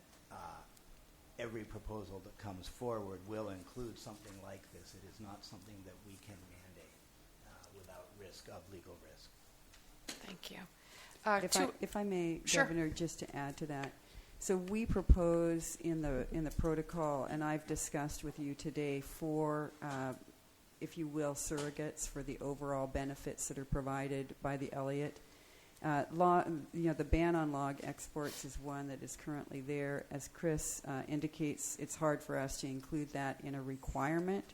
every proposal that comes forward will include something like this, it is not something that we can mandate without risk of legal risk. Thank you. If I may, Sure. Governor, just to add to that. So we propose in the protocol, and I've discussed with you today, 4, if you will, surrogates for the overall benefits that are provided by the Elliott. The ban on log exports is one that is currently there. As Chris indicates, it's hard for us to include that in a requirement,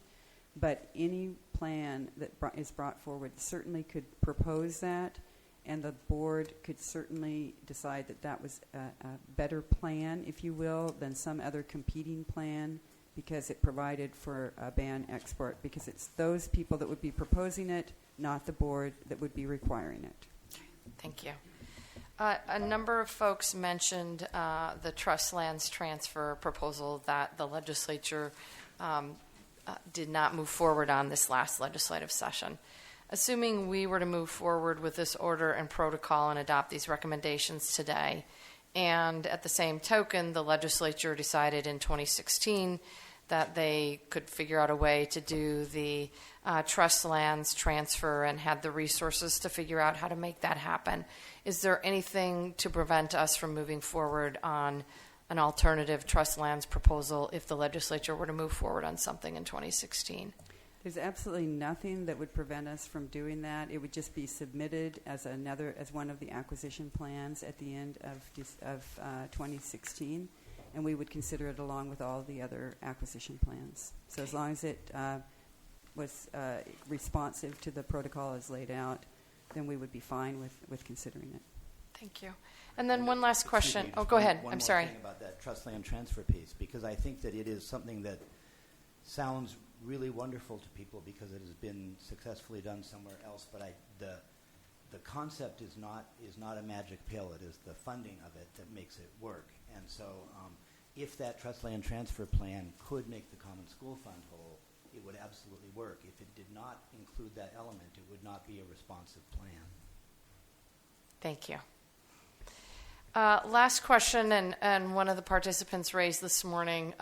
but any plan that is brought forward certainly could propose that, and the board could certainly decide that that was a better plan, if you will, than some other competing plan, because it provided for a ban export, because it's those people that would be proposing it, not the board, that would be requiring it. Thank you. A number of folks mentioned the trust lands transfer proposal that the legislature did not move forward on this last legislative session. Assuming we were to move forward with this order and protocol and adopt these recommendations today, and at the same token, the legislature decided in 2016 that they could figure out a way to do the trust lands transfer and had the resources to figure out how to make that happen. Is there anything to prevent us from moving forward on an alternative trust lands proposal if the legislature were to move forward on something in 2016? There's absolutely nothing that would prevent us from doing that. It would just be submitted as one of the acquisition plans at the end of 2016, and we would consider it along with all the other acquisition plans. So as long as it was responsive to the protocol as laid out, then we would be fine with considering it. Thank you. And then one last question. Go ahead. I'm sorry. One more thing about that trust land transfer piece, because I think that it is something that sounds really wonderful to people because it has been successfully done somewhere else. But the concept is not a magic pill. It is the funding of it that makes it work. And so, if that trust land transfer plan could make the Common School Fund whole, it would absolutely work. If it did not include that element, it would not be a responsive plan. Thank you. Last question, and one of the participants raised this morning,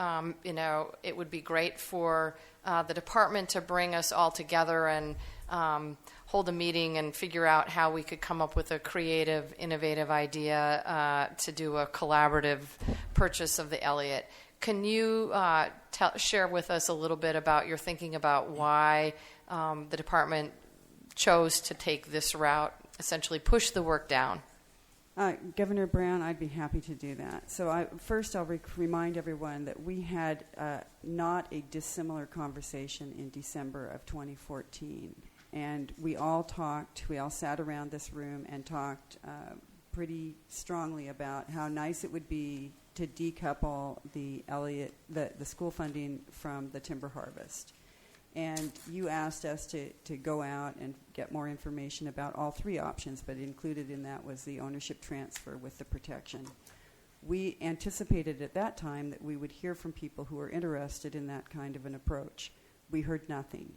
it would be great for the department to bring us all together and hold a meeting and figure out how we could come up with a creative, innovative idea to do a collaborative purchase of the Elliott. Can you share with us a little bit about your thinking about why the department chose to take this route, essentially push the work down? Governor Brown, I'd be happy to do that. So first I'll remind everyone that we had not a dissimilar conversation in December of 2014. And we all sat around this room and talked pretty strongly about how nice it would be to decouple the Elliott, the school funding from the timber harvest. And you asked us to go out and get more information about all three options, but included in that was the ownership transfer with the protection. We anticipated at that time that we would hear from people who were interested in that kind of an approach. We heard nothing.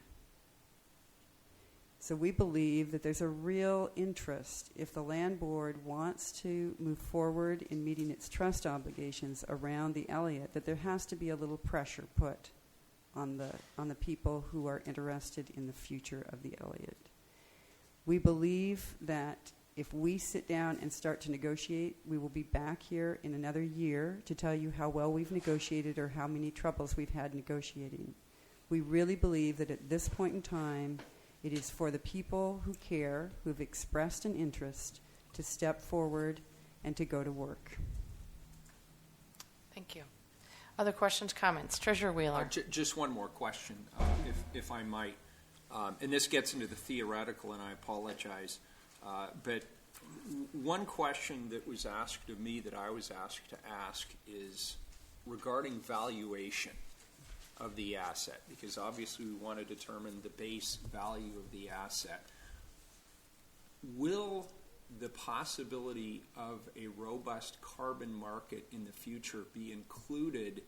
So we believe that there's a real interest, if the land board wants to move forward in meeting its trust obligations around the Elliott, that there has to be a little pressure put on the people who are interested in the future of the Elliott. We believe that if we sit down and start to negotiate, we will be back here in another year to tell you how well we've negotiated or how many troubles we've had negotiating. We really believe that at this point in time, it is for the people who care, who've expressed an interest, to step forward and to go to work. Thank you. Other questions, comments? Treasurer Wheeler. Just one more question, if I might. And this gets into the theoretical, and I apologize. But one question that was asked of me that I was asked to ask is regarding valuation of the asset, because obviously we want to determine the base value of the asset. Will the possibility of a robust carbon market in the future be included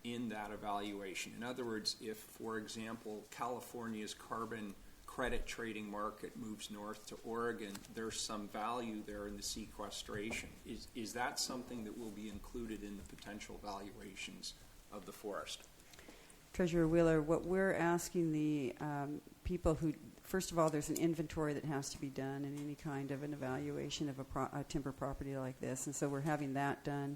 in that evaluation? In other words, if, for example, California's carbon credit trading market moves north to Oregon, there's some value there in the sequestration. Is that something that will be included in the potential valuations of the forest? Treasurer Wheeler, what we're asking the people who, first of all, there's an inventory that has to be done in any kind of an evaluation of a timber property like this, and so we're having that done.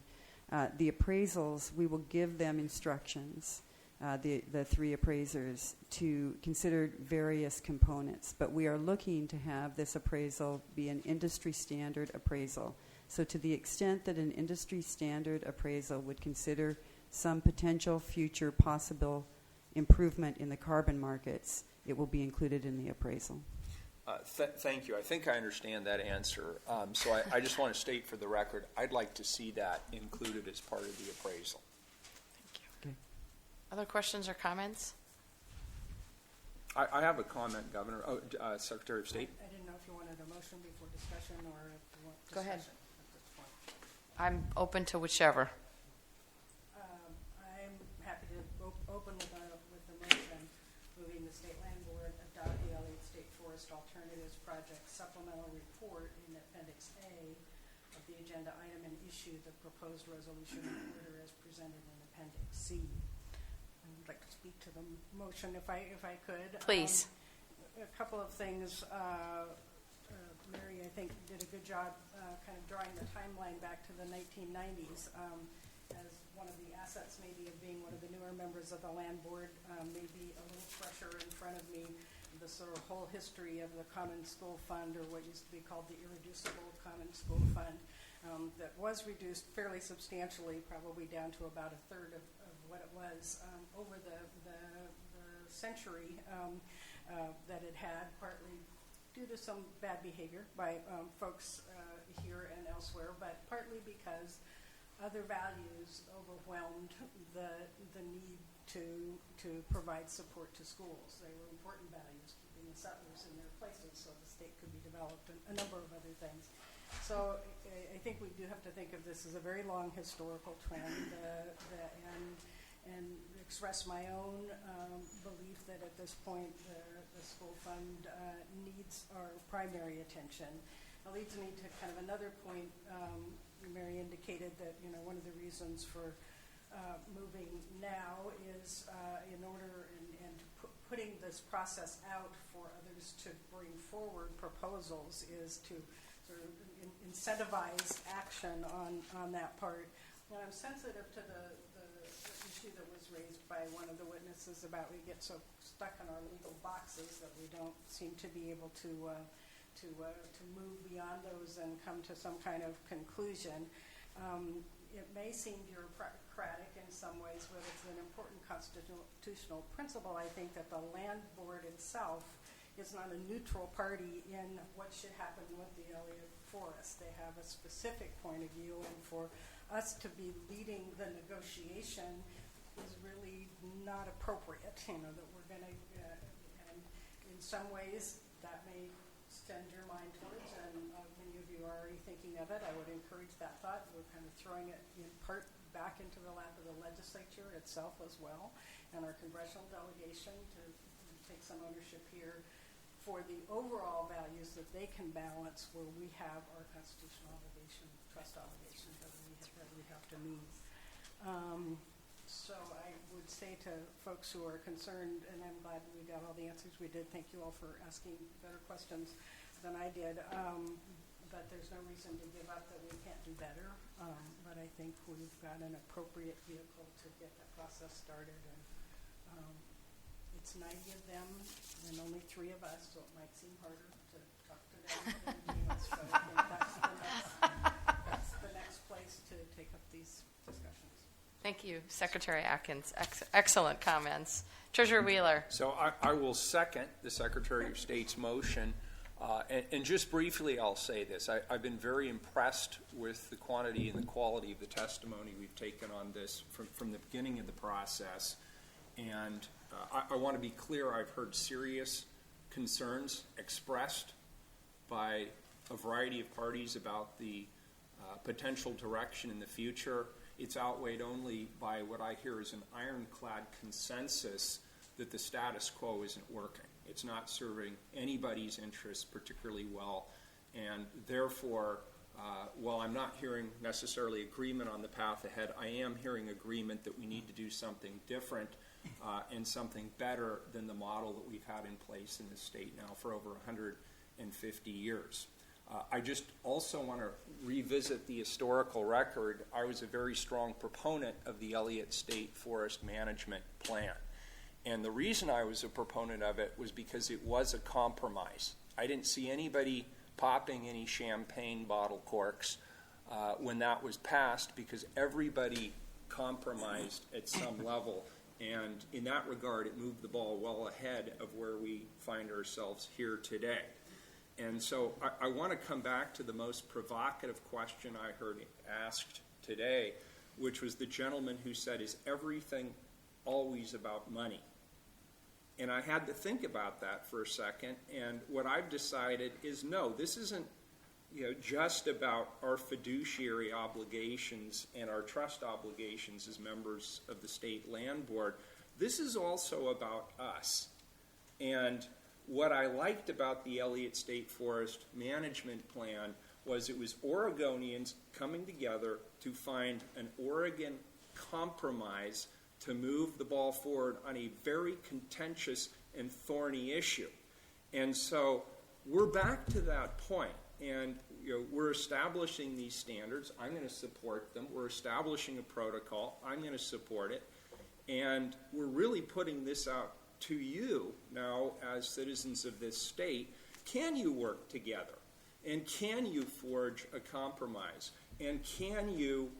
The appraisals, we will give them instructions, the three appraisers, to consider various components, but we are looking to have this appraisal be an industry standard appraisal. So to the extent that an industry standard appraisal would consider some potential future possible improvement in the carbon markets, it will be included in the appraisal. Thank you. I think I understand that answer. So I just want to state for the record, I'd like to see that included as part of the appraisal. Thank you. Okay. Other questions or comments? I have a comment, Governor. Secretary of State. I didn't know if you wanted a motion before discussion or if you want discussion. Go ahead. At this point. I'm open to whichever. I'm happy to open with the motion, moving the State Land Board adopt the Elliott State Forest Alternatives Project supplemental report in Appendix A of the agenda item and issue the proposed resolution and order as presented in Appendix C. I would like to speak to the motion if I could. Please. A couple of things. Mary, I think, did a good job kind of drawing the timeline back to the 1990s. As one of the assets maybe of being one of the newer members of the land board, maybe a little fresher in front of me, the sort of whole history of the Common School Fund, or what used to be called the Irreducible Common School Fund, that was reduced fairly substantially, probably down to about a third of what it was over the century that it had, partly due to some bad behavior by folks here and elsewhere, but partly because other values overwhelmed the need to provide support to schools. They were important values, keeping the settlers in their places so the state could be developed, and a number of other things. So I think we do have to think of this as a very long historical trend, and express my own belief that at this point the school fund needs our primary attention. It leads me to kind of another point Mary indicated that, one of the reasons for moving now is in order and putting this process out for others to bring forward proposals is to sort of incentivize action on that part. And I'm sensitive to the issue that was raised by one of the witnesses about we get so stuck in our legal boxes that we don't seem to be able to move beyond those and come to some kind of conclusion. It may seem bureaucratic in some ways, but it's an important constitutional principle. I think that the land board itself is not a neutral party in what should happen with the Elliott Forest. They have a specific point of view, and for us to be leading the negotiation is really not appropriate. That we're going to, and in some ways that may send your mind towards, and many of you are already thinking of it. I would encourage that thought. We're kind of throwing it in part back into the lap of the legislature itself as well, and our congressional delegation to take some ownership here for the overall values that they can balance where we have our constitutional obligation, trust obligation that we have to meet. So I would say to folks who are concerned, and I'm glad we got all the answers we did. Thank you all for asking better questions than I did. But there's no reason to give up that we can't do better. But I think we've got an appropriate vehicle to get that process started. And it's 90 of them and only 3 of us, so it might seem harder to talk to them. So I think that's the next place to take up these discussions. Thank you, Secretary Atkins. Excellent comments. Treasurer Wheeler. So I will second the Secretary of State's motion. And just briefly, I'll say this. I've been very impressed with the quantity and the quality of the testimony we've taken on this from the beginning of the process. And I want to be clear, I've heard serious concerns expressed by a variety of parties about the potential direction in the future. It's outweighed only by what I hear is an ironclad consensus that the status quo isn't working. It's not serving anybody's interests particularly well, and therefore, while I'm not hearing necessarily agreement on the path ahead, I am hearing agreement that we need to do something different and something better than the model that we've had in place in the state now for over 150 years. I just also want to revisit the historical record. I was a very strong proponent of the Elliott State Forest Management Plan. And the reason I was a proponent of it was because it was a compromise. I didn't see anybody popping any champagne bottle corks when that was passed because everybody compromised at some level. And in that regard, it moved the ball well ahead of where we find ourselves here today. And so I want to come back to the most provocative question I heard asked today, which was the gentleman who said, is everything always about money? And I had to think about that for a second, and what I've decided is no, this isn't just about our fiduciary obligations and our trust obligations as members of the State Land Board. This is also about us. And what I liked about the Elliott State Forest Management Plan was it was Oregonians coming together to find an Oregon compromise to move the ball forward on a very contentious and thorny issue. And so we're back to that point, and we're establishing these standards. I'm going to support them. We're establishing a protocol. I'm going to support it. And we're really putting this out to you now as citizens of this state. Can you work together? And can you forge a compromise? And can you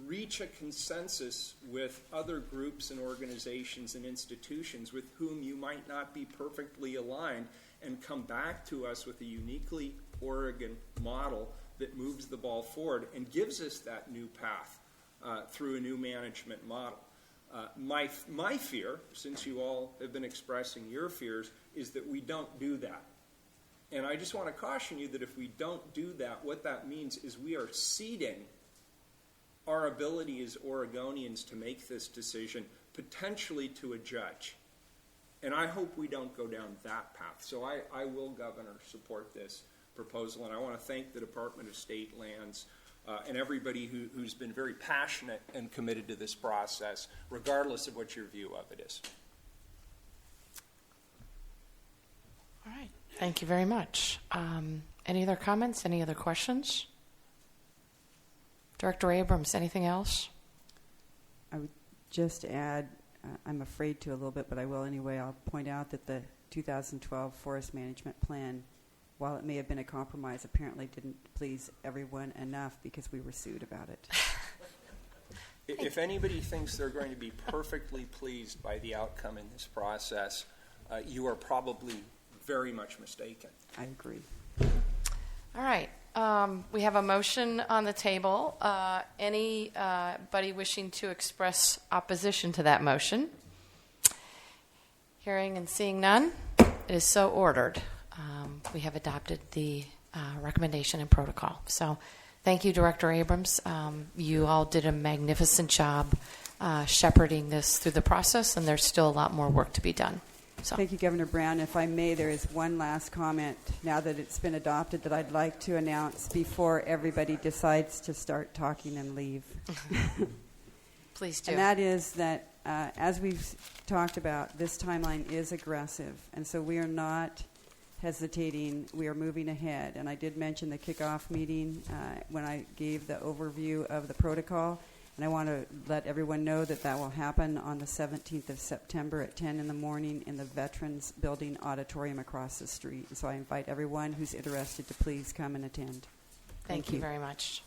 reach a consensus with other groups and organizations and institutions with whom you might not be perfectly aligned and come back to us with a uniquely Oregon model that moves the ball forward and gives us that new path through a new management model? My fear, since you all have been expressing your fears, is that we don't do that. And I just want to caution you that if we don't do that, what that means is we are ceding our ability as Oregonians to make this decision, potentially to a judge. And I hope we don't go down that path. So I will, Governor, support this proposal, and I want to thank the Department of State Lands and everybody who's been very passionate and committed to this process, regardless of what your view of it is. All right. Thank you very much. Any other comments? Any other questions? Director Abrams, anything else? I would just add, I'm afraid to a little bit, but I will anyway. I'll point out that the 2012 Forest Management Plan, while it may have been a compromise, apparently didn't please everyone enough because we were sued about it. If anybody thinks they're going to be perfectly pleased by the outcome in this process, you are probably very much mistaken. I agree. All right. We have a motion on the table. Anybody wishing to express opposition to that motion? Hearing and seeing none, it is so ordered. We have adopted the recommendation and protocol. So thank you, Director Abrams. You all did a magnificent job shepherding this through the process, and there's still a lot more work to be done. So. Thank you, Governor Brown. If I may, there is one last comment now that it's been adopted that I'd like to announce before everybody decides to start talking and leave. Please do. And that is that, as we've talked about, this timeline is aggressive, and so we are not hesitating. We are moving ahead. And I did mention the kickoff meeting when I gave the overview of the protocol. And I want to let everyone know that that will happen on the 17th of September at 10 in the morning in the Veterans Building Auditorium across the street. And so I invite everyone who's interested to please come and attend. Thank you very much.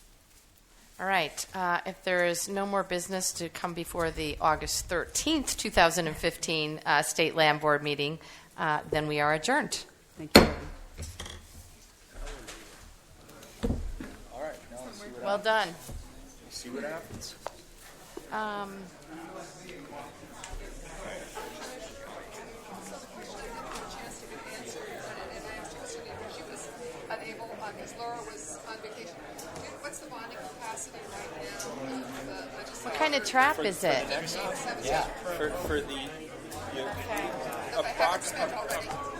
All right. If there is no more business to come before the August 13th, 2015 State Land Board meeting, then we are adjourned. Thank you. All right. Now let's see what Well done. See what happens. Unable because Laura was on vacation. What's the bonding capacity right now? What kind of trap is it? Yeah. For the approximate.